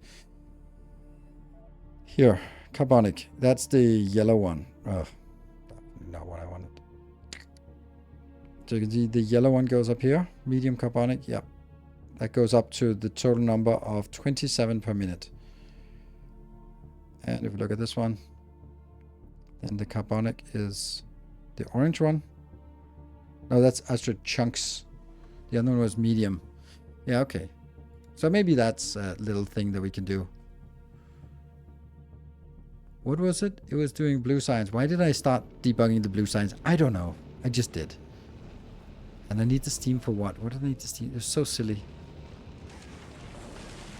Here, carbonic. That's the yellow one. Oh, not what I wanted. So you can see the yellow one goes up here. Medium carbonic, yep. That goes up to the total number of 27 per minute. And if we look at this one, then the carbonic is the orange one. No, that's extra chunks. The other one was medium. Yeah, okay. So maybe that's a little thing that we can do. What was it? It was doing blue signs. Why did I start debugging the blue signs? I don't know. I just did. And I need the steam for what? What do I need the steam? It's so silly.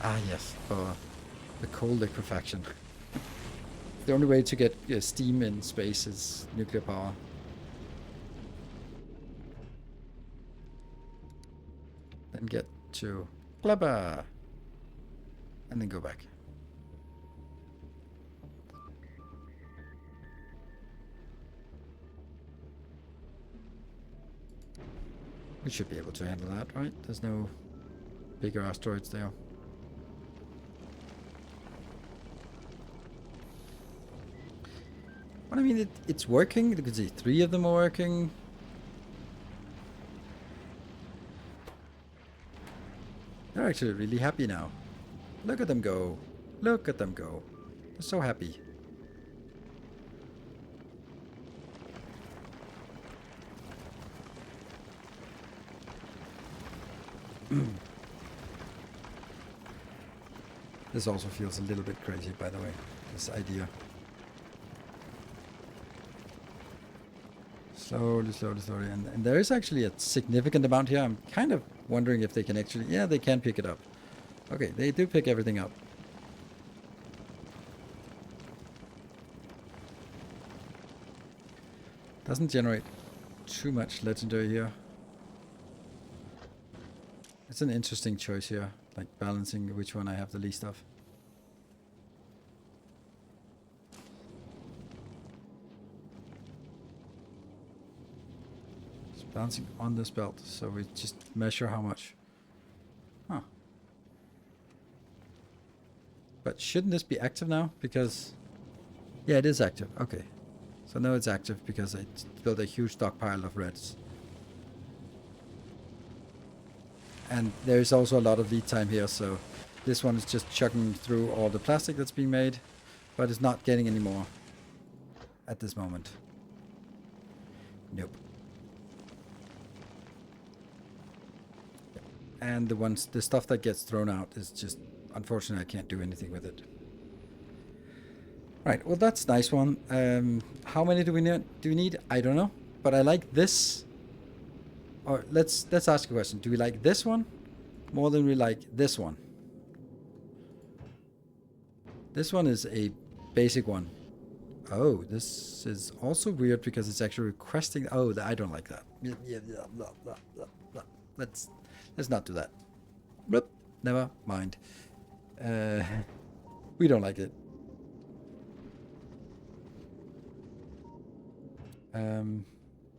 Ah, yes. For the cold liquefaction. The only way to get steam in space is nuclear power. Then get to Clever. And then go back. We should be able to handle that, right? There's no bigger asteroids there. But I mean, it's working. You can see 3 of them are working. They're actually really happy now. Look at them go. Look at them go. They're so happy. This also feels a little bit crazy, by the way, this idea. Slowly, slowly, slowly. And there is actually a significant amount here. I'm kind of wondering if they can actually... Yeah, they can pick it up. Okay, they do pick everything up. Doesn't generate too much legendary here. It's an interesting choice here, like balancing which one I have the least of. It's balancing on this belt, so we just measure how much. Huh. But shouldn't this be active now? Because, yeah, it is active. Okay. So now it's active because I built a huge stockpile of reds. And there's also a lot of lead time here, so this one is just chugging through all the plastic that's being made, but it's not getting any more at this moment. Nope. And the stuff that gets thrown out is just, unfortunately, I can't do anything with it. Right, well, that's a nice one. How many do we need? I don't know, but I like this. Or let's ask a question. Do we like this one more than we like this one? This one is a basic one. Oh, this is also weird because it's actually requesting. Oh, I don't like that. Let's not do that. Bloop, never mind. We don't like it.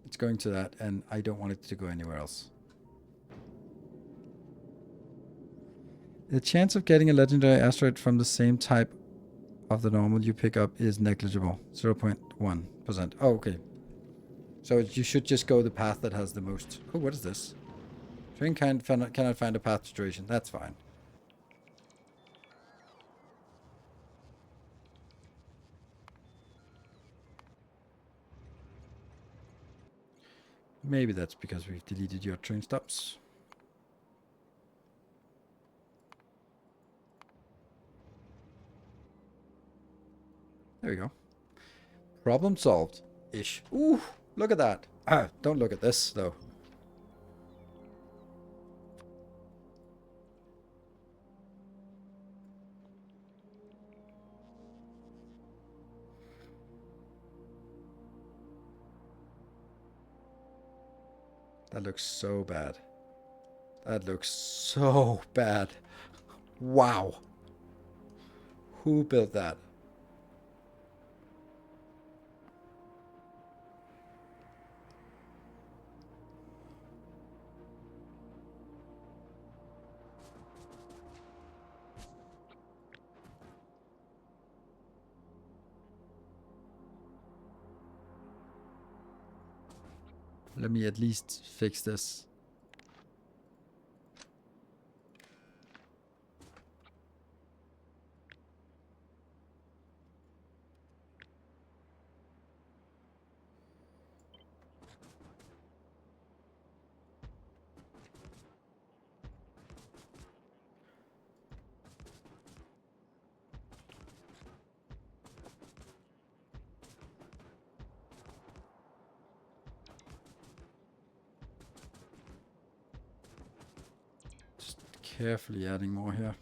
It's going to that, and I don't want it to go anywhere else. The chance of getting a legendary asteroid from the same type of the normal you pick up is negligible. 0.1%. Oh, okay. So you should just go the path that has the most. Oh, what is this? Train cannot find a path to duration. That's fine. Maybe that's because we've deleted your train stops. There we go. Problem solved. Ish. Ooh, look at that. Ah, don't look at this, though. That looks so bad. That looks so bad. Wow. Who built that? Let me at least fix this. Just carefully adding more here.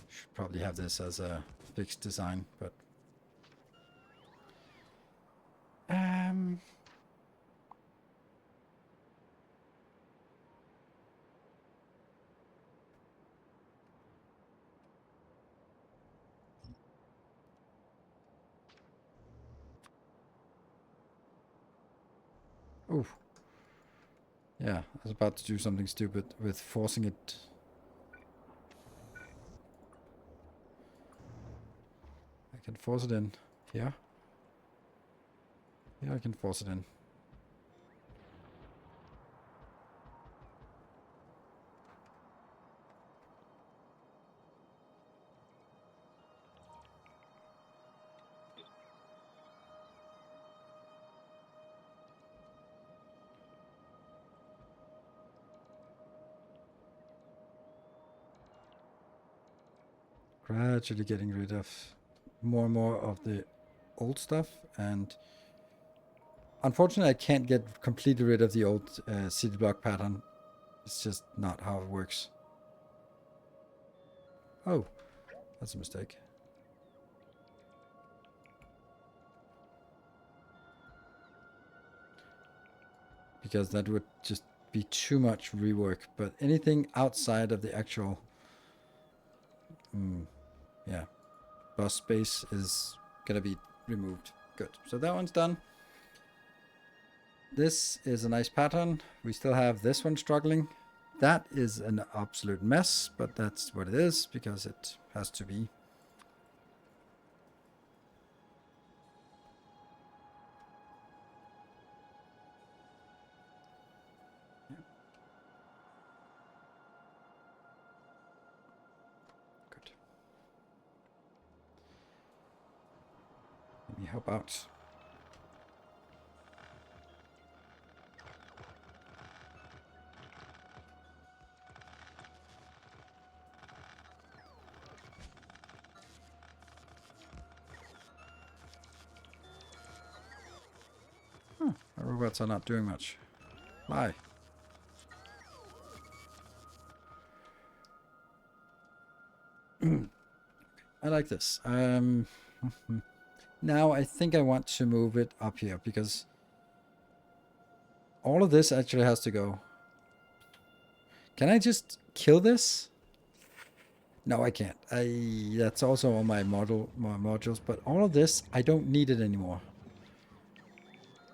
Should probably have this as a fixed design, but ooh. Yeah, I was about to do something stupid with forcing it. I can force it in here. Here I can force it in. Gradually getting rid of more and more of the old stuff, and unfortunately I can't get completely rid of the old city block pattern. It's just not how it works. Oh, that's a mistake. Because that would just be too much rework, but anything outside of the actual yeah, bus space is gonna be removed. Good. So that one's done. This is a nice pattern. We still have this one struggling. That is an absolute mess, but that's what it is because it has to be. Yeah. Good. Let me help out. Our robots are not doing much. Why? I like this. Now I think I want to move it up here because all of this actually has to go. Can I just kill this? No, I can't. That's also on my modules, but all of this, I don't need it anymore.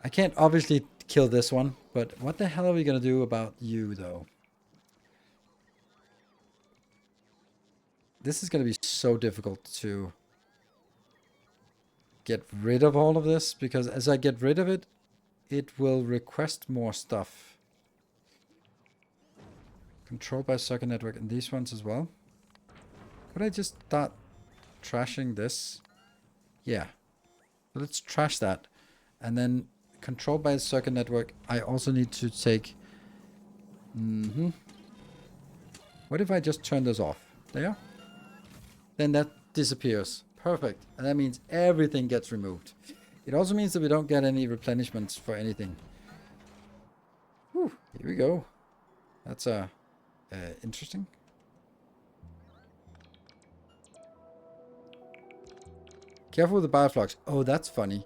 I can't obviously kill this one, but what the hell are we gonna do about you, though? This is gonna be so difficult to get rid of all of this, because as I get rid of it, it will request more stuff. Controlled by circuit network, and these ones as well. Could I just start trashing this? Yeah. So let's trash that. And then controlled by the circuit network, I also need to take... What if I just turn this off? There. Then that disappears. Perfect. And that means everything gets removed. It also means that we don't get any replenishments for anything. Whew, here we go. That's interesting. Careful with the bioflux. Oh, that's funny.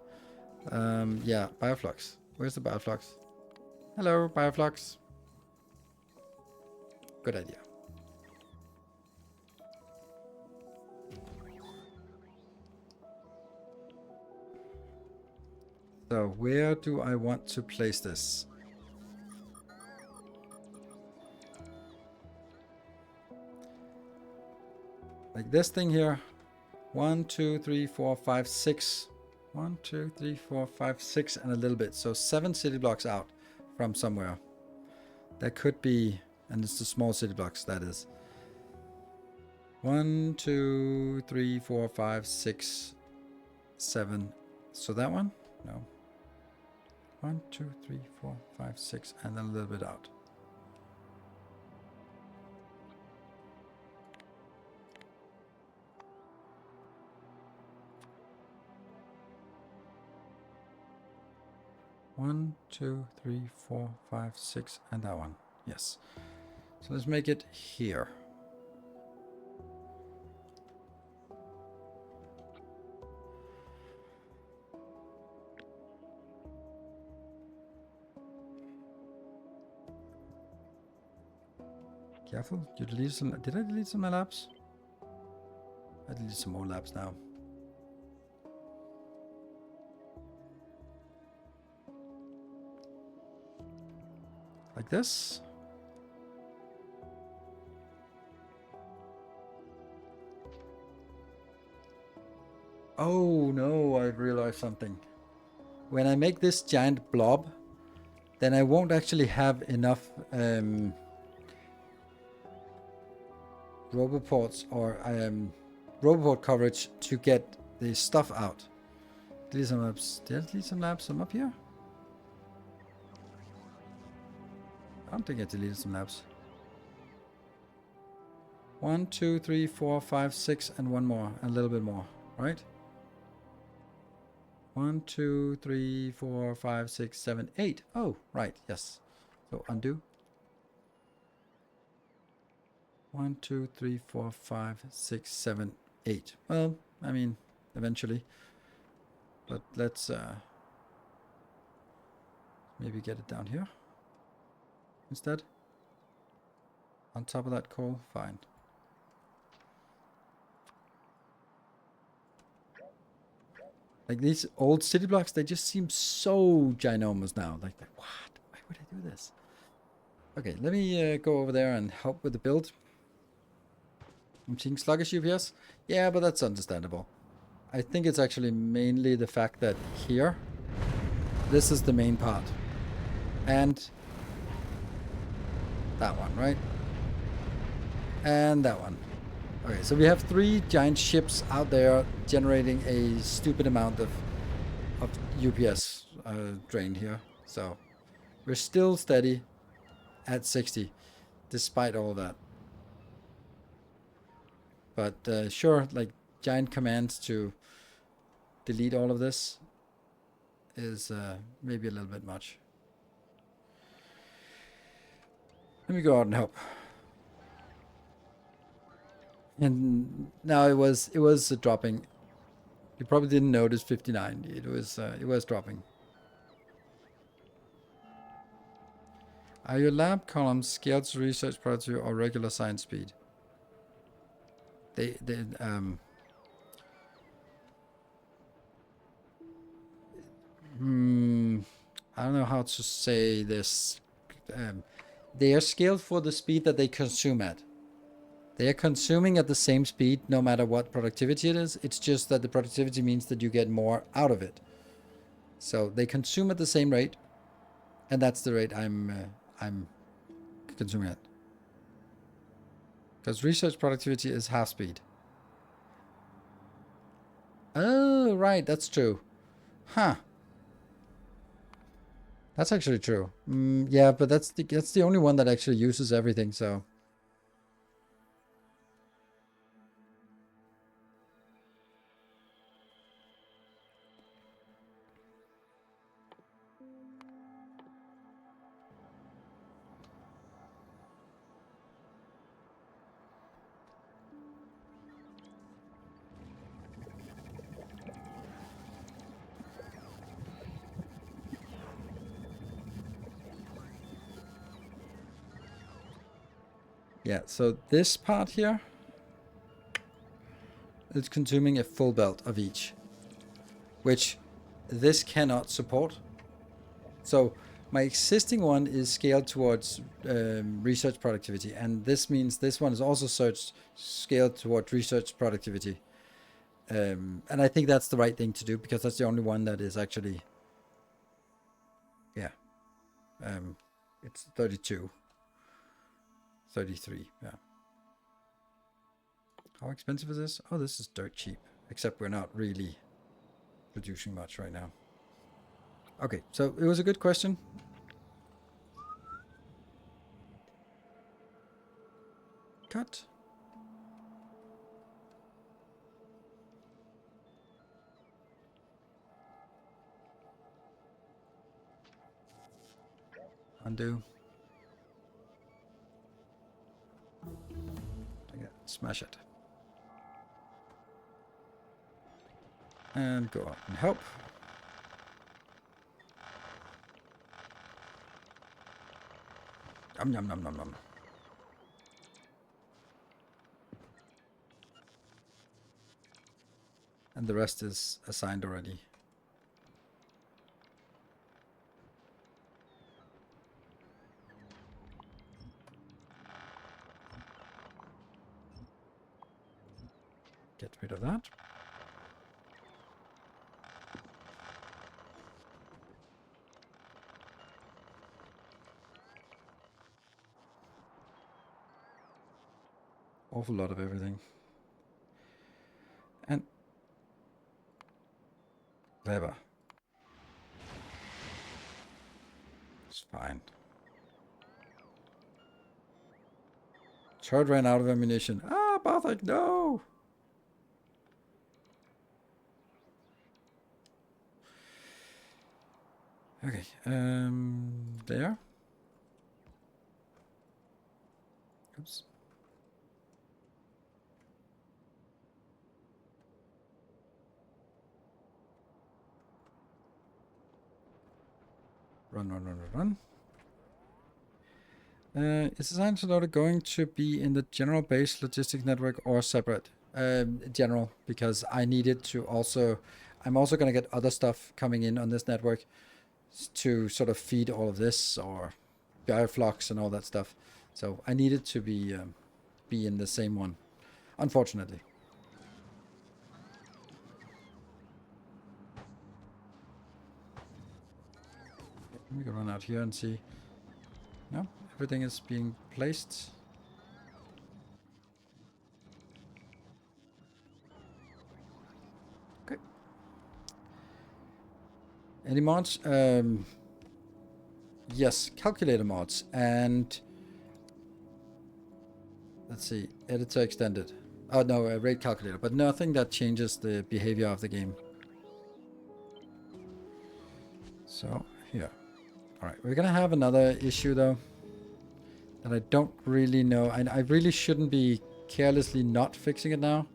Yeah, bioflux. Where's the bioflux? Hello, bioflux. Good idea. So where do I want to place this? Like this thing here. 1, 2, 3, 4, 5, 6. 1, 2, 3, 4, 5, 6 and a little bit. So 7 city blocks out from somewhere. That could be, and it's the small city blocks, that is. 1, 2, 3, 4, 5, 6, 7. So that one? No. 1, 2, 3, 4, 5, 6, and then a little bit out. One, 2, 3, 4, 5, 6, and that one. Yes. So let's make it here. Careful, you deleted some. Did I delete some labs? I deleted some more labs now. Like this. Oh no, I realized something. When I make this giant blob, then I won't actually have enough roboports or roboport coverage to get the stuff out. Delete some labs. Did I delete some labs? Some up here? I don't think I deleted some labs. 1, 2, 3, 4, 5, 6, and one more. And a little bit more, right? 1, 2, 3, 4, 5, 6, 7, 8. Oh, right, yes. So undo. 1, 2, 3, 4, 5, 6, 7, 8. Well, I mean, eventually. But let's maybe get it down here instead. On top of that coal, fine. Like these old city blocks, they just seem so ginormous now. Like, what? Why would I do this? Okay, let me go over there and help with the build. I'm seeing sluggish UPS. Yeah, but that's understandable. I think it's actually mainly the fact that here, this is the main part. And that one, right? And that one. Okay, so we have 3 giant ships out there generating a stupid amount of UPS drain here. So we're still steady at 60, despite all that. But sure, like giant commands to delete all of this is maybe a little bit much. Let me go out and help. And now it was dropping. You probably didn't notice 59. It was dropping. Are your lab columns scaled to research productivity or regular science speed? I don't know how to say this. They are scaled for the speed that they consume at. They are consuming at the same speed no matter what productivity it is. It's just that the productivity means that you get more out of it. So they consume at the same rate, and that's the rate I'm consuming at. Because research productivity is half speed. Oh, right, that's true. Huh. That's actually true. Yeah, but that's the only one that actually uses everything, so. Yeah, so this part here is consuming a full belt of each, which this cannot support. So my existing one is scaled towards research productivity, and this means this one is also scaled towards research productivity. And I think that's the right thing to do, because that's the only one that is actually, yeah, it's 32, 33, yeah. How expensive is this? Oh, this is dirt cheap, except we're not really producing much right now. Okay, so it was a good question. Cut. Undo. Okay, smash it. And go out and help. Yum, yum, yum, yum, yum. And the rest is assigned already. Get rid of that. Awful lot of everything. And Weber. It's fine. Turret ran out of ammunition. Ah, Bartek, no! Okay, there. Oops. Run, run, run, run, run. Is the science loader going to be in the general base logistics network or separate? General, because I need it to also... I'm also going to get other stuff coming in on this network to sort of feed all of this, or bioflux and all that stuff. So I need it to be in the same one, unfortunately. We can run out here and see. No, everything is being placed. Okay. Any mods? Yes, calculator mods, and let's see, editor extended. Oh no, a rate calculator, but nothing that changes the behavior of the game. So here. All right, we're gonna have another issue though that I don't really know. I really shouldn't be carelessly not fixing it now.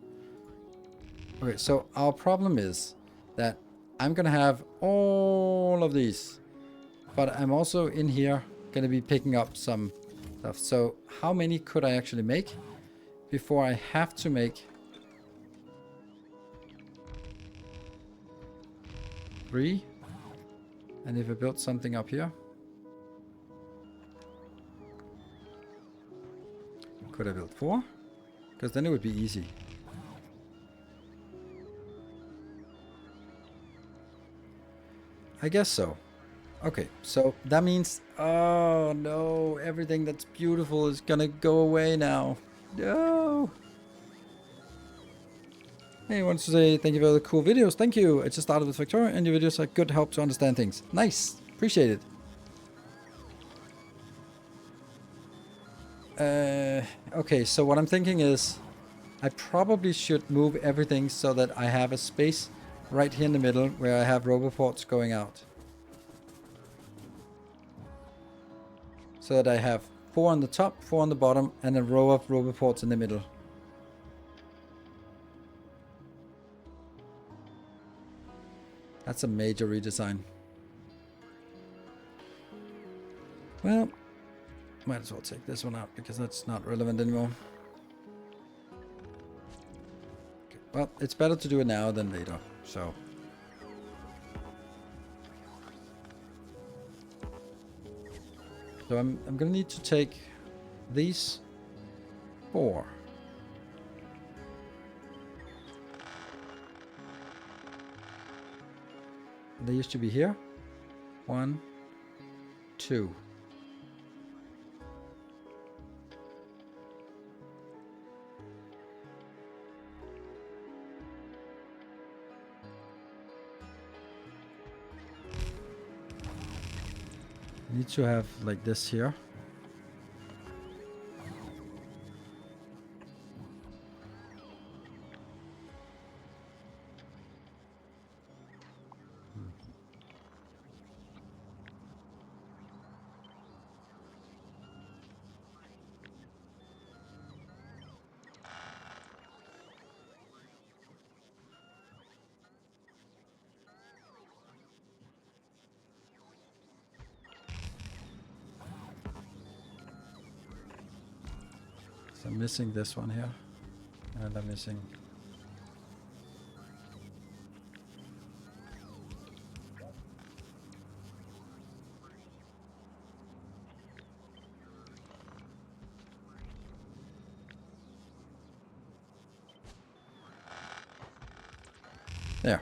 Okay, so our problem is that I'm gonna have all of these, but I'm also in here gonna be picking up some stuff. So how many could I actually make before I have to make 3? And if I built something up here, could I build 4? Because then it would be easy. I guess so. Okay, so that means, oh no, everything that's beautiful is gonna go away now. No. Hey, I want to say thank you for the cool videos. Thank you. I just started with Factorio and your videos are good help to understand things. Nice. Appreciate it. Okay, so what I'm thinking is I probably should move everything so that I have a space right here in the middle where I have roboports going out. So that I have 4 on the top, 4 on the bottom, and a row of roboports in the middle. That's a major redesign. Well, Might as well take this one out because that's not relevant anymore. Okay. Well, it's better to do it now than later, so. So I'm gonna need to take these 4. They used to be here. 1, 2. Need to have like this here. So I'm missing this one here. And I'm missing. There.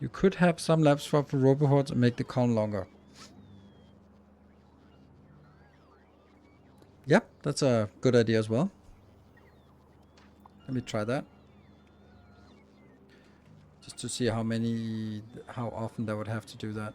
You could have some lab swap for roboports and make the column longer. Yep, that's a good idea as well. Let me try that. Just to see how often that would have to do that.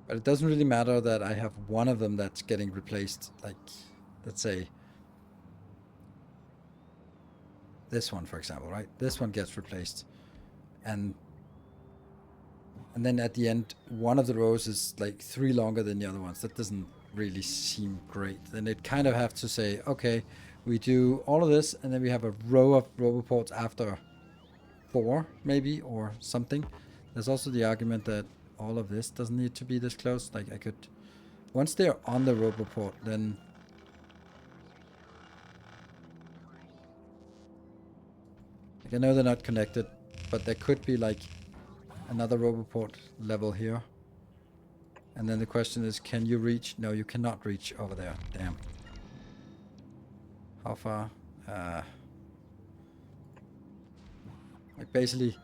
But it doesn't really matter that I have one of them that's getting replaced. Like, let's say this one, for example, right? This one gets replaced. And then at the end, one of the rows is like 3 longer than the other ones. That doesn't really seem great. Then it kind of have to say, okay, we do all of this, and then we have a row of roboports after 4, maybe, or something. There's also the argument that all of this doesn't need to be this close. Like I could, once they're on the roboport, then like I know they're not connected, but there could be like another roboport level here. And then the question is, can you reach? No, you cannot reach over there. Damn. How far? Like basically,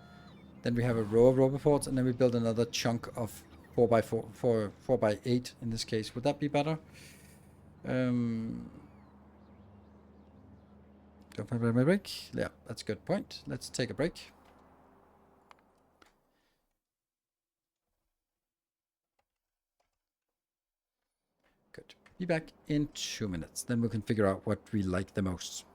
then we have a row of roboports, and then we build another chunk of 4x4, 4x8 in this case. Would that be better? Break. Yeah, that's a good point. Let's take a break. Good. Be back in 2 minutes. Then we can figure out what we like the most.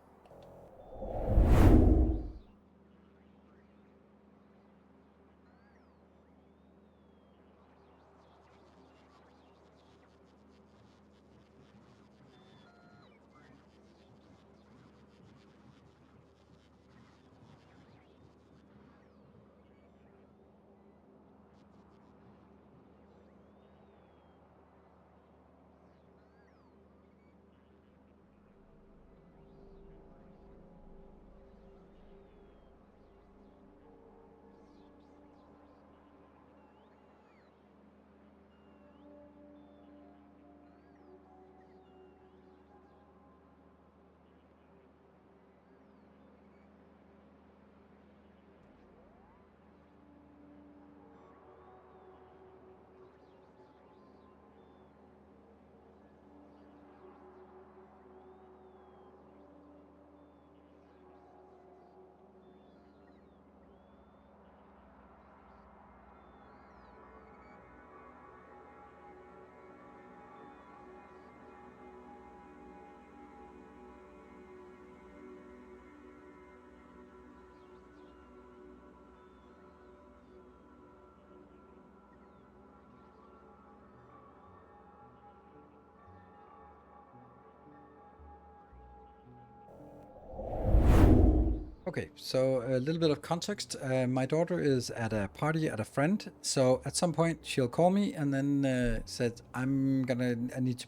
Okay, so a little bit of context. My daughter is at a party at a friend, so at some point she'll call me and then said, I need to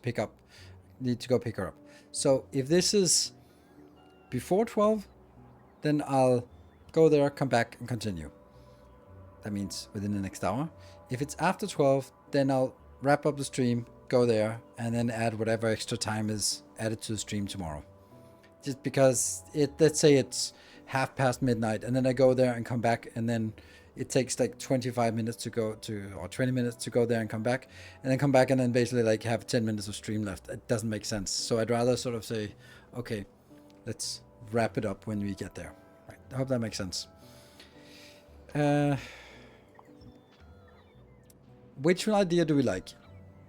go pick her up. So if this is before 12, then I'll go there, come back and continue. That means within the next hour. If it's after 12, then I'll wrap up the stream, go there, and then add whatever extra time is added to the stream tomorrow. Just because let's say it's midnight, and then I go there and come back, and then it takes like 25 minutes to go to, or 20 minutes to go there and come back, and then basically like have 10 minutes of stream left. It doesn't make sense. So I'd rather sort of say, okay, let's wrap it up when we get there. Right. I hope that makes sense. Which idea do we like?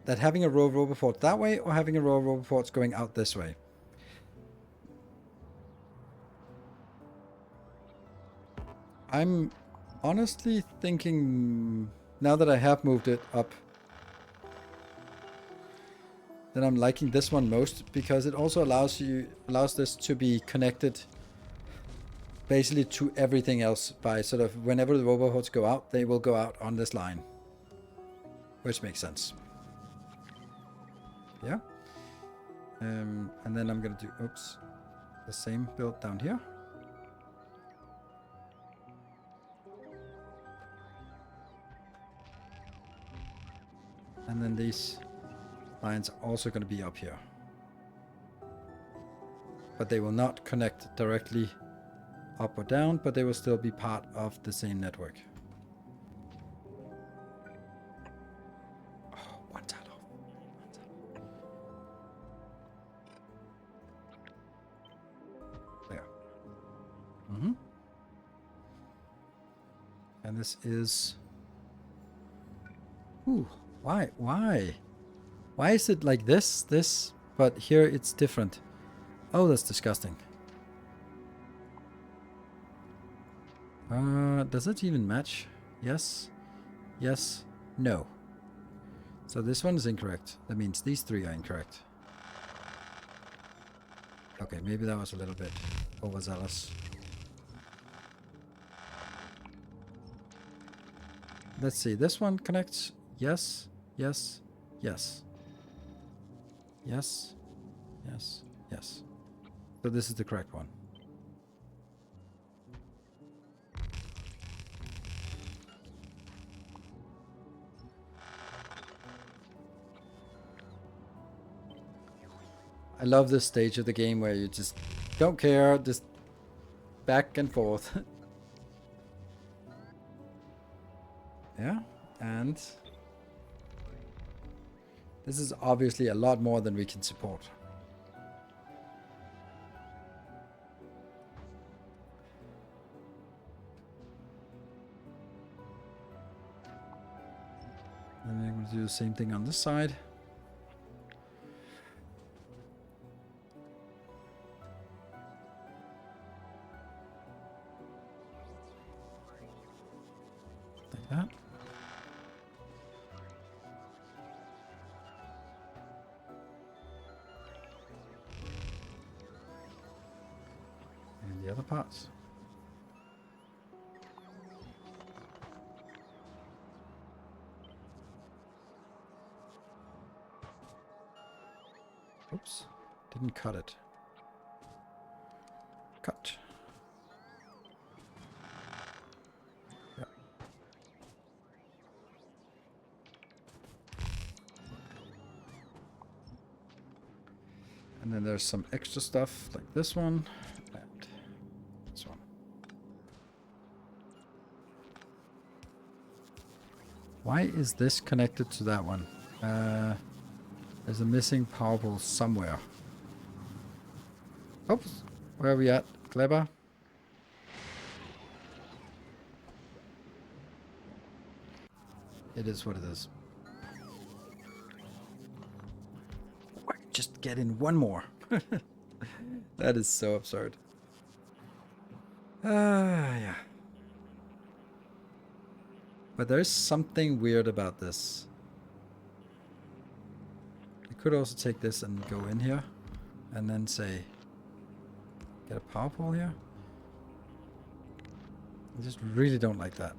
That having a row of roboports that way, or having a row of roboports going out this way? I'm honestly thinking, now that I have moved it up, then I'm liking this one most, because it also allows this to be connected basically to everything else by sort of whenever the roboports go out, they will go out on this line. Which makes sense. Yeah. And then I'm gonna do, the same build down here. And then these lines are also going to be up here. But they will not connect directly up or down, but they will still be part of the same network. Oh, one tile off. There. And this is... Ooh. Why? Why is it like this, but here it's different? Oh, that's disgusting. Does it even match? Yes. Yes. No. So this one is incorrect. That means these three are incorrect. Okay, maybe that was a little bit overzealous. Let's see. This one connects. Yes. Yes. Yes. Yes. Yes. Yes. So this is the correct one. I love this stage of the game where you just don't care, just back and forth. Yeah, and this is obviously a lot more than we can support. And then I'm going to do the same thing on this side. Like that. And the other parts. Oops, didn't cut it. Cut. Yeah. And then there's some extra stuff like this one and this one. Why is this connected to that one? There's a missing power pole somewhere. Oops. Where are we at? Clever. It is what it is. I can just get in one more. That is so absurd. Yeah. But there's something weird about this. Could also take this and go in here and then say get a power pole here. I just really don't like that.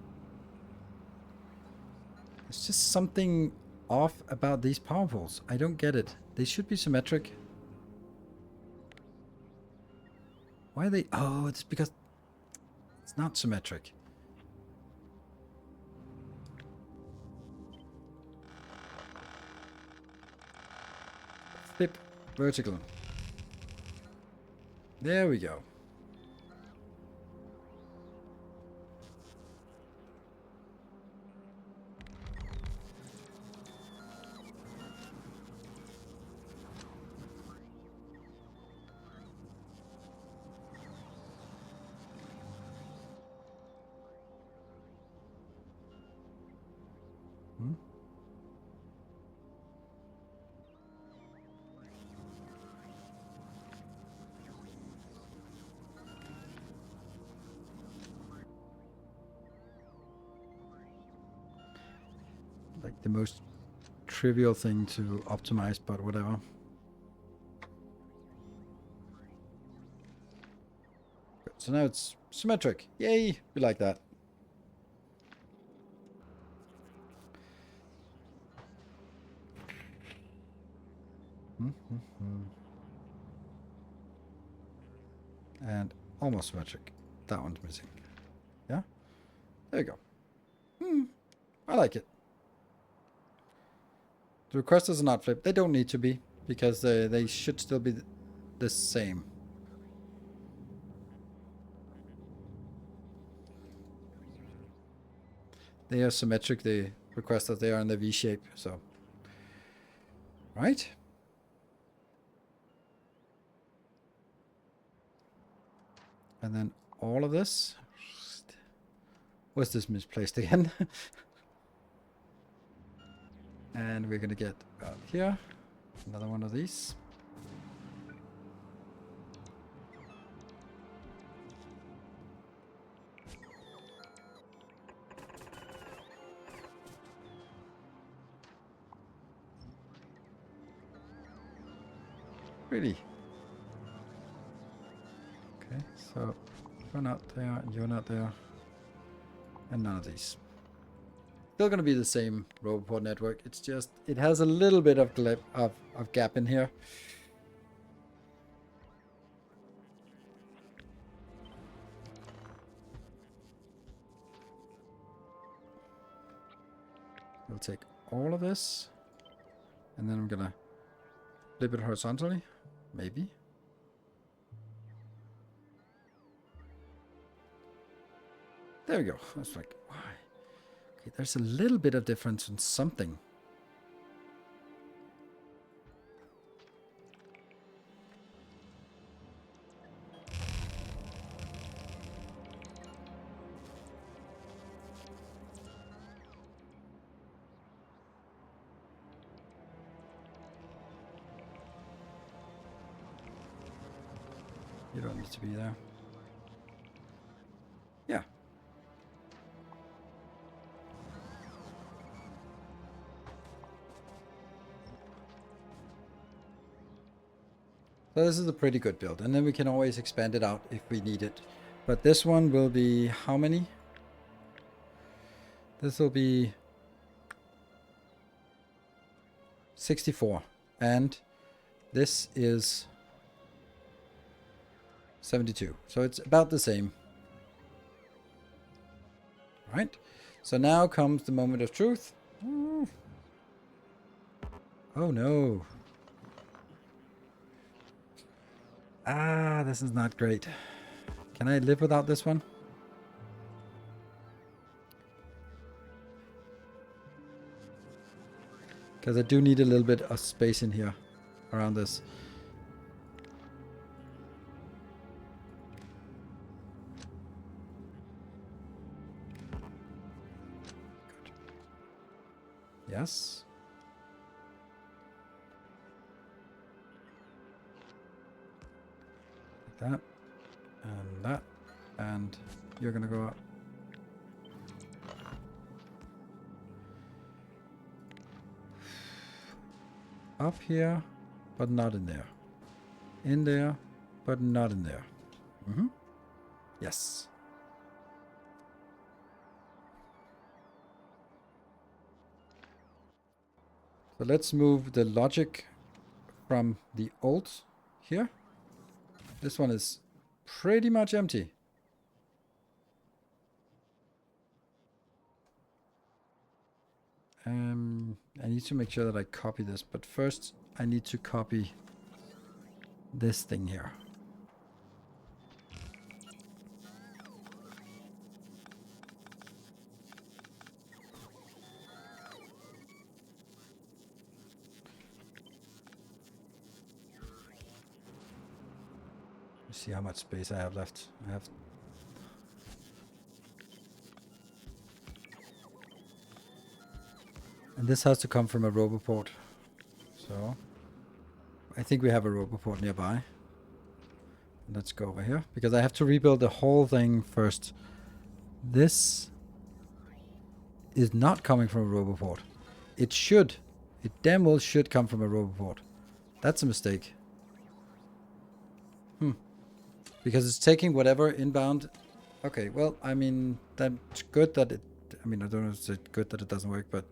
There's just something off about these power poles. I don't get it. They should be symmetric. Why are they... Oh, it's because it's not symmetric. Flip vertical. There we go. Like the most trivial thing to optimize, but whatever. Good. So now it's symmetric. Yay! We like that. And almost symmetric. That one's missing. Yeah? There you go. I like it. The requesters are not flipped. They don't need to be, because they should still be the same. They are symmetric, the requesters. They are in the V shape, so. Right? And then all of this. Was this misplaced again? And we're gonna get out here another one of these. Really? Okay, so you're not there, you're not there, and none of these. Still going to be the same Roboport network. It's just, it has a little bit of gap in here. We'll take all of this, and then I'm going to flip it horizontally, maybe. There we go. That's like, why? Okay, there's a little bit of difference in something. You don't need to be there. Yeah. So this is a pretty good build, and then we can always expand it out if we need it. But this one will be how many? This will be 64, and this is 72. So it's about the same. Right? So now comes the moment of truth. Oh no. Ah, this is not great. Can I live without this one? Because I do need a little bit of space in here around this. Good. Yes. Like that, and you're gonna go up. Up here, but not in there. In there, but not in there. Yes. But let's move the logic from the old here. This one is pretty much empty. I need to make sure that I copy this, but first I need to copy this thing here. Let's see how much space I have left. I have and this has to come from a roboport. So I think we have a roboport nearby. Let's go over here because I have to rebuild the whole thing first. This is not coming from a roboport. It should. It damn well should come from a roboport. That's a mistake. Because it's taking whatever inbound. Okay, well, I mean, that's good that it... I mean, I don't know if it's good that it doesn't work, but...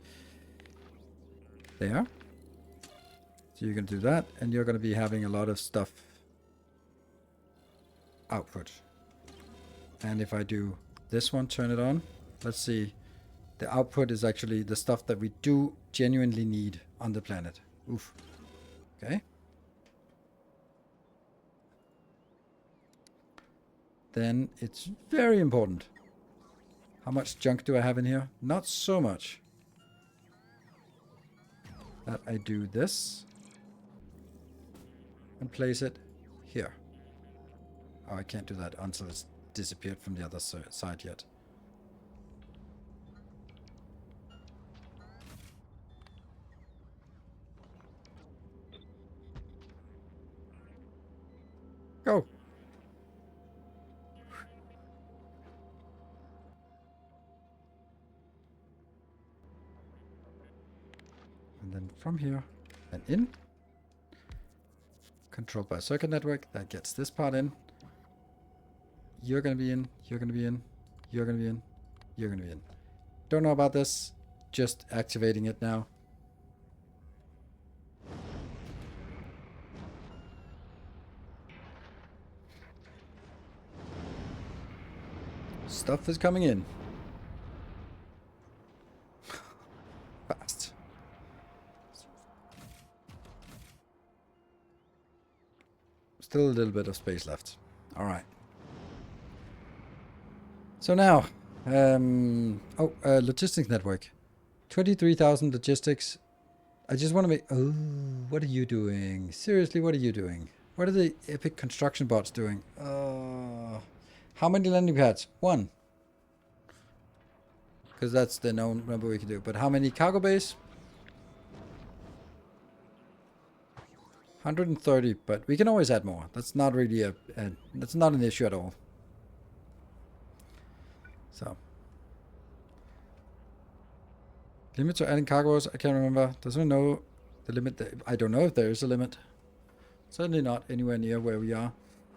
There. So you're going to do that, and you're going to be having a lot of stuff output. And if I do this one, turn it on, let's see. The output is actually the stuff that we do genuinely need on the planet. Oof. Okay. Then it's very important. How much junk do I have in here? Not so much. That I do this and place it here. Oh, I can't do that until it's disappeared from the other side yet. Go. And then from here and in. Controlled by circuit network. That gets this part in. You're going to be in. You're going to be in. You're going to be in. You're going to be in. Don't know about this. Just activating it now. Stuff is coming in. Fast. Still a little bit of space left. All right. So now, logistics network. 23,000 logistics. I just want to make... Oh, what are you doing? Seriously, what are you doing? What are the epic construction bots doing? How many landing pads? 1. Because that's the known number we can do. But how many cargo bays? 130, but we can always add more. That's not really that's not an issue at all. So. Limit to adding cargoes? I can't remember. Does anyone know the limit? I don't know if there is a limit. Certainly not anywhere near where we are.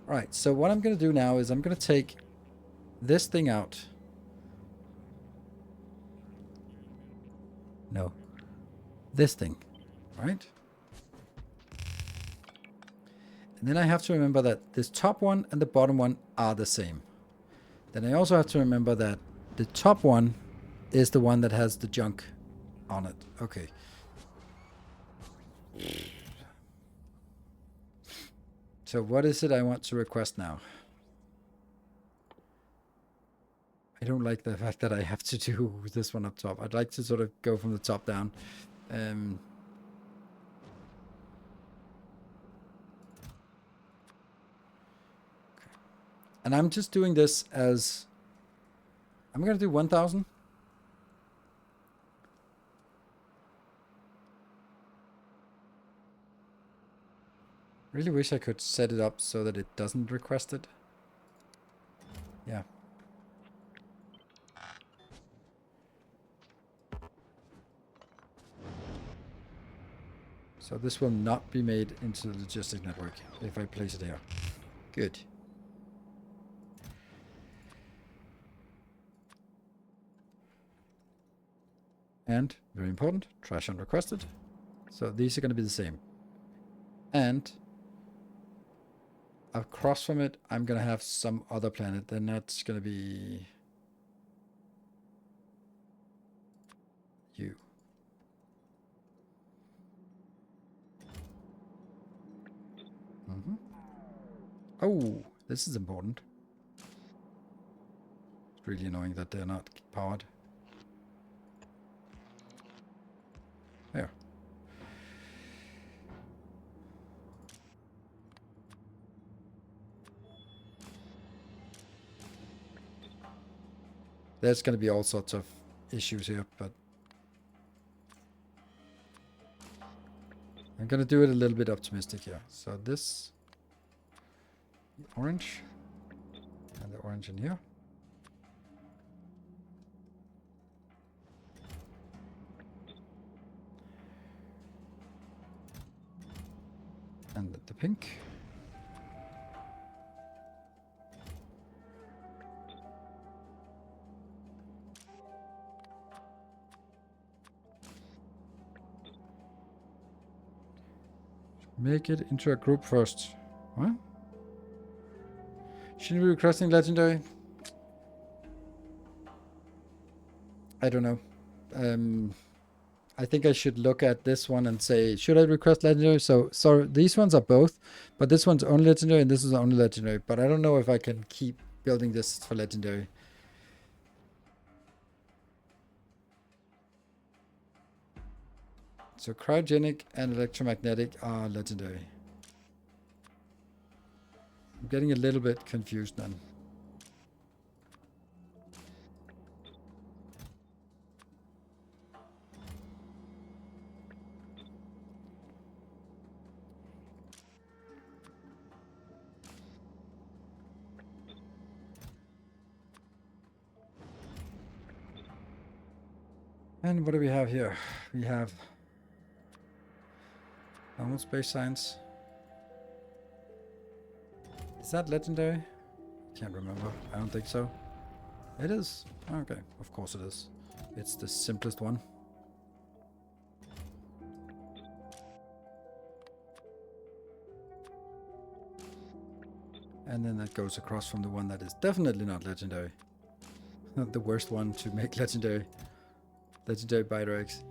Alright, so what I'm going to do now is I'm going to take this thing out. No. This thing. Right? And then I have to remember that this top one and the bottom one are the same. Then I also have to remember that the top one is the one that has the junk on it. Okay. So what is it I want to request now? I don't like the fact that I have to do this one up top. I'd like to sort of go from the top down. And I'm just doing this as... I'm going to do 1,000. Really wish I could set it up so that it doesn't request it. Yeah. So this will not be made into the logistic network if I place it here. Good. And, very important, trash unrequested. So these are going to be the same. And across from it, I'm going to have some other planet. Then that's going to be you. Mm-hmm. Oh, this is important. It's really annoying that they're not powered. There. There's going to be all sorts of issues here, but I'm going to do it a little bit optimistic here. So this orange and the orange in here. And the pink. Make it into a group first. What? Shouldn't we be requesting legendary? I don't know. I think I should look at this one and say, should I request legendary? So these ones are both, but this one's only legendary and this is only legendary. But I don't know if I can keep building this for legendary. So cryogenic and electromagnetic are legendary. I'm getting a little bit confused then. And what do we have here? We have normal space science. Is that legendary? Can't remember. I don't think so. It is. Okay, of course it is. It's the simplest one. And then that goes across from the one that is definitely not legendary. Not the worst one to make legendary. Legendary Biter X.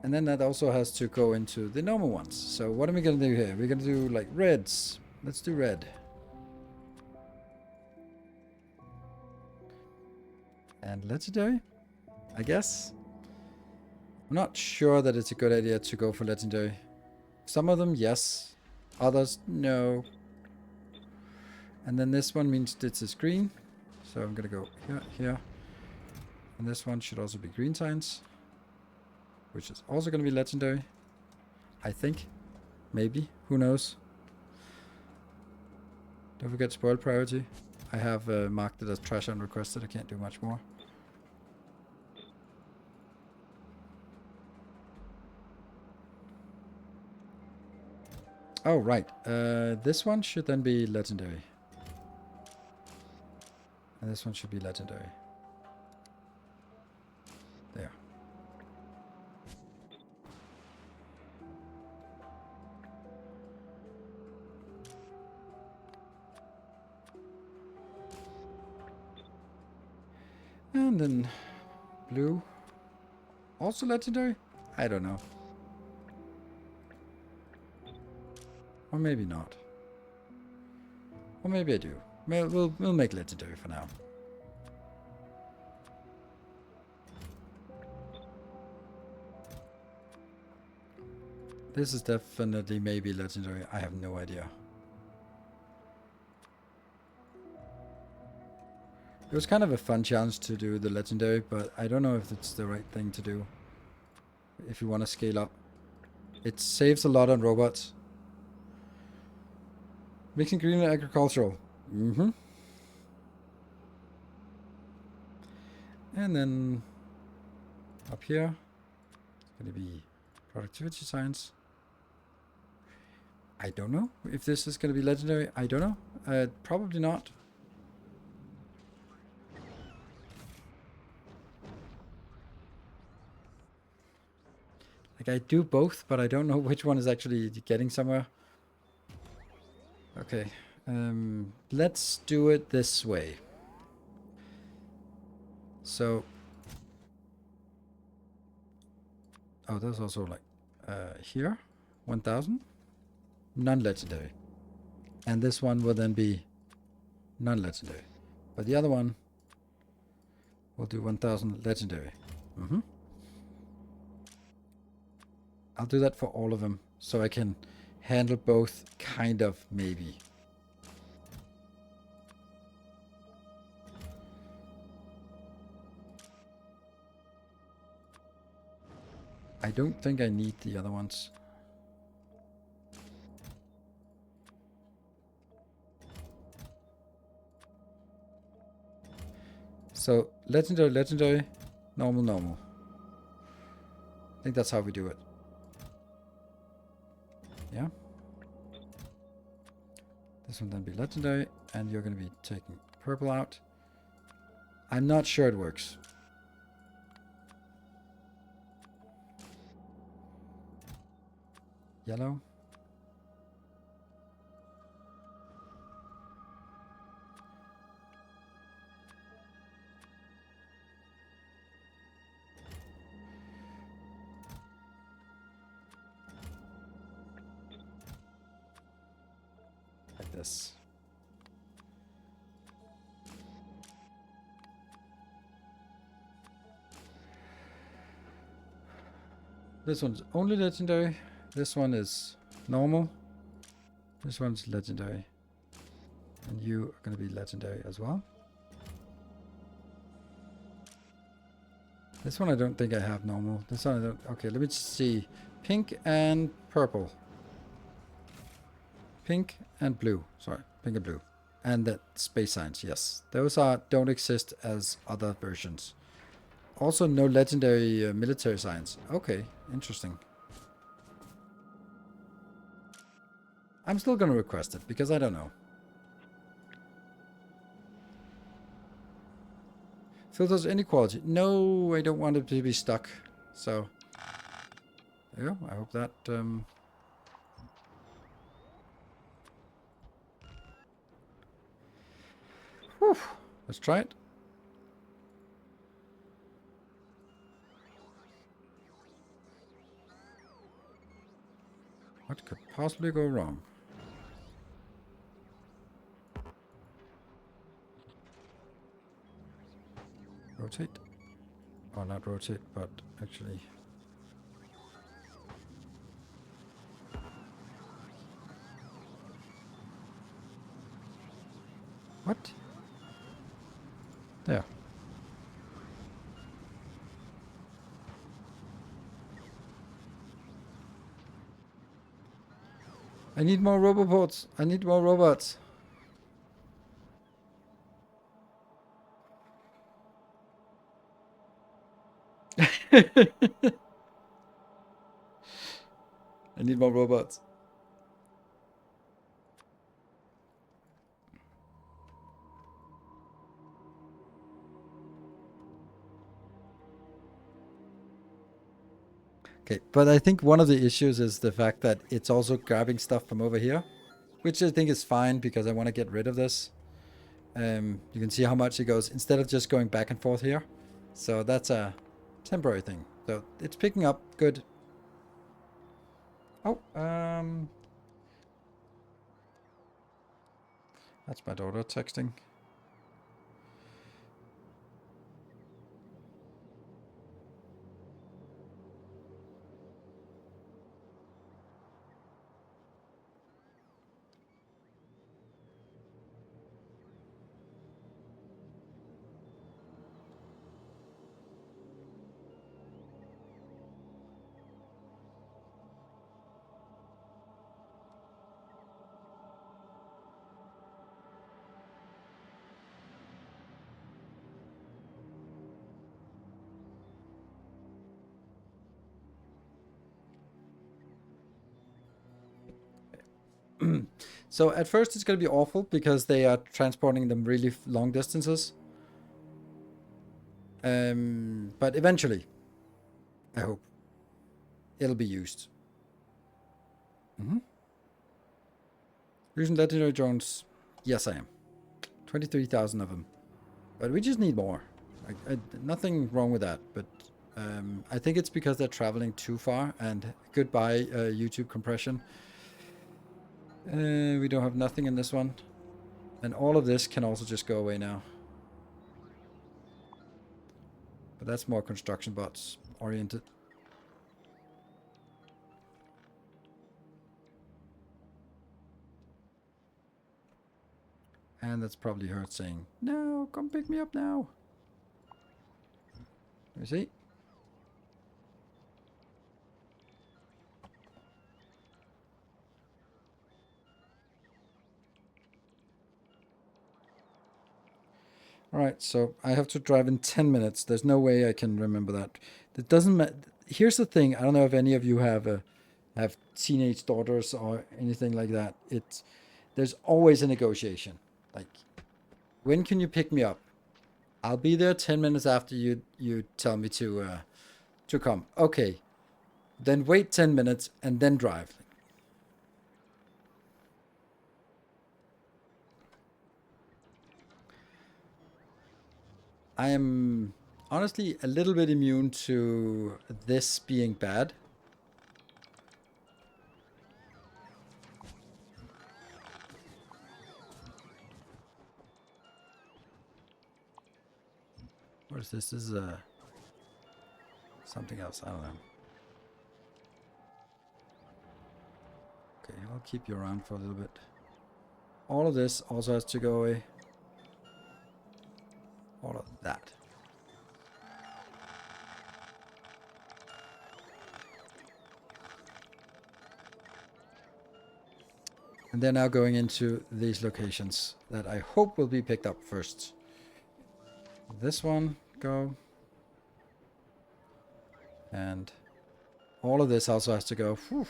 And then that also has to go into the normal ones. So what are we going to do here? We're going to do like reds. Let's do red. And legendary, I guess. I'm not sure that it's a good idea to go for legendary. Some of them, yes. Others, no. And then this one means this is green. So I'm going to go here, here. And this one should also be green science. Which is also going to be legendary. I think. Maybe. Who knows? Don't forget spoil priority. I have marked it as trash unrequested. I can't do much more. Oh, right. This one should then be legendary. And this one should be legendary. There. And then blue. Also legendary? I don't know. Or maybe not. Or maybe I do. We'll make legendary for now. This is definitely maybe legendary. I have no idea. It was kind of a fun challenge to do the legendary, but I don't know if it's the right thing to do. If you want to scale up. It saves a lot on robots. Mixing green and agricultural. Mm-hmm. And then up here, it's going to be productivity science. I don't know if this is going to be legendary. I don't know. Probably not. Like, I do both, but I don't know which one is actually getting somewhere. Okay, let's do it this way. So, oh, there's also like here, 1,000, non-legendary, and this one will then be non-legendary, but the other one will do 1,000 legendary. I'll do that for all of them, so I can handle both, kind of, maybe. I don't think I need the other ones. So, legendary, legendary, normal, normal. I think that's how we do it. Yeah. This one then be legendary, and you're going to be taking purple out. I'm not sure it works. Yellow. Like this. This one's only legendary. This one is normal. This one's legendary. And you are going to be legendary as well. This one I don't think I have normal. This one I don't. Okay, let me just see. Pink and purple. Pink and blue. Sorry, pink and blue. And the space signs, yes. Those don't exist as other versions. Also no legendary military signs. Okay, interesting. I'm still going to request it, because I don't know. Filters inequality. No, I don't want it to be stuck. So, there you go. I hope that... Whew. Let's try it. What could possibly go wrong? Rotate. Or not rotate, but actually... What? There. I need more roboports. I need more robots. I need more robots. Okay, but I think one of the issues is the fact that it's also grabbing stuff from over here, which I think is fine because I want to get rid of this. You can see how much it goes instead of just going back and forth here. So that's a temporary thing. So it's picking up good. Oh, that's my daughter texting. So at first it's going to be awful because they are transporting them really long distances. But eventually, I hope, it'll be used. Using legendary drones, yes I am. 23,000 of them. But we just need more. Nothing wrong with that, but I think it's because they're traveling too far, and goodbye YouTube compression. We don't have nothing in this one. And all of this can also just go away now. But that's more construction bots oriented. And that's probably her saying, no, come pick me up now. Let me see. Alright, so I have to drive in 10 minutes. There's no way I can remember that. That doesn't matter. Here's the thing. I don't know if any of you have teenage daughters or anything like that. There's always a negotiation. Like, when can you pick me up? I'll be there 10 minutes after you tell me to come. Okay. Then wait 10 minutes and then drive. I am honestly a little bit immune to this being bad. What is this? This is something else. I don't know. Okay, I'll keep you around for a little bit. All of this also has to go away. All of that. And they're now going into these locations that I hope will be picked up first. This one, go. And all of this also has to go. Whew.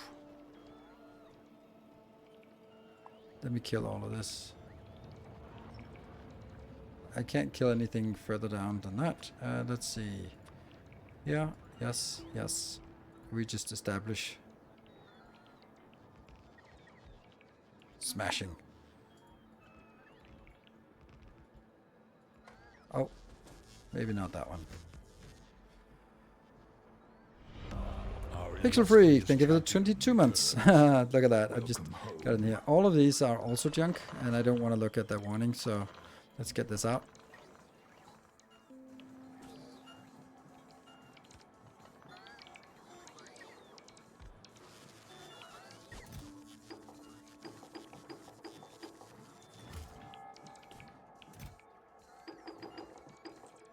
Let me kill all of this. I can't kill anything further down than that. Let's see. Yeah, yes, yes. We just establish. Smashing. Oh, maybe not that one. Pixel Free, thank you for the 22 months. Look at that, I just got in here. All of these are also junk, and I don't want to look at that warning, so let's get this out.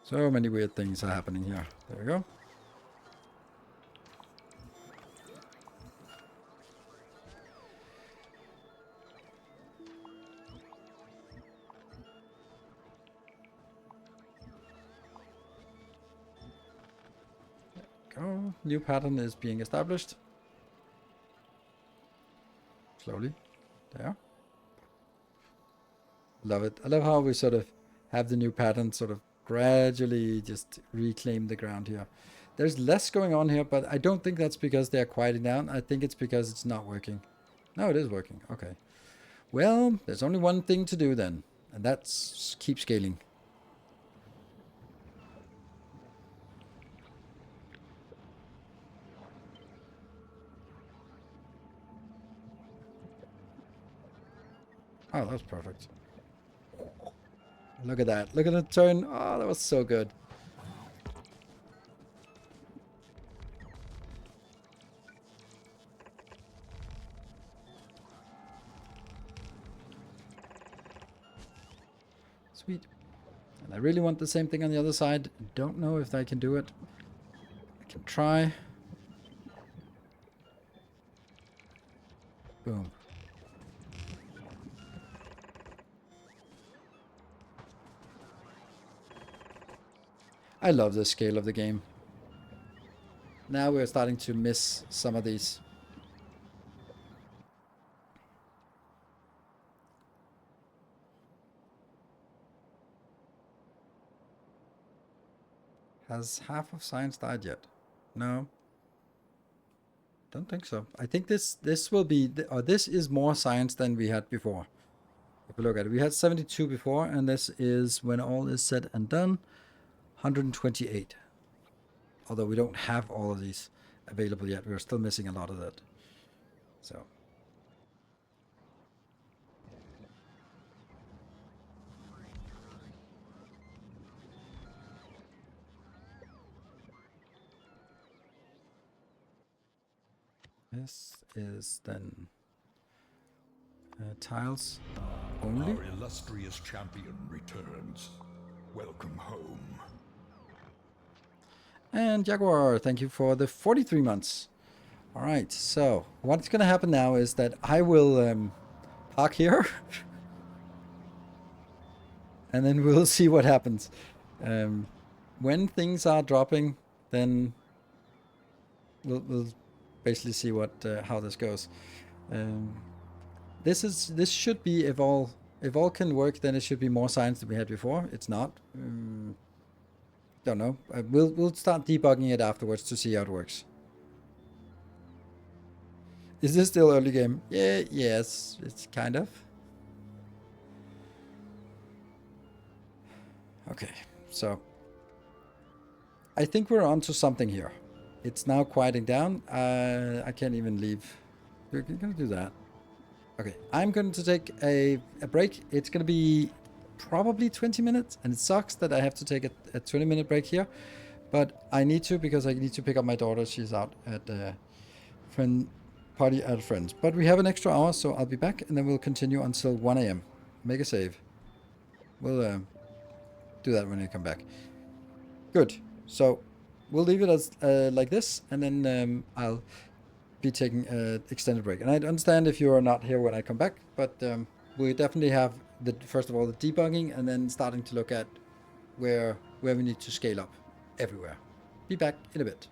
So many weird things are happening here. There we go. Go. New pattern is being established. Slowly. There. Love it. I love how we sort of have the new pattern sort of gradually just reclaim the ground here. There's less going on here, but I don't think that's because they're quieting down. I think it's because it's not working. No, it is working. Okay. Well, there's only one thing to do then, and that's keep scaling. Oh, that's perfect. Look at that. Look at the turn. Oh, that was so good. Sweet. And I really want the same thing on the other side. Don't know if I can do it. I can try. Boom. I love the scale of the game. Now we're starting to miss some of these. Has half of science died yet? No. don't think so. I think this will be, or this is more science than we had before. If we look at it, we had 72 before, and this is, when all is said and done, 128. Although we don't have all of these available yet, we're still missing a lot of that. So. This is then tiles only. Our illustrious champion returns. Welcome home. And Jaguar, thank you for the 43 months. All right, so what's going to happen now is that I will park here. And then we'll see what happens. When things are dropping, then we'll basically see what how this goes. This should be, if all can work, then it should be more science than we had before. It's not. Don't know. We'll start debugging it afterwards to see how it works. Is this still early game? Yeah, yes, it's kind of. Okay, so I think we're on to something here. It's now quieting down. I can't even leave. We're gonna do that. Okay, I'm going to take a break. It's gonna be probably 20 minutes, and it sucks that I have to take a 20-minute break here, but I need to, because I need to pick up my daughter. She's out at a friend party at a friend's. But we have an extra hour, so I'll be back, and then we'll continue until 1 a.m. Make a save. We'll do that when I come back. Good. So we'll leave it as like this, and then I'll be taking an extended break. And I understand if you are not here when I come back, but we definitely have first of all the debugging, and then starting to look at where we need to scale up everywhere. Be back in a bit.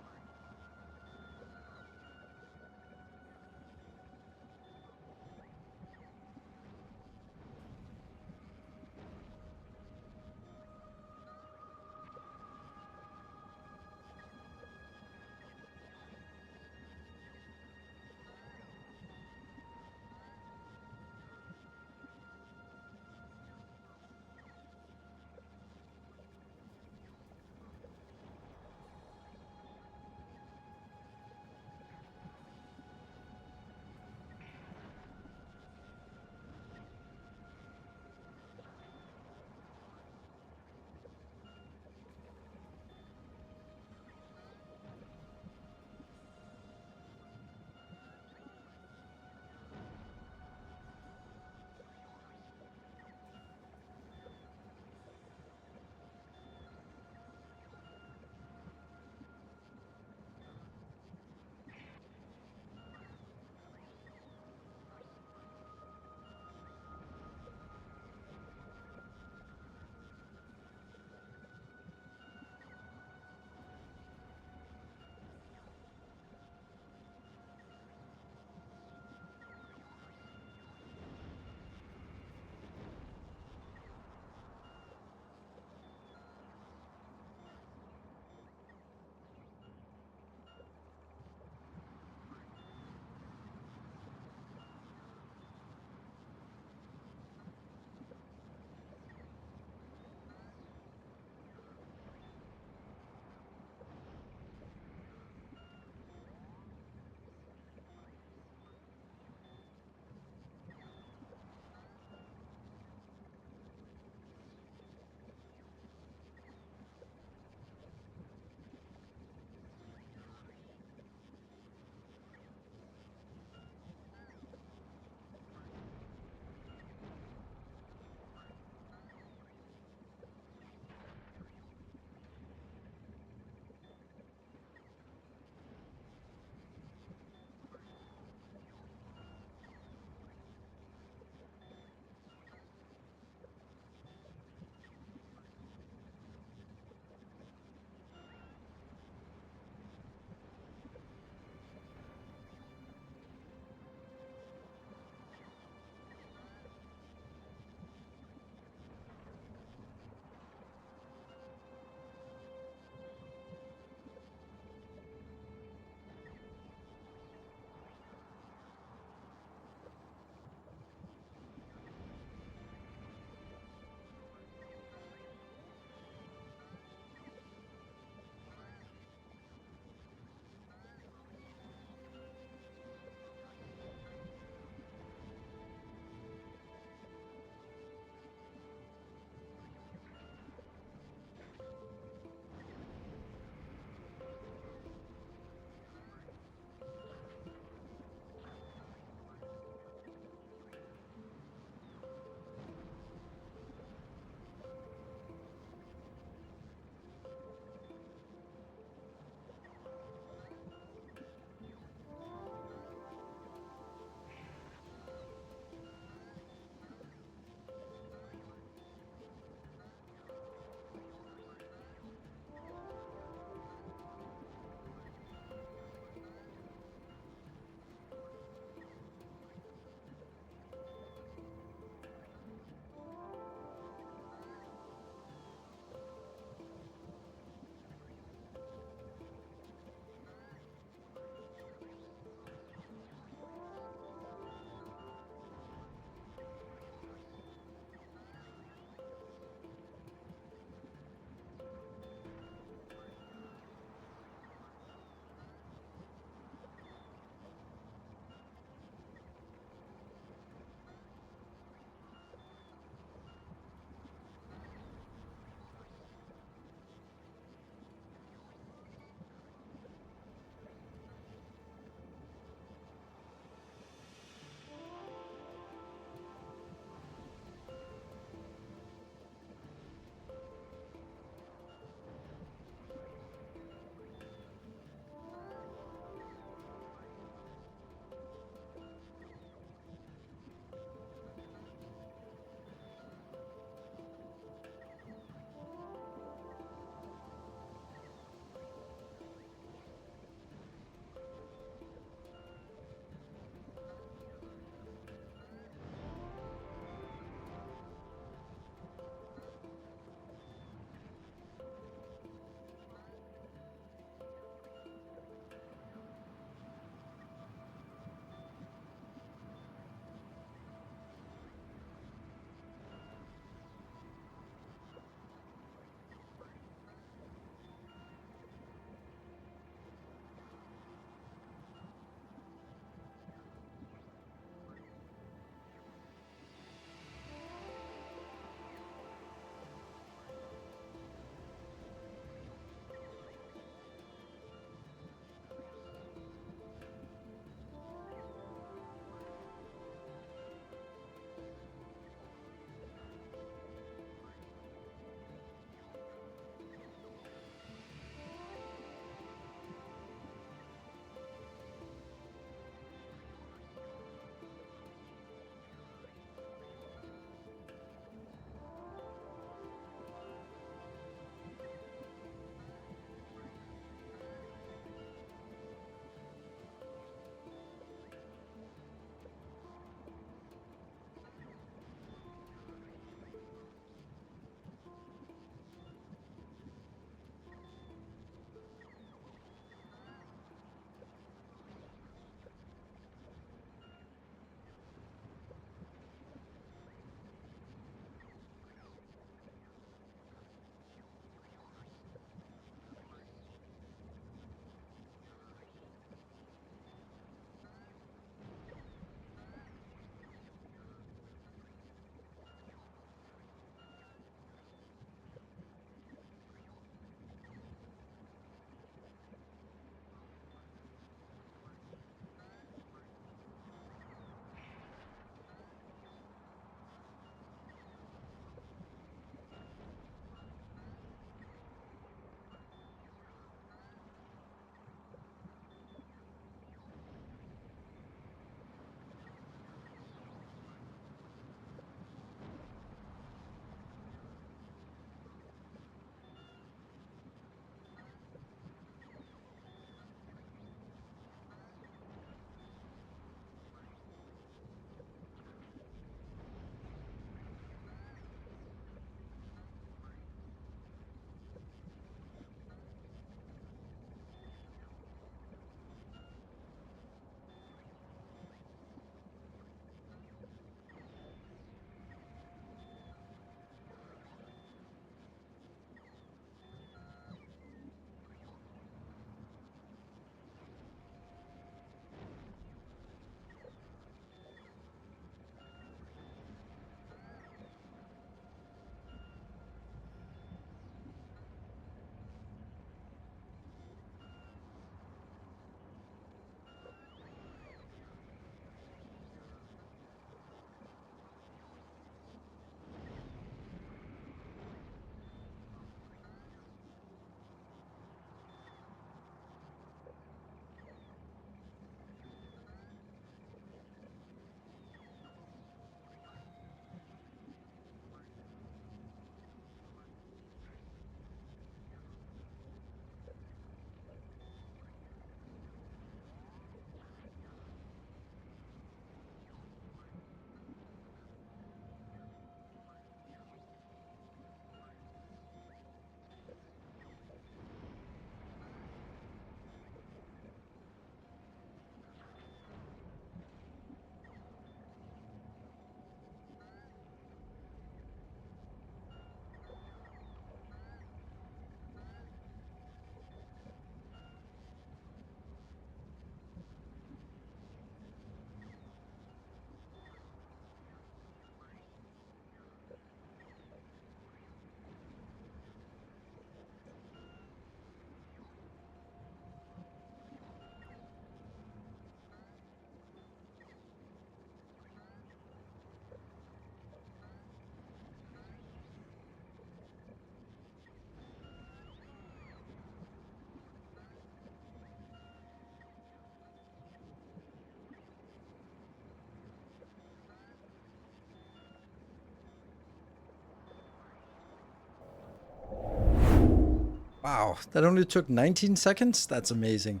Wow, that only took 19 seconds? That's amazing.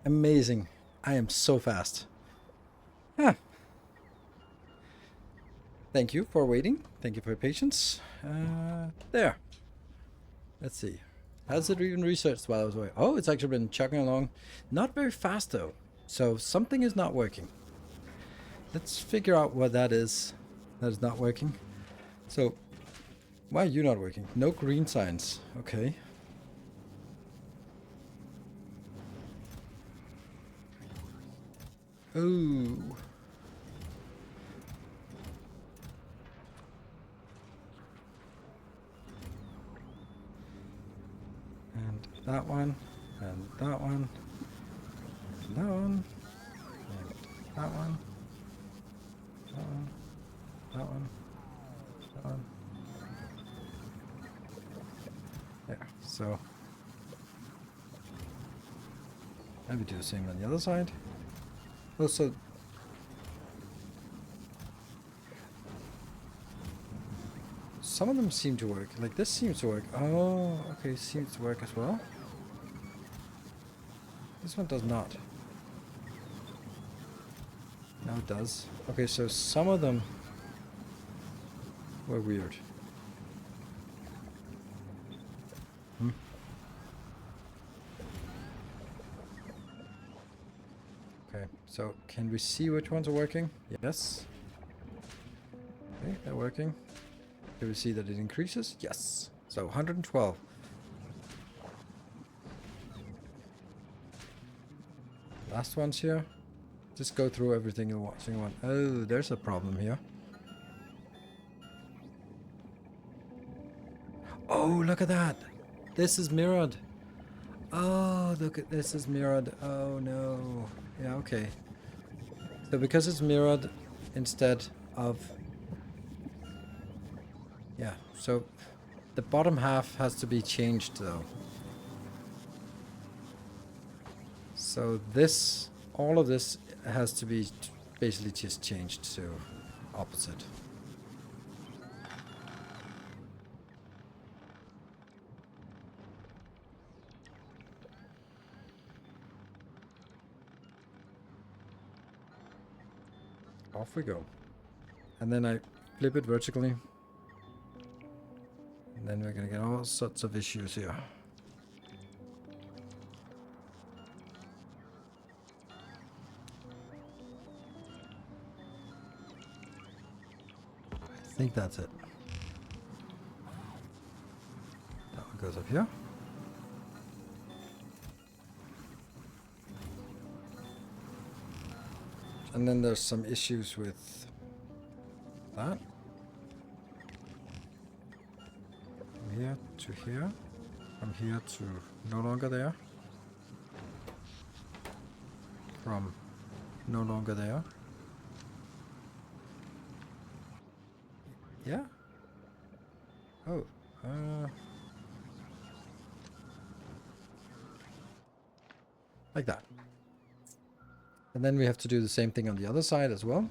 Amazing. I am so fast. Huh. Thank you for waiting. Thank you for your patience. There. Let's see. Has it even researched while I was away? Oh, it's actually been chugging along. Not very fast though. So something is not working. Let's figure out what that is not working. So, why are you not working? No green signs. Okay. Ooh. And that one. And that one. And that one. And that one. That one. That one. That one. Yeah, so maybe do the same on the other side. Also, some of them seem to work. Like this seems to work. Oh, okay, seems to work as well. This one does not. Now it does. Okay, so some of them were weird. Okay, so can we see which ones are working? Yes. Okay, they're working. Can we see that it increases? Yes. So 112. Last ones here. Just go through everything in one single one. Oh, there's a problem here. Oh, look at that. This is mirrored. Oh, look at this is mirrored. Oh no. Yeah, okay. So because it's mirrored instead of... Yeah, so the bottom half has to be changed though. So this, all of this has to be basically just changed to opposite. Off we go. And then I flip it vertically. And then we're gonna get all sorts of issues here. I think that's it. That one goes up here. And then there's some issues with that. From here to here. From here to no longer there. From no longer there. Yeah? Oh, like that. And then we have to do the same thing on the other side as well.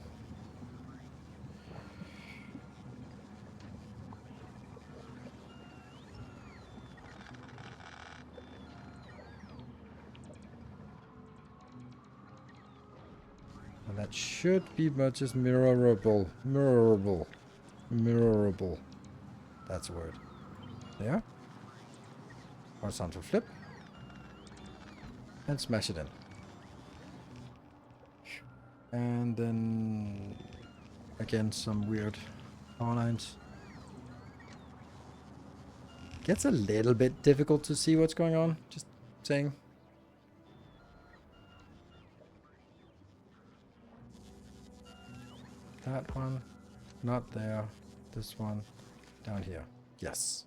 And that should be just mirrorable. Mirrorable. Mirrorable. That's a word. There. Horizontal flip. And smash it in. And then again some weird power lines. Gets a little bit difficult to see what's going on, just saying. That one, not there. This one, down here. Yes.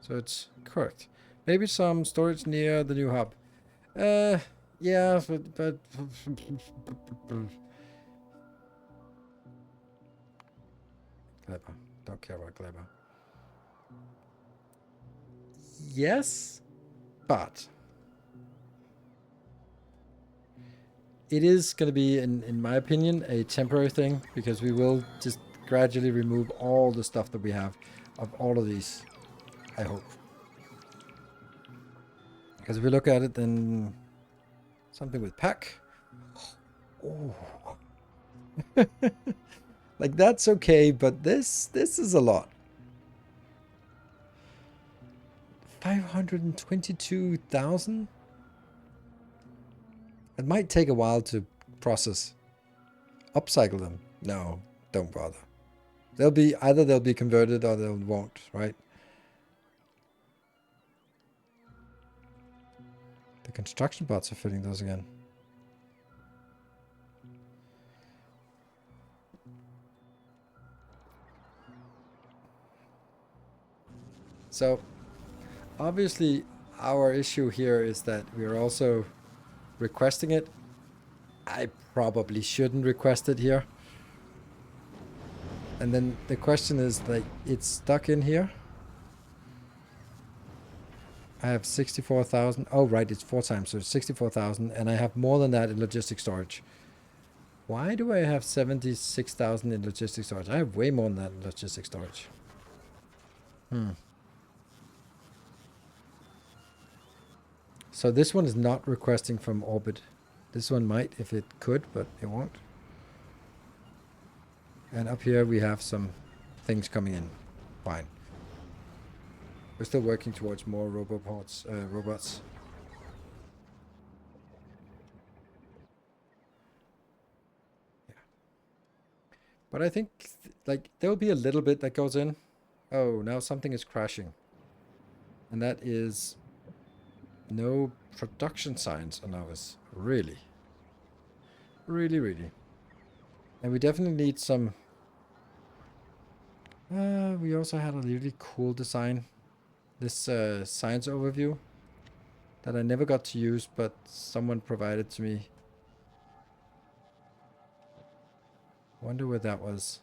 So it's correct. Maybe some storage near the new hub. Yeah, but clever. Don't care about clever. Yes, but it is going to be, in my opinion, a temporary thing, because we will just gradually remove all the stuff that we have of all of these, I hope. Because if we look at it, then something with pack. Oh. Like, that's okay, but this is a lot. 522,000? It might take a while to process. Upcycle them. No, don't bother. Either they'll be converted or they won't, right? The construction bots are filling those again. So, obviously, our issue here is that we're also requesting it. I probably shouldn't request it here. And then the question is, like, it's stuck in here. I have 64,000. Oh, right, it's 4 times, so it's 64,000, and I have more than that in logistic storage. Why do I have 76,000 in logistic storage? I have way more than that in logistic storage. So this one is not requesting from Orbit. This one might if it could, but it won't. And up here we have some things coming in. Fine. We're still working towards more robots. Yeah. But I think like there will be a little bit that goes in. Oh, now something is crashing. And that is no production signs on ours. Really. Really, really. And we definitely need some... we also had a really cool design. This science overview that I never got to use, but someone provided to me. Wonder where that was.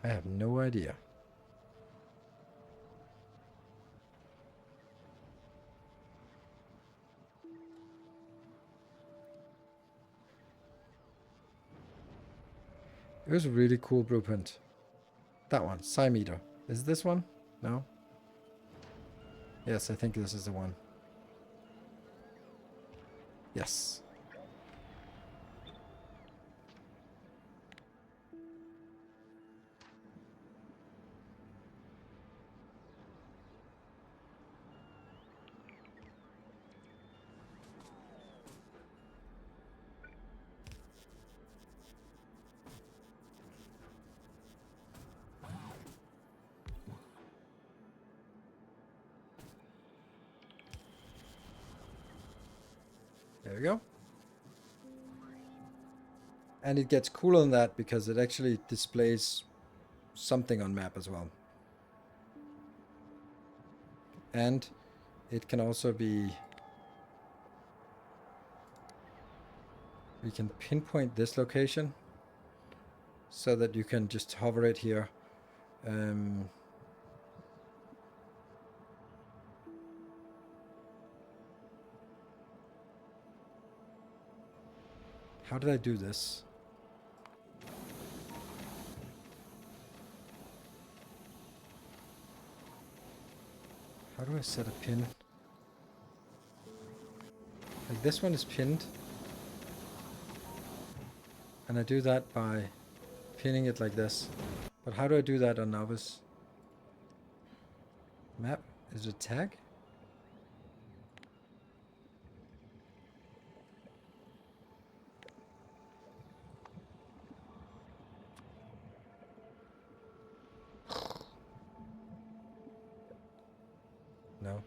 I have no idea. It was a really cool blueprint. That one, Psymeter. Is this one? No? Yes, I think this is the one. Yes. There we go. And it gets cooler than that because it actually displays something on map as well. And it can also be... We can pinpoint this location so that you can just hover it here. How did I do this? How do I set a pin? Like this one is pinned. And I do that by pinning it like this. But how do I do that on Novice? Map? Is it a tag? No.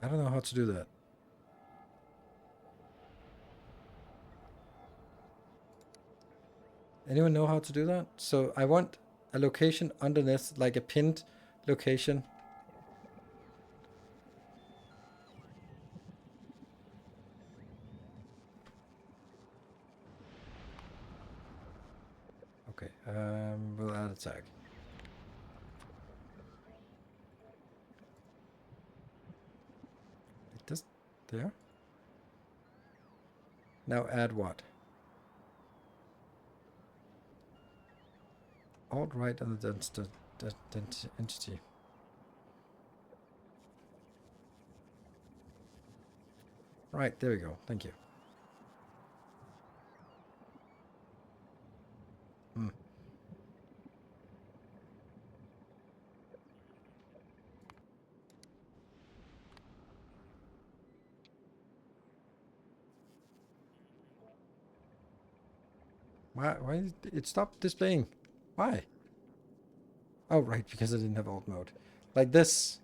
I don't know how to do that. Anyone know how to do that? So I want a location underneath, like a pinned location. Okay, we'll add a tag. Like this, there. Now add what? alt right on the entity. Right, there we go. Thank you. Hmm. Why did it stopped displaying? Why? Oh, right, because I didn't have alt mode. Like this,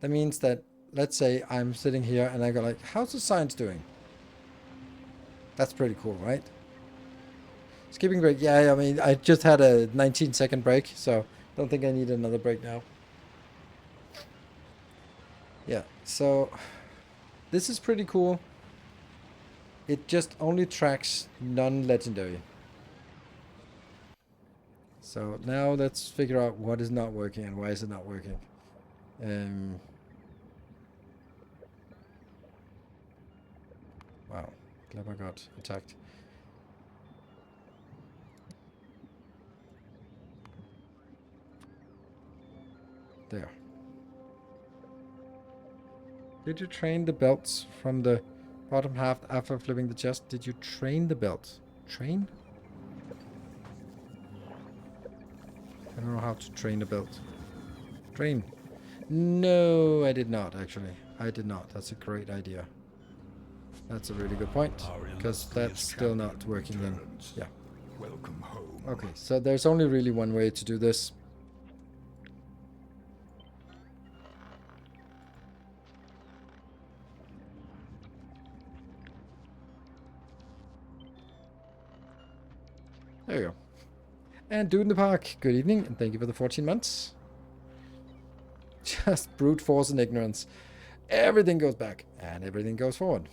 that means that, let's say I'm sitting here and I go like, how's the science doing? That's pretty cool, right? Skipping break, yeah, I mean, I just had a 19-second break, so don't think I need another break now. Yeah, so this is pretty cool. It just only tracks non-legendary. So now let's figure out what is not working and why is it not working. Wow, Clever got attacked. There. Did you train the belts from the bottom half after flipping the chest? Did you train the belt? Train? I don't know how to train a belt. Train. No, I did not, actually. I did not. That's a great idea. That's a really good point, because that's still not working then. Yeah. Welcome home. Okay, so there's only really one way to do this. There you go. And Dude in the Park, good evening, and thank you for the 14 months. Just brute force and ignorance. Everything goes back, and everything goes forward.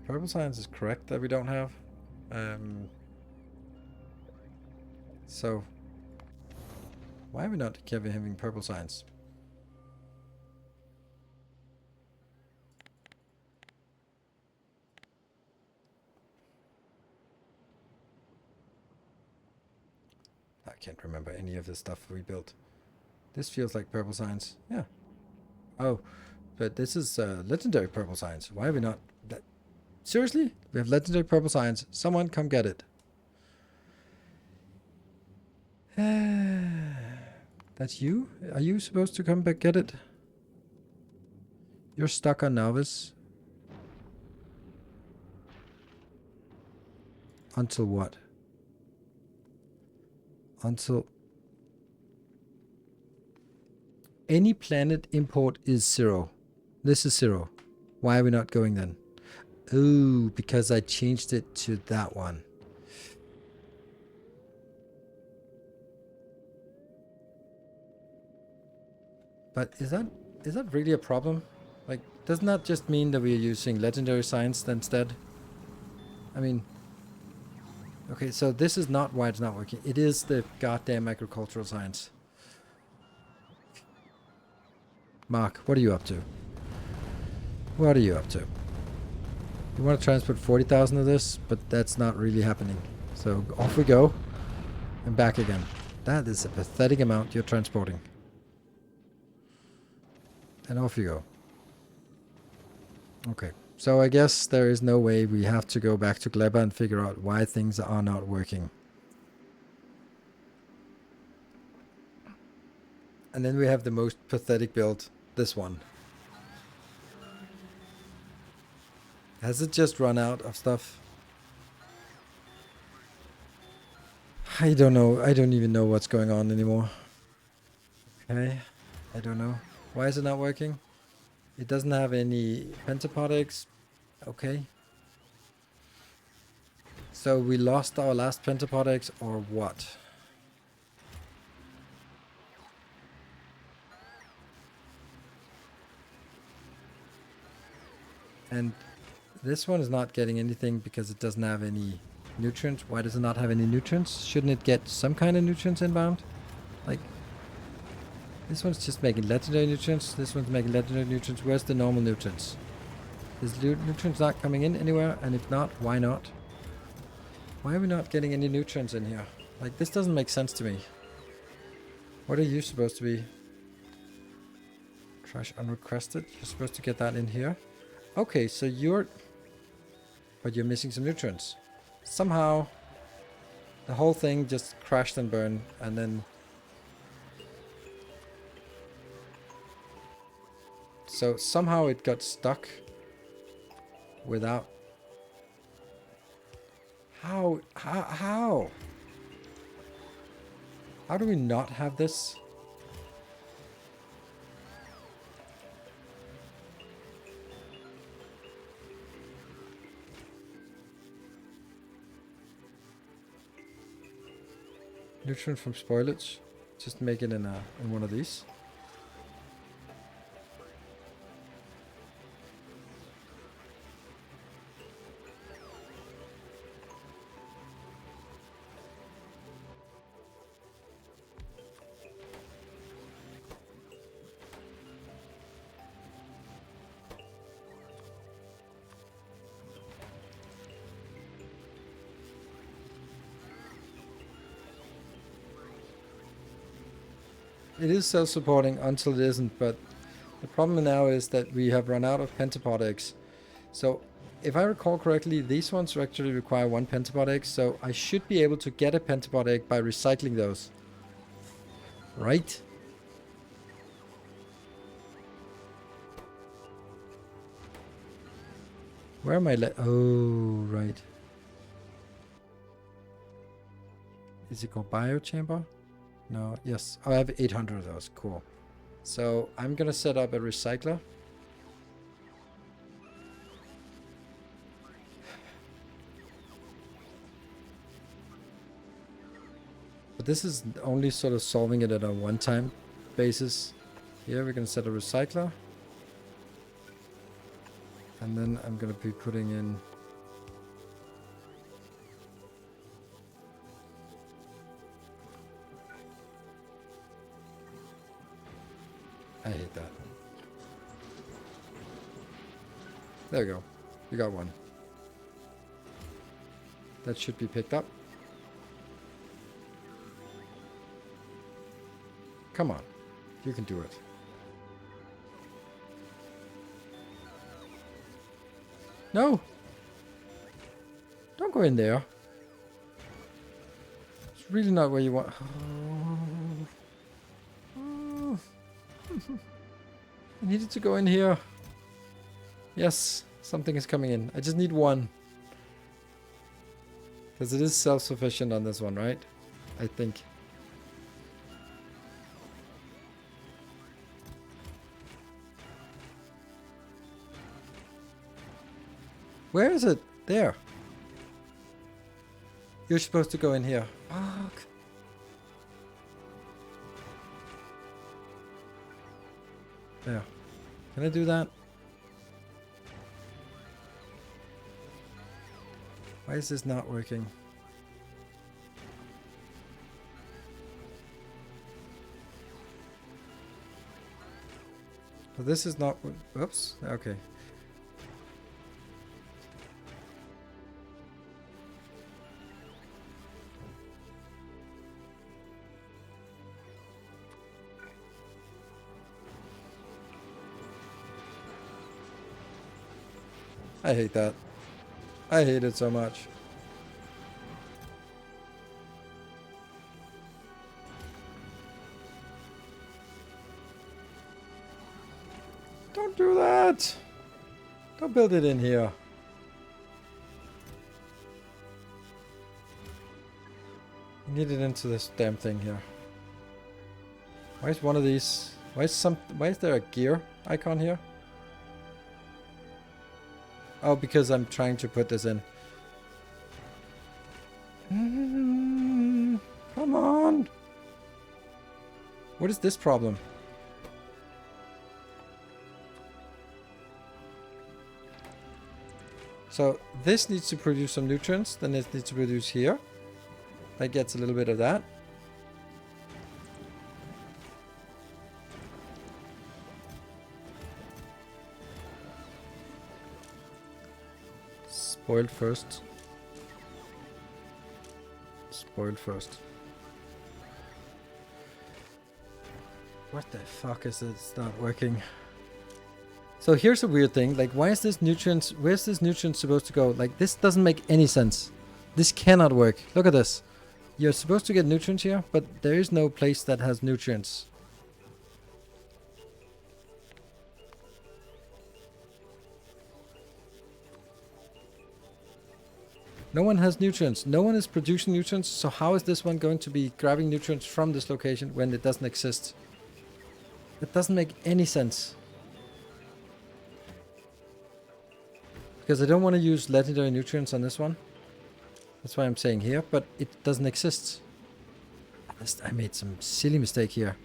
Purple science is correct that we don't have. So, why are we not having purple science? I can't remember any of the stuff we built. This feels like purple science. Yeah. Oh, but this is legendary purple science. Why are we not... Seriously? We have legendary purple science. Someone come get it. That's you? Are you supposed to come back get it? You're stuck on novice. Until what? Until... Any planet import is 0. This is 0. Why are we not going then? Oh, because I changed it to that one. But is that really a problem? Like, doesn't that just mean that we are using legendary science instead? I mean... Okay, so this is not why it's not working. It is the goddamn agricultural science. Mark, what are you up to? What are you up to? You want to transport 40,000 of this, but that's not really happening. So off we go. And back again. That is a pathetic amount you're transporting. And off you go. Okay. So I guess there is no way. We have to go back to Gleba and figure out why things are not working. And then we have the most pathetic build. This one. Has it just run out of stuff? I don't know. I don't even know what's going on anymore. Okay. I don't know. Why is it not working? It doesn't have any pentapod eggs. Okay. So we lost our last pentapod eggs or what? And this one is not getting anything because it doesn't have any nutrients. Why does it not have any nutrients? Shouldn't it get some kind of nutrients inbound? Like, this one's just making legendary nutrients. This one's making legendary nutrients. Where's the normal nutrients? Is nutrients not coming in anywhere? And if not, why not? Why are we not getting any nutrients in here? Like, this doesn't make sense to me. What are you supposed to be? Trash unrequested? You're supposed to get that in here? Okay, so you're... But you're missing some nutrients. Somehow, the whole thing just crashed and burned, and then... So somehow it got stuck without... How? How do we not have this? Nutrient from spoilage. Just make it in one of these. It is self-supporting until it isn't, but the problem now is that we have run out of pentapod eggs. So, if I recall correctly, these ones actually require 1 pentapod egg, so I should be able to get a pentapod egg by recycling those. Right? Where am I oh, right. Is it called biochamber? No, yes. Oh, I have 800 of those. Cool. So I'm going to set up a recycler. But this is only sort of solving it at a one-time basis. Here we're going to set a recycler. And then I'm going to be putting in... I hate that. There we go. You got one. That should be picked up. Come on. You can do it. No! Don't go in there. It's really not where you want... I needed to go in here. Yes, something is coming in. I just need one. Because it is self-sufficient on this one, right? I think. Where is it? There. You're supposed to go in here. Fuck. There. Can I do that? Why is this not working? Well, this is not... Oops. Okay. I hate that. I hate it so much. Don't do that! Don't build it in here. I need it into this damn thing here. Why is one of these... Why is there a gear icon here? Oh, because I'm trying to put this in. Come on! What is this problem? So this needs to produce some nutrients, then it needs to produce here. That gets a little bit of that. spoiled first. Spoiled first. What the fuck is it? It's not working. So here's a weird thing. Like, why is this nutrients? Where's this nutrient supposed to go? Like, this doesn't make any sense. This cannot work. Look at this. You're supposed to get nutrients here, but there is no place that has nutrients. No one has nutrients. No one is producing nutrients. So how is this one going to be grabbing nutrients from this location when it doesn't exist? It doesn't make any sense. Because I don't want to use legendary nutrients on this one. That's why I'm saying here, but it doesn't exist. I made some silly mistake here.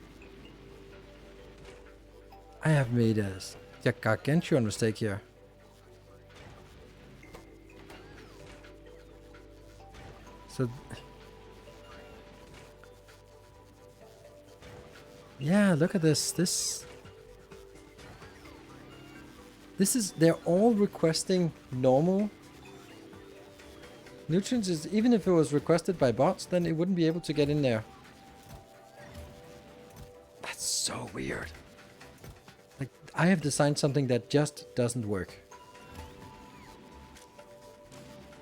I have made a gargantuan mistake here. So, yeah, look at this. This is, they're all requesting normal nutrients. Even if it was requested by bots, then it wouldn't be able to get in there. That's so weird. Like, I have designed something that just doesn't work.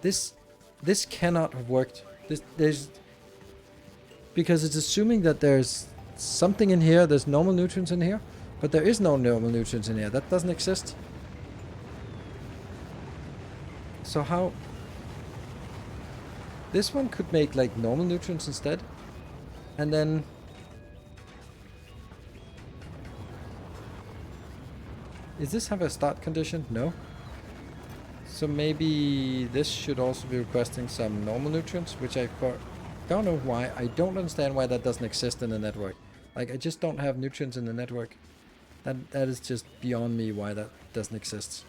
This cannot have worked. Because it's assuming that there's something in here, there's normal nutrients in here, but there is no normal nutrients in here. That doesn't exist. So how? This one could make like normal nutrients instead. And then does this have a start condition? No. So maybe this should also be requesting some normal nutrients, which I don't know why. I don't understand why that doesn't exist in the network. Like, I just don't have nutrients in the network. That is just beyond me why that doesn't exist.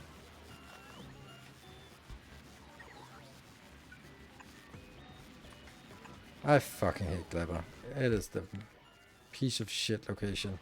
I fucking hate Clever. It is the piece of shit location.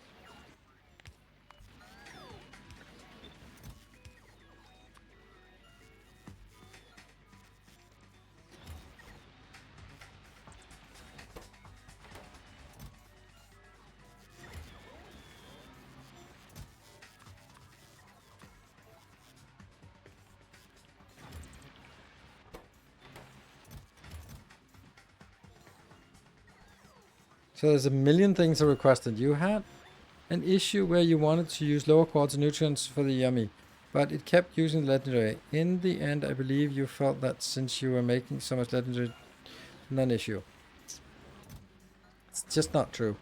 So there's a million things are requested. You had an issue where you wanted to use lower quality nutrients for the yummy, but it kept using legendary. In the end, I believe you felt that since you were making so much legendary, non-issue. It's just not true.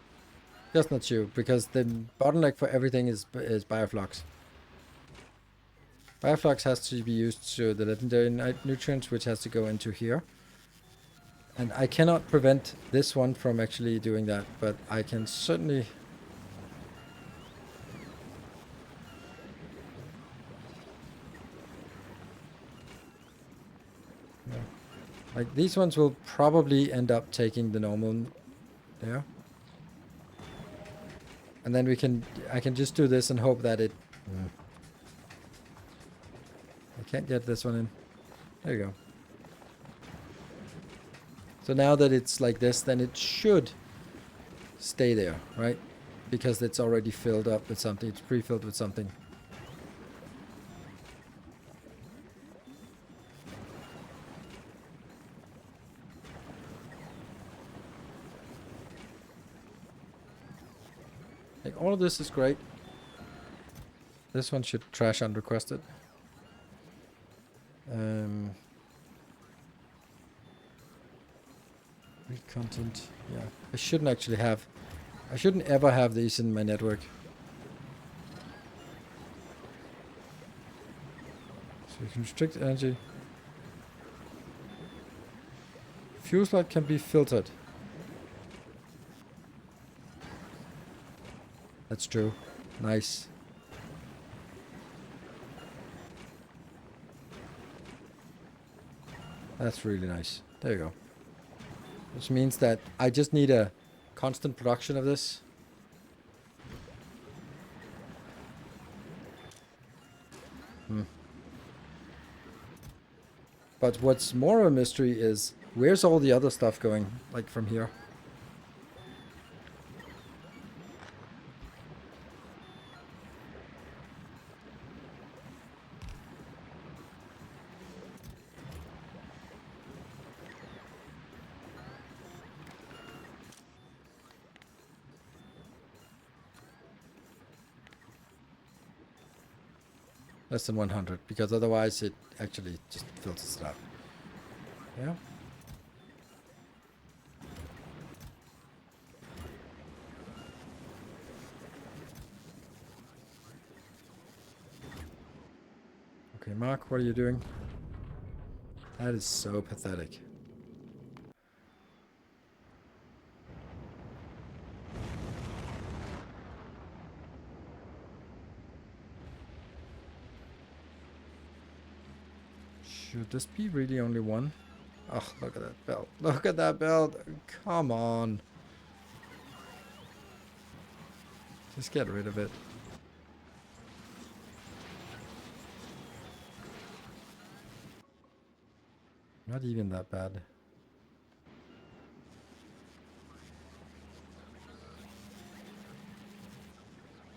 Just not true, because the bottleneck for everything is bioflux. Bioflux has to be used to the legendary nutrients, which has to go into here. And I cannot prevent this one from actually doing that, but I can certainly... Yeah. Like, these ones will probably end up taking the normal there. And then I can just do this and hope that it... I can't get this one in. There you go. So now that it's like this, then it should stay there, right? Because it's already filled up with something. It's pre-filled with something. Like, all of this is great. This one should trash unrequested. Read content. Yeah, I shouldn't ever have these in my network. So you can restrict energy. Fuel slot can be filtered. That's true. Nice. That's really nice. There you go. Which means that I just need a constant production of this. But what's more of a mystery is where's all the other stuff going, like from here? Less than 100, because otherwise it actually just filters it out. Yeah. Okay, Mark, what are you doing? That is so pathetic. Should this be really only one? Oh, look at that belt. Look at that belt. Come on. Just get rid of it. Not even that bad.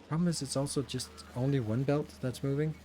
Problem is, it's also just only one belt that's moving.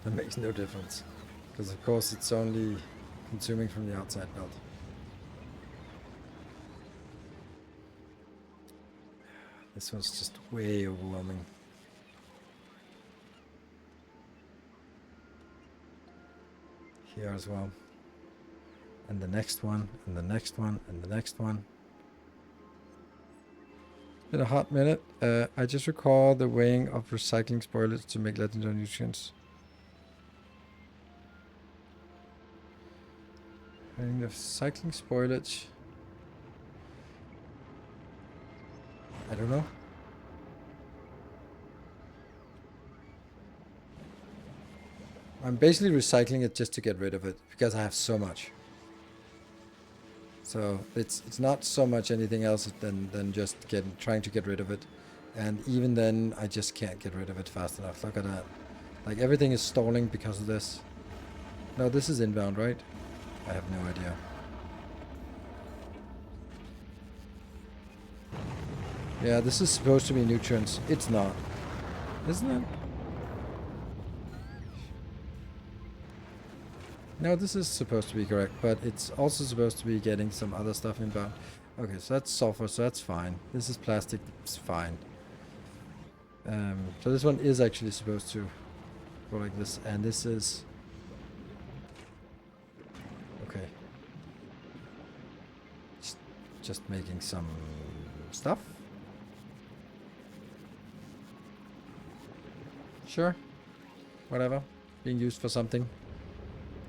That makes no difference. Because of course it's only consuming from the outside belt. This one's just way overwhelming. Here as well. And the next one, and the next one, and the next one. It's been a hot minute. I just recall the weighing of recycling spoilage to make legendary nutrients. Weighing the recycling spoilage. I don't know. I'm basically recycling it just to get rid of it because I have so much. So it's not so much anything else than just trying to get rid of it. And even then I just can't get rid of it fast enough. Look at that. Like everything is stalling because of this. No, this is inbound, right? I have no idea. Yeah, this is supposed to be nutrients. It's not. Isn't it? No, this is supposed to be correct, but it's also supposed to be getting some other stuff inbound. Okay, so that's sulfur, so that's fine. This is plastic, it's fine. So this one is actually supposed to go like this, and this is... Okay. Just making some stuff. Sure. Whatever. Being used for something.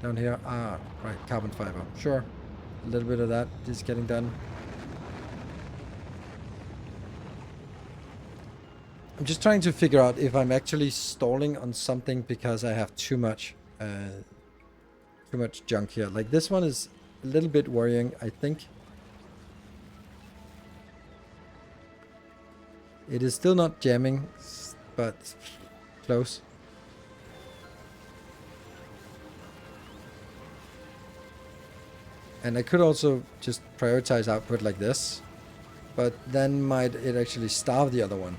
Down here. Ah, right. Carbon fiber. Sure. A little bit of that is getting done. I'm just trying to figure out if I'm actually stalling on something because I have too much junk here. Like this one is a little bit worrying, I think. It is still not jamming, but close. And I could also just prioritize output like this, but then might it actually starve the other one.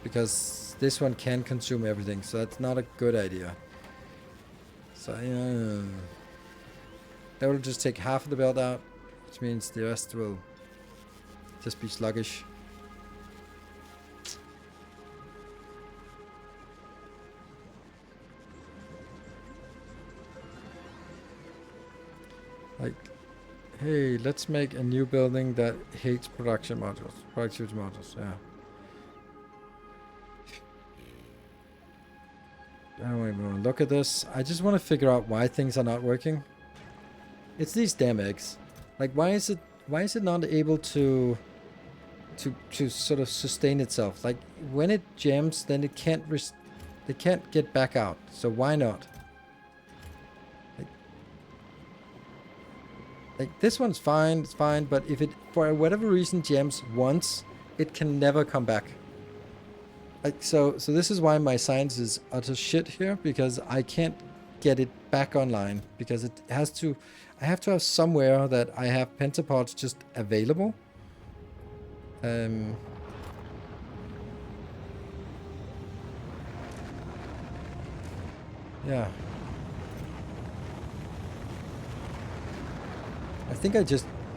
Because this one can consume everything, so that's not a good idea. So that will just take half of the belt out, which means the rest will just be sluggish. Like, hey, let's make a new building that hates production modules, productivity modules, yeah. I don't even want to look at this. I just want to figure out why things are not working. It's these damn eggs. Like, why is it not able to sort of sustain itself? Like, when it jams, then it can't get back out. So why not? Like this one's fine, it's fine, but if it for whatever reason jams once, it can never come back. Like so this is why my science is utter shit here, because I can't get it back online, because it has to, I have to have somewhere that I have pentapods just available. Yeah. I think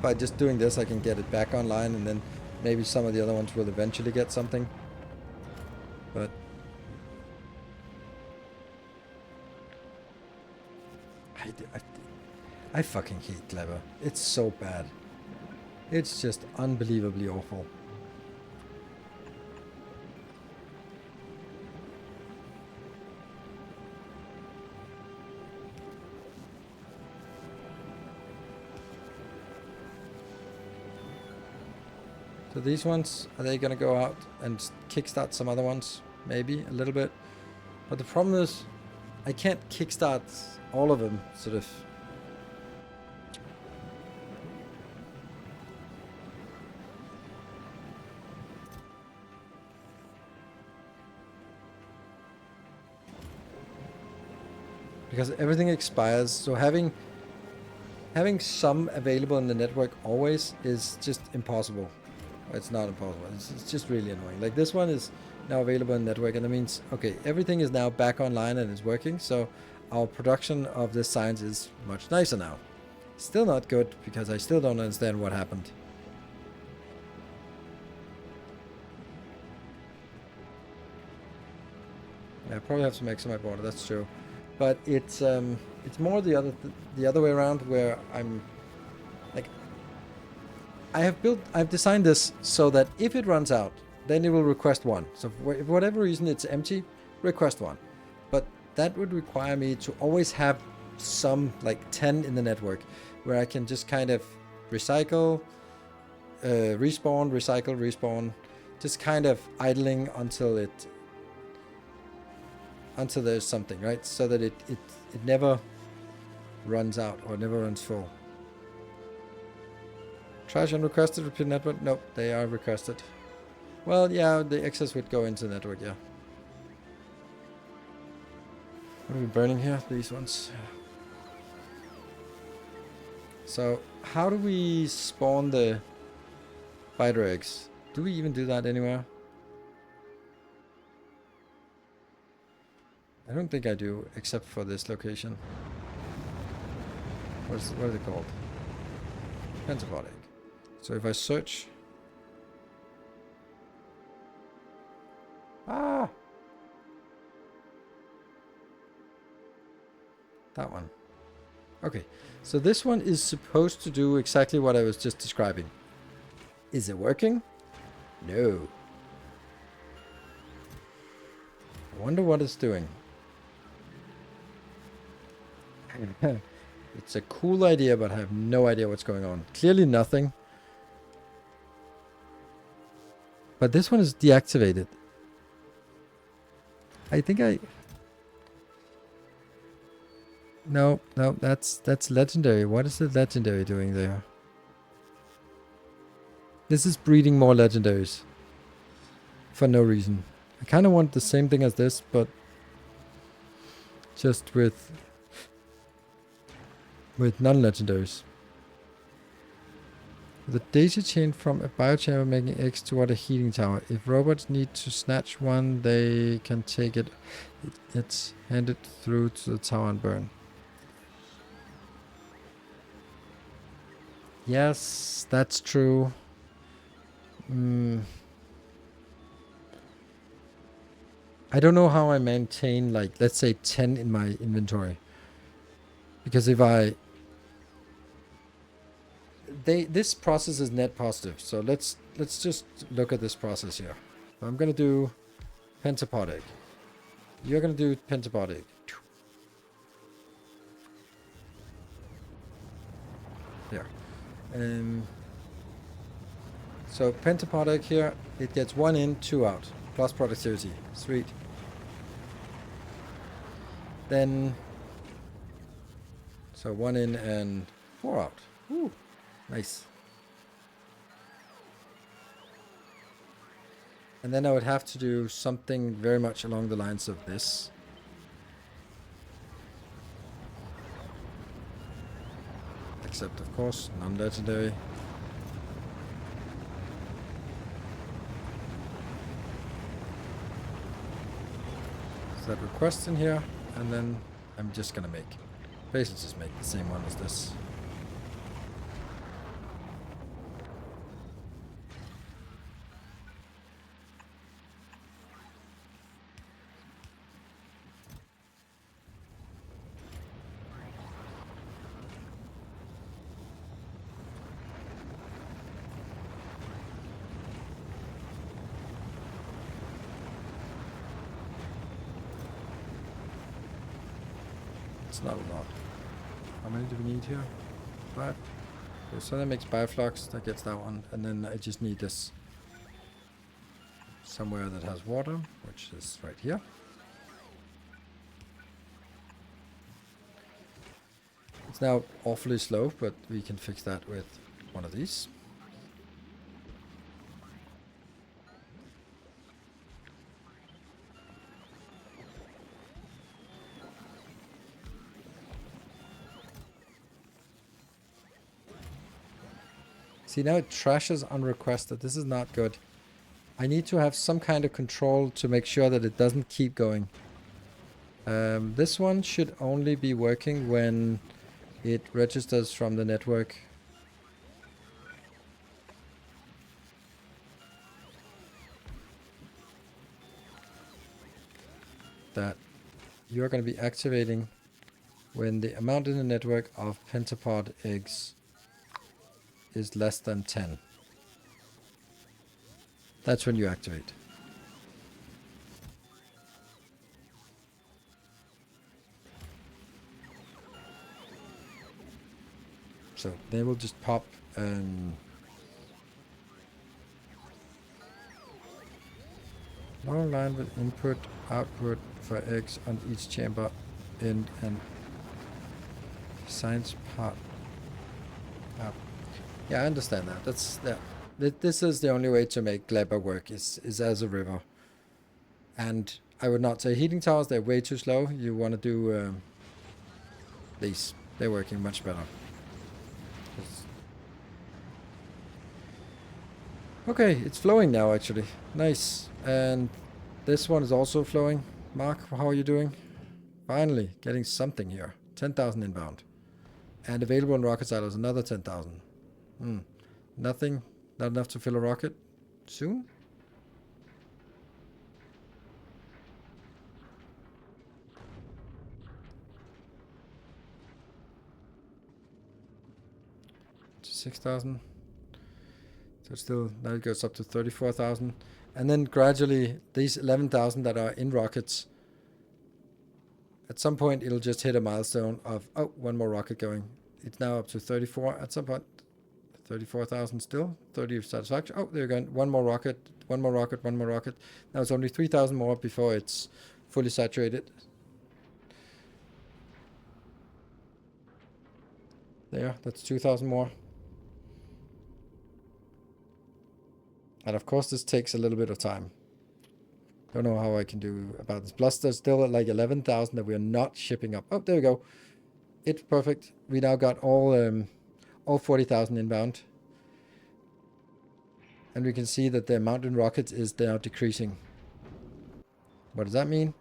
by just doing this, I can get it back online, and then maybe some of the other ones will eventually get something. But I fucking hate Clever. It's so bad. It's just unbelievably awful. So these ones, are they gonna go out and kickstart some other ones? Maybe a little bit. But the problem is, I can't kickstart all of them, sort of. Because everything expires, so having some available in the network always is just impossible. It's not impossible, it's just really annoying. Like this one is now available in network, and that means, okay, everything is now back online and it's working, so our production of this science is much nicer now. Still not good, because I still don't understand what happened. I probably have some eggs on my border, that's true. But it's more the other way around, where I'm like, I've designed this so that if it runs out, then it will request one. So for whatever reason it's empty, request one. But that would require me to always have some, like 10 in the network, where I can just kind of recycle, respawn, recycle, respawn, just kind of idling until there's something, right? So that it never runs out or never runs full. Trash unrequested, repeat network? Nope, they are requested. Well, yeah, the excess would go into the network, yeah. What are we burning here? These ones. So, how do we spawn the spider eggs? Do we even do that anywhere? I don't think I do, except for this location. What is it called? Pentapod egg. So if I search... Ah! That one. Okay, so this one is supposed to do exactly what I was just describing. Is it working? No. I wonder what it's doing. It's a cool idea, but I have no idea what's going on. Clearly nothing. But this one is deactivated. I think No, that's legendary. What is the legendary doing there? This is breeding more legendaries. For no reason. I kind of want the same thing as this, but just with non-legendaries. The data chain from a biochamber making eggs toward a heating tower. If robots need to snatch one, they can take it. It's handed through to the tower and burn. Yes, that's true. I don't know how I maintain, like, let's say 10 in my inventory. Because if this process is net positive, so let's just look at this process here. So I'm gonna do pentapod egg. You're gonna do pentapod egg. there. So pentapod egg here, it gets 1 in, 2 out, plus productivity. Sweet. Then, so 1 in and 4 out. Ooh, nice. And then I would have to do something very much along the lines of this. Except, of course, non-legendary. Set request in here, and then I'm just gonna basically just make the same one as this. It's not a lot. How many do we need here? 5. Okay, so that makes Bioflux, that gets that one, and then I just need this somewhere that has water, which is right here. It's now awfully slow, but we can fix that with one of these. See, now it trashes unrequested. This is not good. I need to have some kind of control to make sure that it doesn't keep going. This one should only be working when it registers from the network. That you're going to be activating when the amount in the network of pentapod eggs is less than 10. That's when you activate. So they will just pop long line with input, output for eggs on each chamber in and science part up. Yeah, I understand that. That's yeah. This is the only way to make Gleba work is as a river. And I would not say heating towers, they're way too slow. You want to do these. They're working much better. Okay, it's flowing now actually. Nice. And this one is also flowing. Mark, how are you doing? Finally, getting something here. 10,000 inbound. And available in rocket silos, another 10,000. Nothing. Not enough to fill a rocket. Soon? To 6,000. So still, now it goes up to 34,000. And then gradually, these 11,000 that are in rockets, at some point it'll just hit a milestone of, oh, one more rocket going. It's now up to 34 at some point. 34,000 still, 30 of satisfaction. Oh, there you go. One more rocket, one more rocket, one more rocket. Now it's only 3,000 more before it's fully saturated. There, that's 2,000 more. And of course this takes a little bit of time. Don't know how I can do about this. Plus there's still like 11,000 that we're not shipping up. Oh, there we go. It's perfect. We now got all 40,000 inbound. And we can see that the amount in rockets is now decreasing. What does that mean?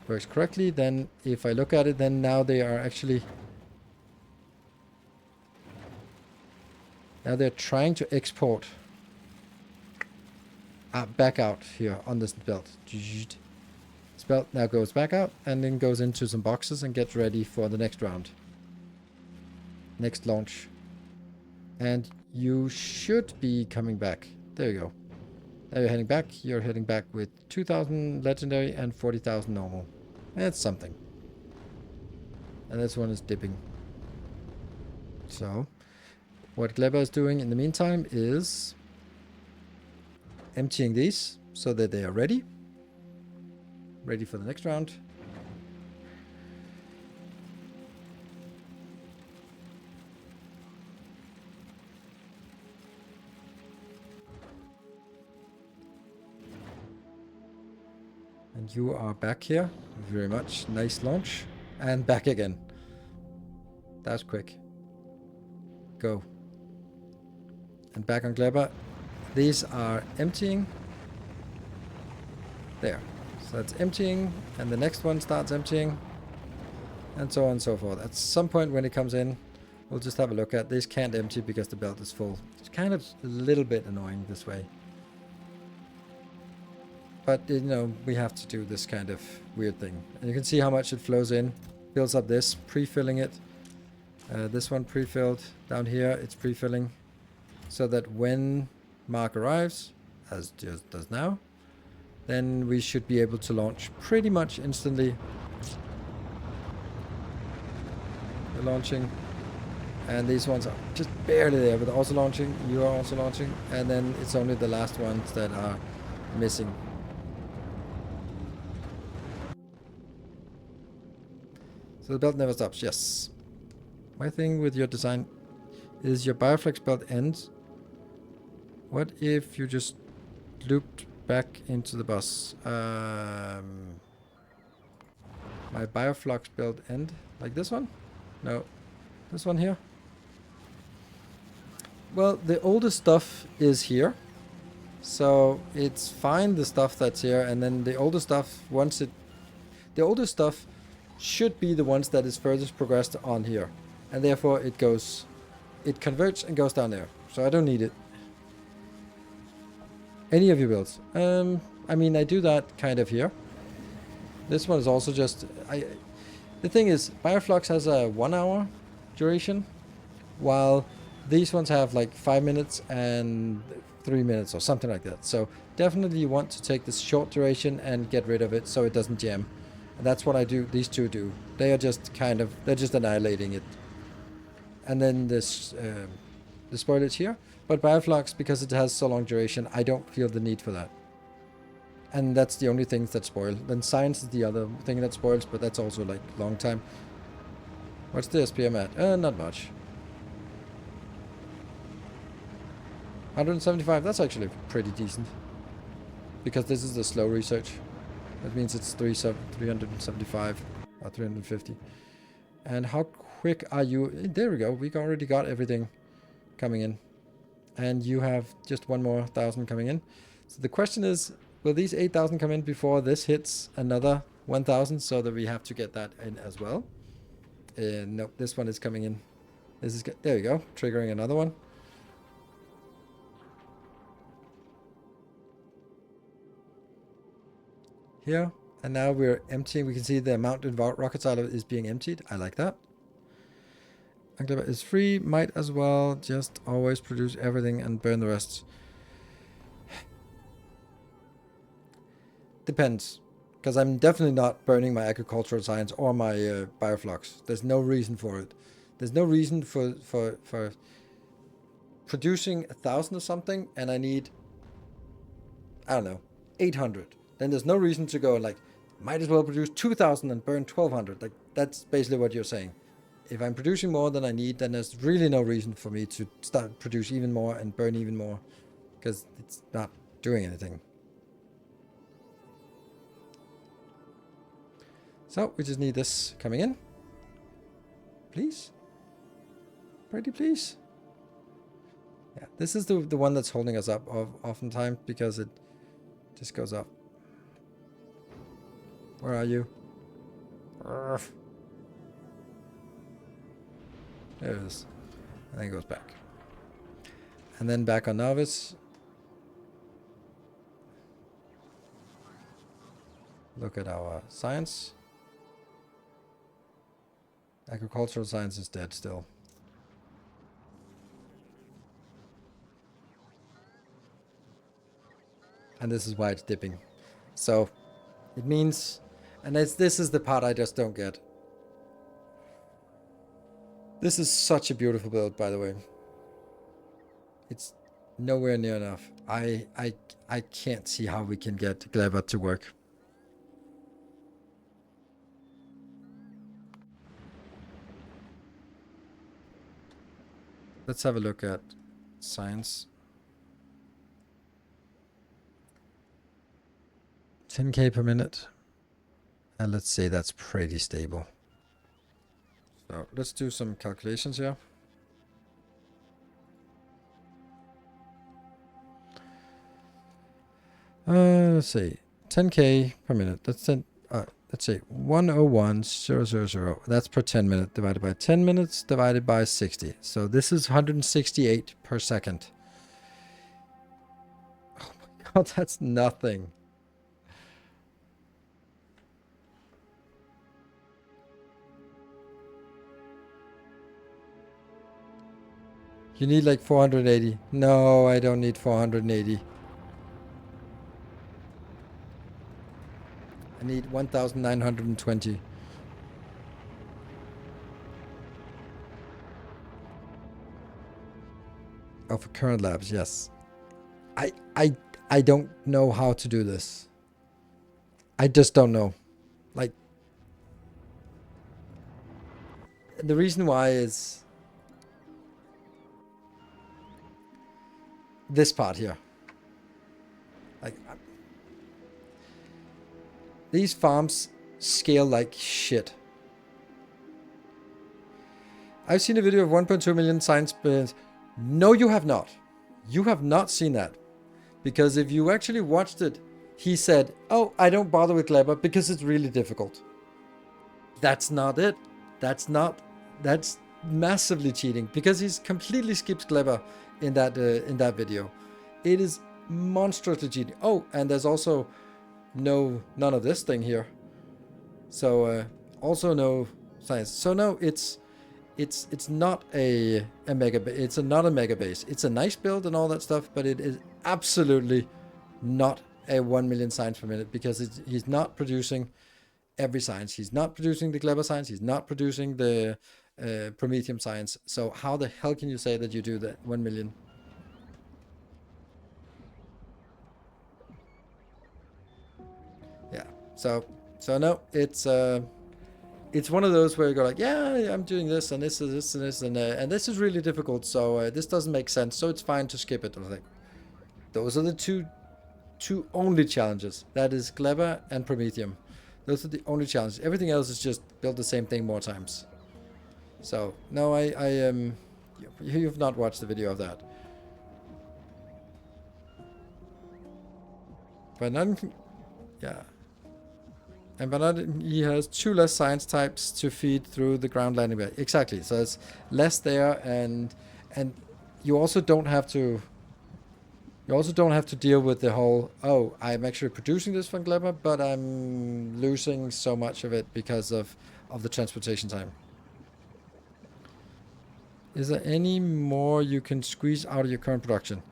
Works correctly. Then if I look at it, then now they are actually... Now they're trying to export back out here on this belt. This belt now goes back out and then goes into some boxes and gets ready for the next round. Next launch. And you should be coming back. There you go. Now you're heading back. You're heading back with 2,000 legendary and 40,000 normal. That's something. And this one is dipping. So what Gleba is doing in the meantime is emptying these so that they are ready for the next round. And you are back here. Very much. Nice launch. And back again. That was quick. Go. And back on Gleba. These are emptying. There. So that's emptying. And the next one starts emptying. And so on and so forth. At some point when it comes in, we'll just have a look at. This can't empty because the belt is full. It's kind of a little bit annoying this way. But, you know, we have to do this kind of weird thing. And you can see how much it flows in. Fills up this, pre-filling it. This one pre-filled. Down here, it's pre-filling. So that when Mark arrives, as just does now, then we should be able to launch pretty much instantly. We're launching. And these ones are just barely there, but also launching. You are also launching. And then it's only the last ones that are missing. So the belt never stops, yes. My thing with your design is your Bioflex belt ends. What if you just looped back into the bus? My Bioflux belt end? Like this one? No. This one here? Well, the older stuff is here. So it's fine, the stuff that's here. And then the older stuff, the older stuff should be the ones that is furthest progressed on here. And therefore it converts and goes down there. So I don't need it. Any of your builds. I mean, I do that kind of here. This one is also just... the thing is, Bioflux has a 1 hour duration, while these ones have like 5 minutes and 3 minutes or something like that. So definitely you want to take this short duration and get rid of it so it doesn't jam. And that's what I do. These two do. They are just they're just annihilating it. And then this, the spoilage here. But Bioflux, because it has so long duration, I don't feel the need for that. And that's the only things that spoil. Then science is the other thing that spoils, but that's also like long time. What's the SPM at? Not much. 175, that's actually pretty decent. Because this is the slow research. That means it's 375 or 350. And how quick are you? There we go. We already got everything coming in. And you have just 1 more 1,000 coming in. So the question is, will these 8,000 come in before this hits another 1,000 so that we have to get that in as well? Nope, this one is coming in. There we go, triggering another one. Here, and now we're emptying. We can see the amount in rocket silo is being emptied. I like that. Angleba is free. Might as well just always produce everything and burn the rest. Depends. Because I'm definitely not burning my agricultural science or my Bioflux. There's no reason for it. There's no reason for producing 1,000 or something, and I need, I don't know, 800. Then there's no reason to go like, might as well produce 2,000 and burn 1,200. Like, that's basically what you're saying. If I'm producing more than I need, then there's really no reason for me to produce even more and burn even more, because it's not doing anything. So we just need this coming in. Please. Pretty please. Yeah, this is the one that's holding us up oftentimes, because it just goes up. Where are you? Urgh. There it is. And then it goes back. And then back on Novice. Look at our science. Agricultural science is dead still. And this is why it's dipping. So it means, and this is the part I just don't get. This is such a beautiful build, by the way. It's nowhere near enough. I can't see how we can get Clever to work. Let's have a look at science. 10k per minute. And let's say that's pretty stable. So let's do some calculations here. Let's see, 10k per minute. Let's say 101,000. That's per 10 minutes divided by 10 minutes divided by 60. So this is 168 per second. Oh my god, that's nothing. You need like 480. No, I don't need 480. I need 1,920. Oh, for current labs, yes. I don't know how to do this. I just don't know. Like, the reason why is this part here. Like, these farms scale like shit. I've seen a video of 1.2 million science builds. No, you have not. You have not seen that. Because if you actually watched it, he said, oh, I don't bother with Kleber because it's really difficult. That's not it. That's massively cheating because he's completely skips Kleber in that video. It is monstrously cheating. Oh, and there's also none of this thing here. So also no science. So no, it's not a Megabase. It's not a Megabase. It's a nice build and all that stuff, but it is absolutely not a 1 million science per minute because he's not producing every science. He's not producing the Clever science. He's not producing the Prometheum science. So how the hell can you say that you do that 1 million? Yeah. So no, it's one of those where you go like, yeah, I'm doing this and this and this and this and this is really difficult. So this doesn't make sense. So it's fine to skip it. I was like, those are the two only challenges. That is Clever and Prometheum. Those are the only challenges. Everything else is just build the same thing more times. So no, you've not watched the video of that. But none, yeah. And Bernard, he has 2 less science types to feed through the ground landing bay. Exactly. So it's less there, and you also don't have to. You also don't have to deal with the whole, oh, I'm actually producing this from Clever, but I'm losing so much of it because of the transportation time. Is there any more you can squeeze out of your current production?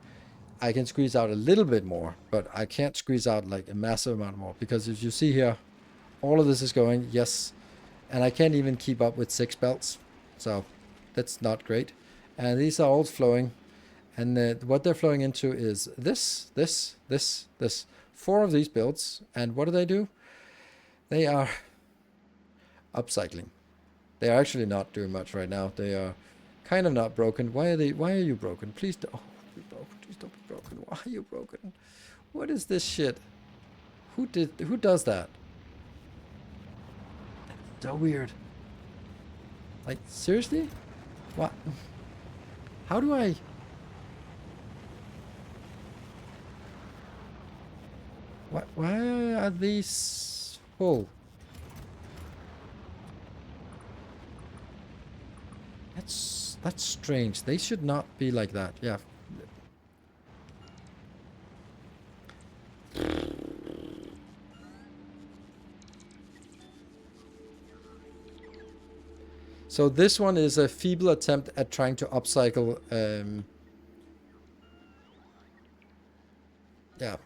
I can squeeze out a little bit more, but I can't squeeze out like a massive amount more because if you see here, all of this is going, yes, and I can't even keep up with 6 belts, so that's not great. And these are all flowing, and what they're flowing into is this. 4 of these builds, and what do? They are upcycling. They are actually not doing much right now. They are kind of not broken. Why are you broken? Please don't be broken. Please don't be broken. Why are you broken? What is this shit? Who does that? So weird. Like, seriously? What? How do I... What? Why are these full? That's strange. They should not be like that. Yeah. So this one is a feeble attempt at trying to upcycle, yeah,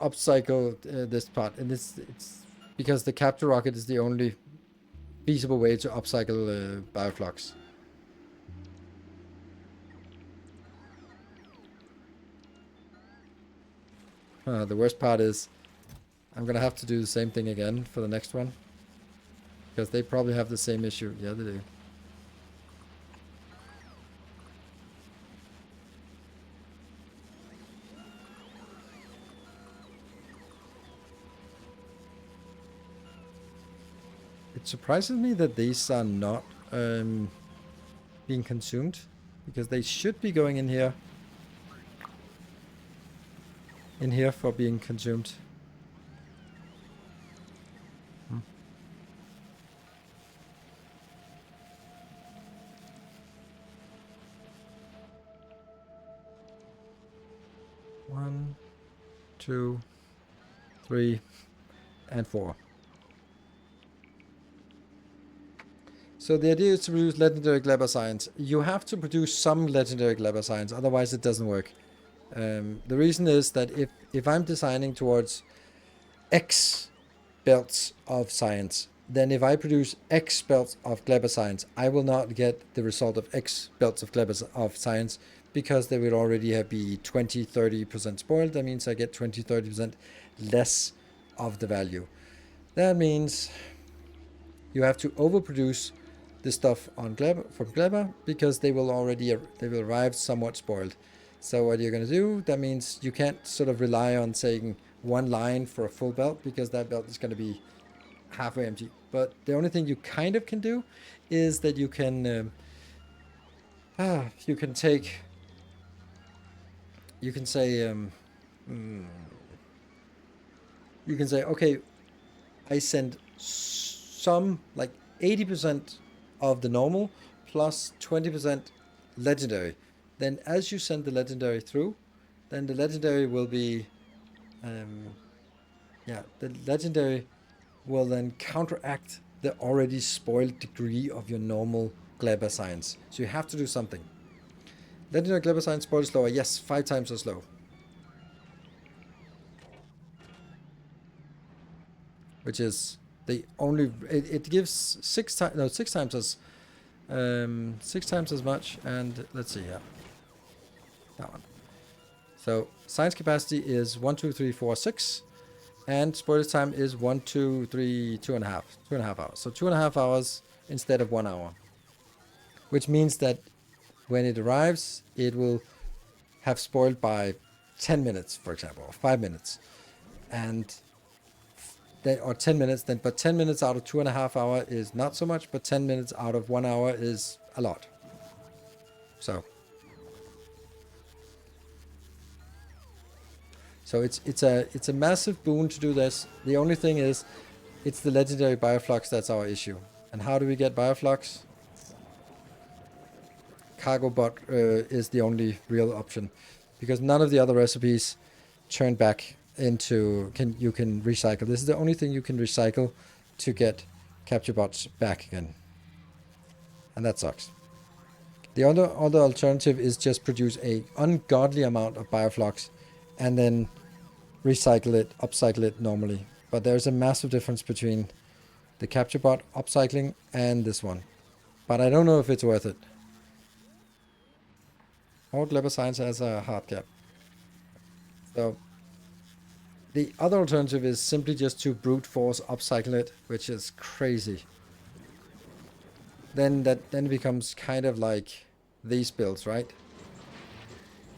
upcycle this part, and it's because the capture rocket is the only feasible way to upcycle bioflux. The worst part is I'm gonna have to do the same thing again for the next one. Because they probably have the same issue. Yeah, they do. It surprises me that these are not being consumed. Because they should be going in here. In here for being consumed. One, 2, 3, and 4. So the idea is to produce legendary Gleba science. You have to produce some legendary Gleba science, otherwise it doesn't work. The reason is that if I'm designing towards X belts of science, then if I produce X belts of Gleba science, I will not get the result of X belts of Gleba of science, because they will already be 20-30% spoiled. That means I get 20-30% less of the value. That means you have to overproduce the stuff on Gleba, from Gleba, because they will arrive somewhat spoiled. So what you're going to do, that means you can't sort of rely on saying one line for a full belt, because that belt is going to be halfway empty. But the only thing you kind of can do is that you can take, you can say, okay, I send some, like 80% of the normal plus 20% legendary. Then as you send the legendary through, then the legendary will be, the legendary will then counteract the already spoiled degree of your normal Gleba science. So you have to do something. Legendary Gleba science spoils slower. Yes, 5 times as slow. Which is the only, it gives 6 times as 6 times as much. And let's see here, that one. So science capacity is 1, 2, 3, 4, 6, and spoilage time is 1, 2, 3, 2.5 hours. So 2.5 hours instead of 1 hour, which means that when it arrives, it will have spoiled by 10 minutes, for example, or 5 minutes, and then, or 10 minutes. Then, but 10 minutes out of 2.5 hours is not so much, but 10 minutes out of 1 hour is a lot. So it's a massive boon to do this. The only thing is, it's the legendary bioflux that's our issue. And how do we get bioflux? Cargo bot is the only real option, because none of the other recipes turn back into you can recycle. This is the only thing you can recycle to get capture bots back again, and that sucks. The other alternative is just produce a ungodly amount of bioflux and then recycle it, upcycle it normally. But there's a massive difference between the capture bot upcycling and this one. But I don't know if it's worth it. All Gleba science has a hard cap. So the other alternative is simply just to brute force upcycle it, which is crazy. Then it becomes kind of like these builds, right?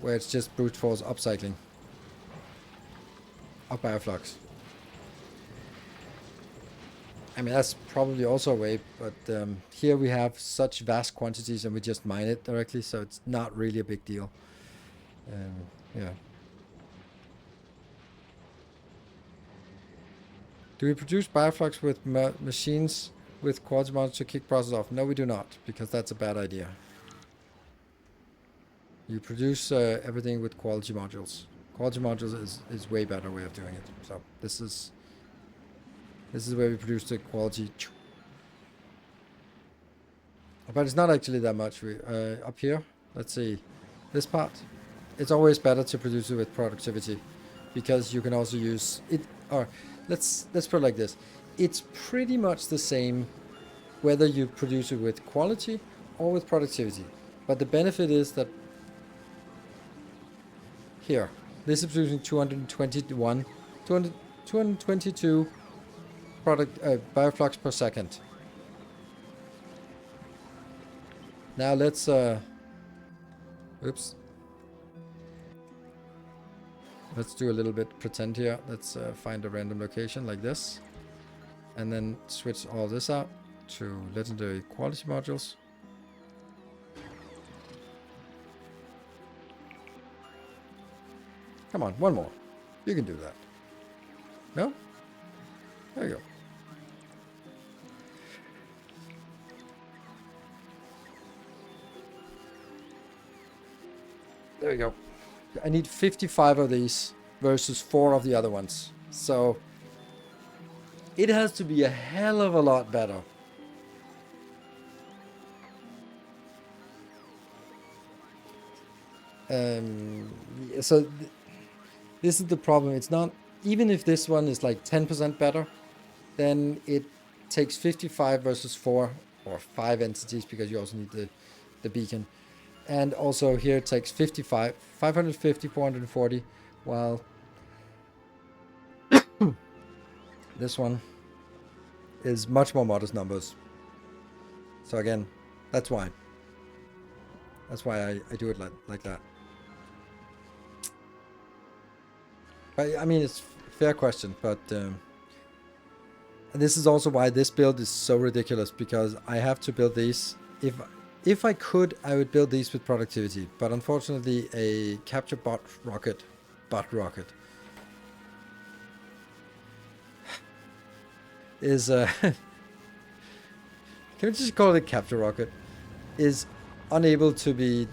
Where it's just brute force upcycling of bioflux. I mean, that's probably also a way, but here we have such vast quantities and we just mine it directly, so it's not really a big deal. Yeah. Do we produce bioflux with machines with quality modules to kick process off? No, we do not, because that's a bad idea. You produce everything with quality modules. Quality modules is way better way of doing it. So this is where we produce the quality. But it's not actually that much. We up here, let's see, this part. It's always better to produce it with productivity, because you can also use it. Or let's put it like this: it's pretty much the same whether you produce it with quality or with productivity. But the benefit is that here, this is producing 222 bioflux per second. Now let's oops. Let's do a little bit pretend here. Let's find a random location like this. And then switch all this out to legendary quality modules. Come on, one more. You can do that. No? There you go. There you go. I need 55 of these versus 4 of the other ones. So it has to be a hell of a lot better. This is the problem. It's not, even if this one is like 10% better, then it takes 55 versus 4 or 5 entities, because you also need the beacon. And also here it takes 55, 550, 440, while this one is much more modest numbers. So again, that's why. That's why I do it like that. But I mean, it's a fair question, but this is also why this build is so ridiculous, because I have to build these. If I could, I would build these with productivity, but unfortunately a capture bot rocket is can we just call it a capture rocket, is unable to be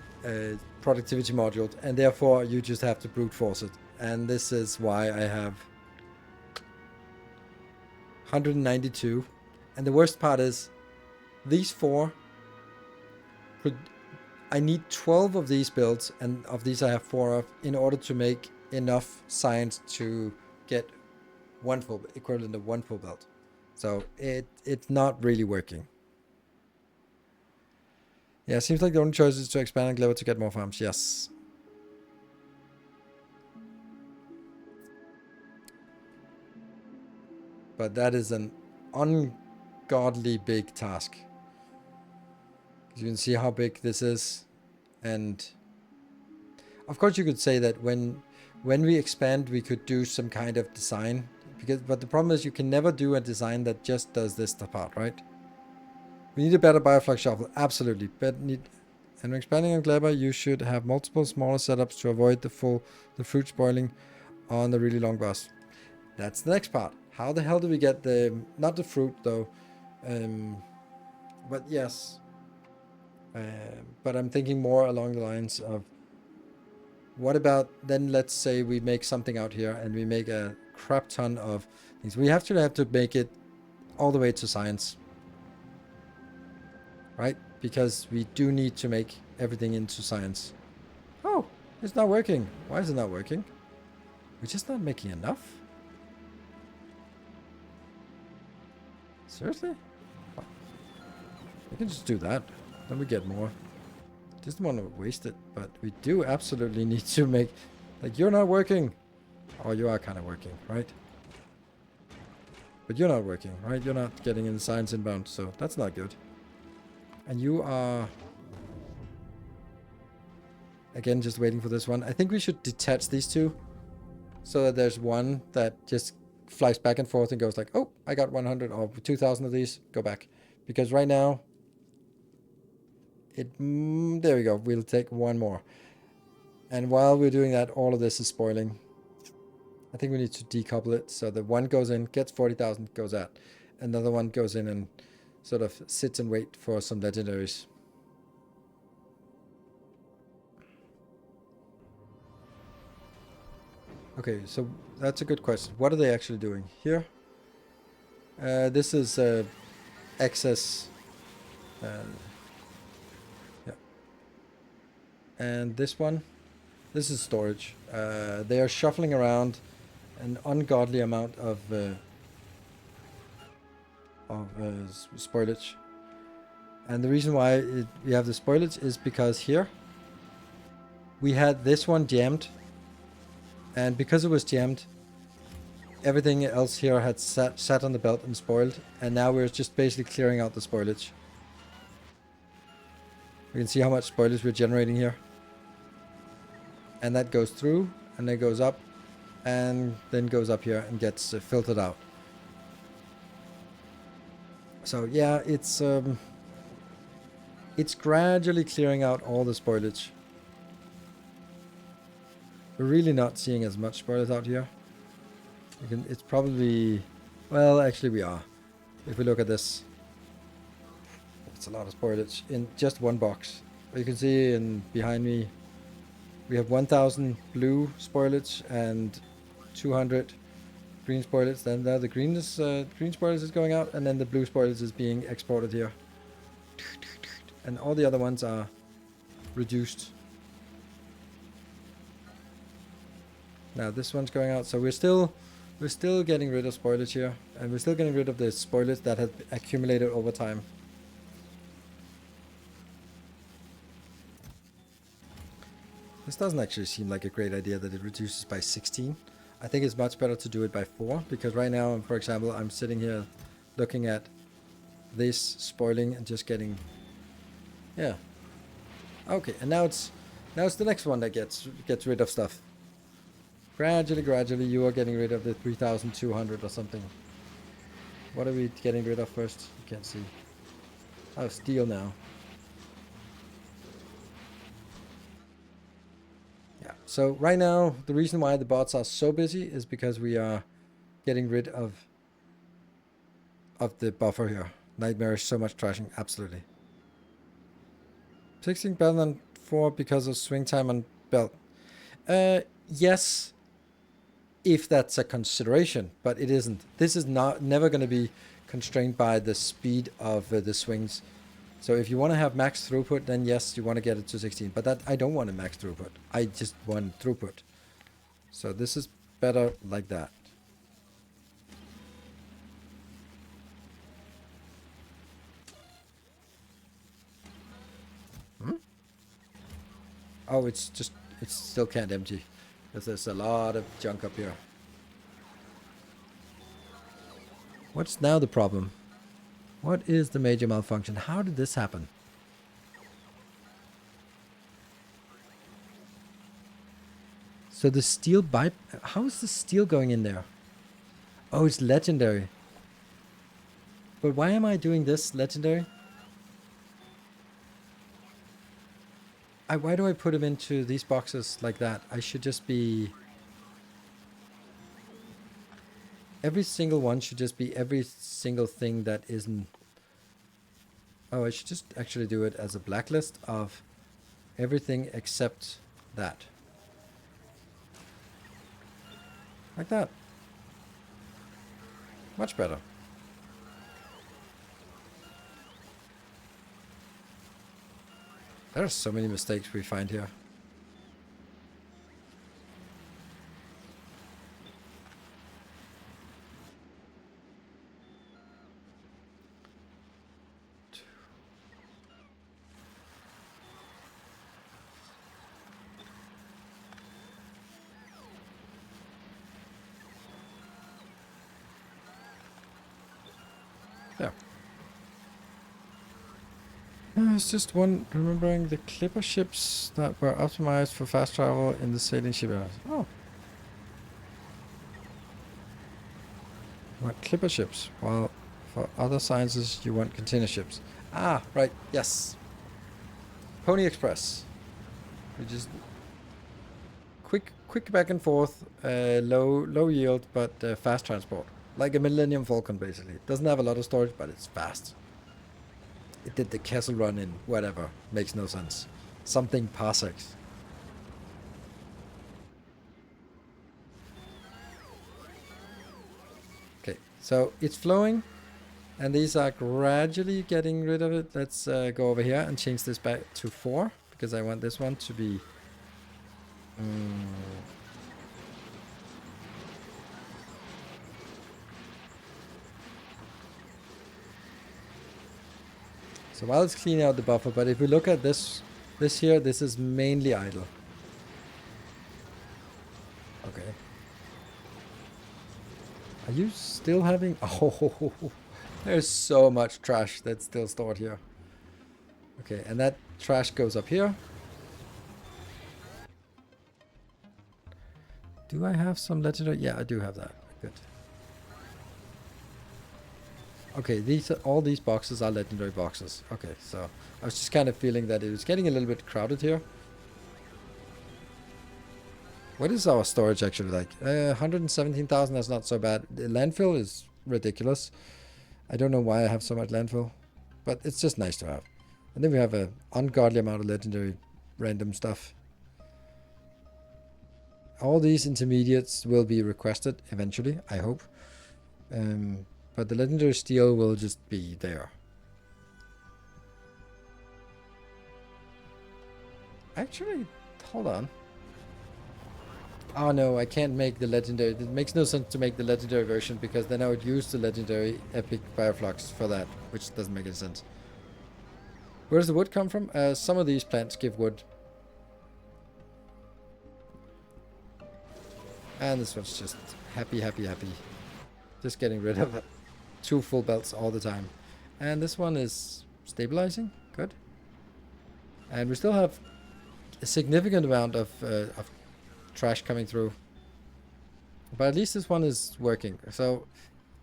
productivity moduled, and therefore you just have to brute force it. And this is why I have 192. And the worst part is these 4 I need 12 of these builds, and of these I have 4 of, in order to make enough science to get one full equivalent of 1 full belt. So it's not really working. Yeah, seems like the only choice is to expand on Clever to get more farms. Yes. But that is an ungodly big task. You can see how big this is. And of course you could say that when we expand, we could do some kind of design. But the problem is you can never do a design that just does this part, right? We need a better bioflux shuffle, absolutely. And when expanding on Clever, you should have multiple smaller setups to avoid the fruit spoiling on the really long bus. That's the next part. How the hell do we get not the fruit though, but yes. But I'm thinking more along the lines of, what about then, let's say we make something out here and we make a crap ton of things. We have to make it all the way to science. Right? Because we do need to make everything into science. Oh, it's not working. Why is it not working? We're just not making enough? Seriously? We can just do that. Then we get more. Just don't want to waste it, but we do absolutely need to make... Like, you're not working. Oh, you are kind of working, right? But you're not working, right? You're not getting in science inbound, so that's not good. And you are... Again, just waiting for this one. I think we should detach these two, so that there's one that just flies back and forth and goes like, oh, I got 100 or 2,000 of these. Go back. Because right now... there we go. We'll take one more. And while we're doing that, all of this is spoiling. I think we need to decouple it. So the one goes in, gets 40,000, goes out. Another one goes in and sort of sits and wait for some legendaries. Okay, so that's a good question. What are they actually doing here? This is excess. Yeah. And this one, this is storage. They are shuffling around an ungodly amount of spoilage. And the reason why we have the spoilage is because here we had this one jammed, and because it was jammed, everything else here had sat on the belt and spoiled, and now we're just basically clearing out the spoilage. We can see how much spoilage we're generating here. And that goes through, and then goes up, and then goes up here and gets filtered out. So yeah, it's gradually clearing out all the spoilage. We're really not seeing as much spoilage out here. It's probably, well, actually we are. If we look at this, it's a lot of spoilage in just one box. You can see behind me, we have 1,000 blue spoilage and 200 green spoilage. Then the green spoilage is going out, and then the blue spoilage is being exported here. And all the other ones are reduced. Now this one's going out, so we're still getting rid of spoilage here, and we're still getting rid of the spoilage that has accumulated over time. This doesn't actually seem like a great idea that it reduces by 16. I think it's much better to do it by 4, because right now, for example, I'm sitting here looking at this spoiling and just getting, yeah. Okay, and now it's the next one that gets rid of stuff. Gradually, you are getting rid of the 3,200 or something. What are we getting rid of first? You can't see. Oh, steel now. Yeah, so right now, the reason why the bots are so busy is because we are getting rid of the buffer here. Nightmare, so much trashing, absolutely. 16 better than 4 because of swing time on belt. Yes, if that's a consideration, but it isn't. This is never going to be constrained by the speed of the swings. So if you want to have max throughput, then yes, you want to get it to 16. But I don't want a max throughput. I just want throughput. So this is better like that. Oh, it still can't empty. Because there's a lot of junk up here. What's now the problem? What is the major malfunction? How did this happen? So the steel how is the steel going in there? Oh, it's legendary. But why am I doing this legendary? Why do I put them into these boxes like that? I should just be... Every single one should just be every single thing that isn't... Oh, I should just actually do it as a blacklist of everything except that. Like that. Much better. There are so many mistakes we find here. There. It's just one remembering the clipper ships that were optimized for fast travel in the sailing shipyards. Oh. You want clipper ships, while for other sciences you want container ships. Ah, right, yes. Pony Express. We just quick back and forth, low yield, but fast transport. Like a Millennium Falcon, basically. It doesn't have a lot of storage, but it's fast. It did the Kessel Run in whatever. Makes no sense. Something parsecs. Okay, so it's flowing, and these are gradually getting rid of it. Let's go over here and change this back to 4, because I want this one to be... So while it's cleaning out the buffer, but if we look at this here, this is mainly idle. Okay. Are you still having... Oh, there's so much trash that's still stored here. Okay, and that trash goes up here. Do I have some legendary? Yeah, I do have that. Good. Okay, all these boxes are legendary boxes. Okay, so I was just kind of feeling that it was getting a little bit crowded here. What is our storage actually like? 117,000, that's not so bad. The landfill is ridiculous. I don't know why I have so much landfill, but it's just nice to have. And then we have an ungodly amount of legendary random stuff. All these intermediates will be requested eventually, I hope. But the legendary steel will just be there. Actually, hold on. Oh no, I can't make the legendary. It makes no sense to make the legendary version because then I would use the legendary epic fireflux for that, which doesn't make any sense. Where does the wood come from? Some of these plants give wood. And this one's just happy. Just getting rid of 2 full belts all the time. And this one is stabilizing. Good. And we still have a significant amount of trash coming through. But at least this one is working. So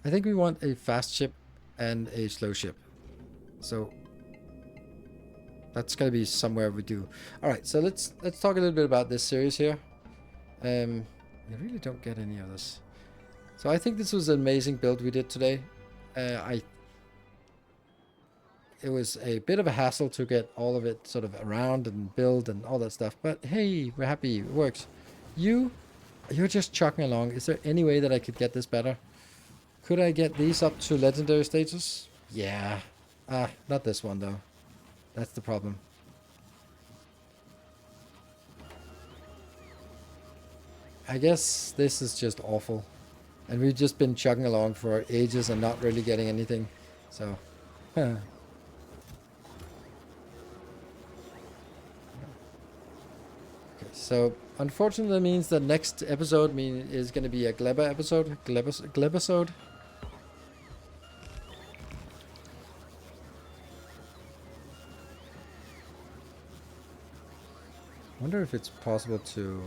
I think we want a fast ship and a slow ship. So that's going to be somewhere we do. Alright, so let's talk a little bit about this series here. I really don't get any of this. So I think this was an amazing build we did today. It was a bit of a hassle to get all of it sort of around and build and all that stuff. But hey, we're happy. It works. You're just chugging along. Is there any way that I could get this better? Could I get these up to legendary status? Yeah. Not this one though. That's the problem. I guess this is just awful. And we've just been chugging along for ages and not really getting anything. So, Okay, so unfortunately that means the next episode is going to be a Gleba episode. Glebisode. I wonder if it's possible to...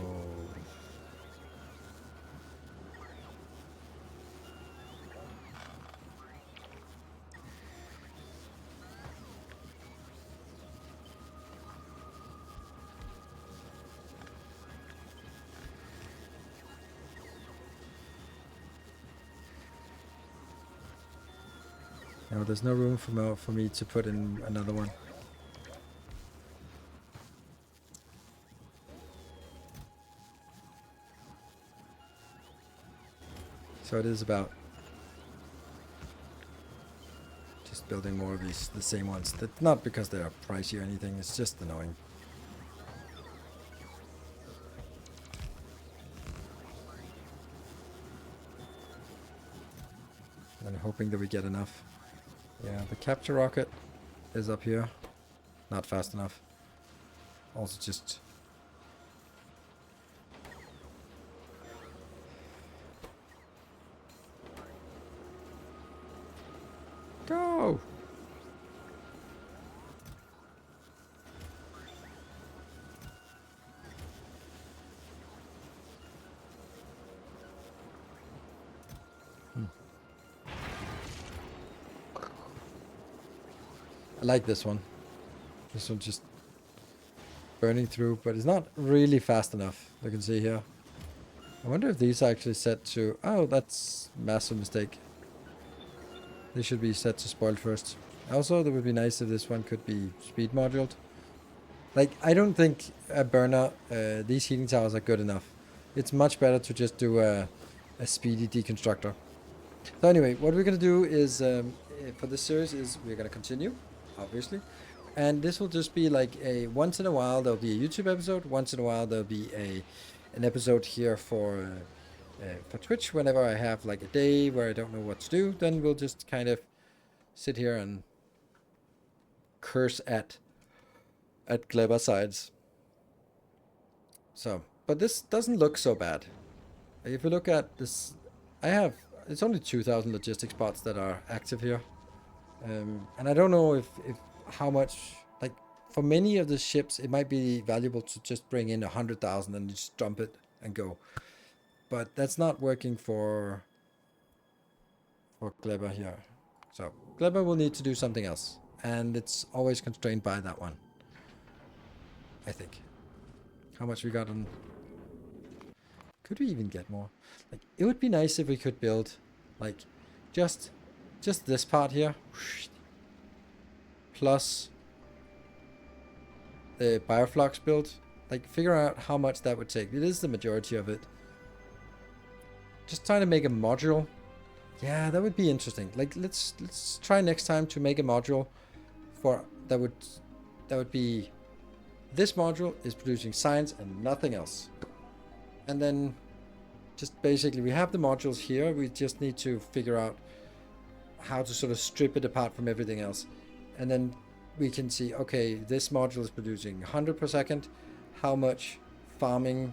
No, there's no room for me to put in another one. So it is about just building more of the same ones. That's not because they're pricey or anything, it's just annoying. And I'm hoping that we get enough. Yeah, the capture rocket is up here. Not fast enough. Also just... Go! I like this one. This one just burning through, but it's not really fast enough. You can see here. I wonder if these are actually set to... Oh, that's a massive mistake. They should be set to spoiled first. Also, that would be nice if this one could be speed moduled. Like, I don't think a burner, these heating towers are good enough. It's much better to just do a speedy deconstructor. So anyway, what we're going to do is, for this series, is we're going to continue, obviously. And this will just be like a, once in a while, there'll be a YouTube episode. Once in a while, there'll be an episode here for Twitch. Whenever I have like a day where I don't know what to do, then we'll just kind of sit here and curse at clever sides. So, but this doesn't look so bad. If you look at this, it's only 2,000 logistics bots that are active here. And I don't know if how much, like, for many of the ships, it might be valuable to just bring in 100,000 and just dump it and go. But that's not working for Kleber here. So Kleber will need to do something else. And it's always constrained by that one, I think. How much we got on... Could we even get more? Like, it would be nice if we could build, like, just this part here, plus the bioflux build. Like, figure out how much that would take. It is the majority of it. Just trying to make a module. Yeah, that would be interesting. Like, let's try next time to make a module for that would be, this module is producing science and nothing else. And then just basically we have the modules here. We just need to figure out how to sort of strip it apart from everything else. And then we can see, okay, this module is producing 100 per second. How much farming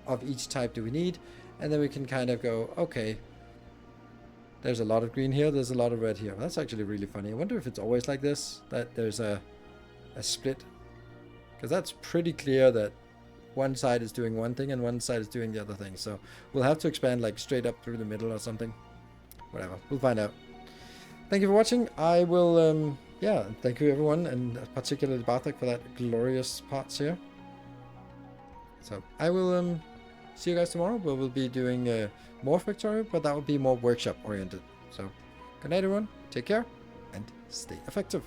of each type do we need? And then we can kind of go, okay, there's a lot of green here, there's a lot of red here. That's actually really funny. I wonder if it's always like this, that there's a split. Because that's pretty clear that one side is doing one thing and one side is doing the other thing. So we'll have to expand like straight up through the middle or something. Whatever, we'll find out. Thank you for watching. I will, yeah, thank you everyone, and particularly Bartek for that glorious parts here. So I will see you guys tomorrow, where we'll be doing more Factorio, but that will be more workshop oriented. So good night everyone, take care, and stay effective.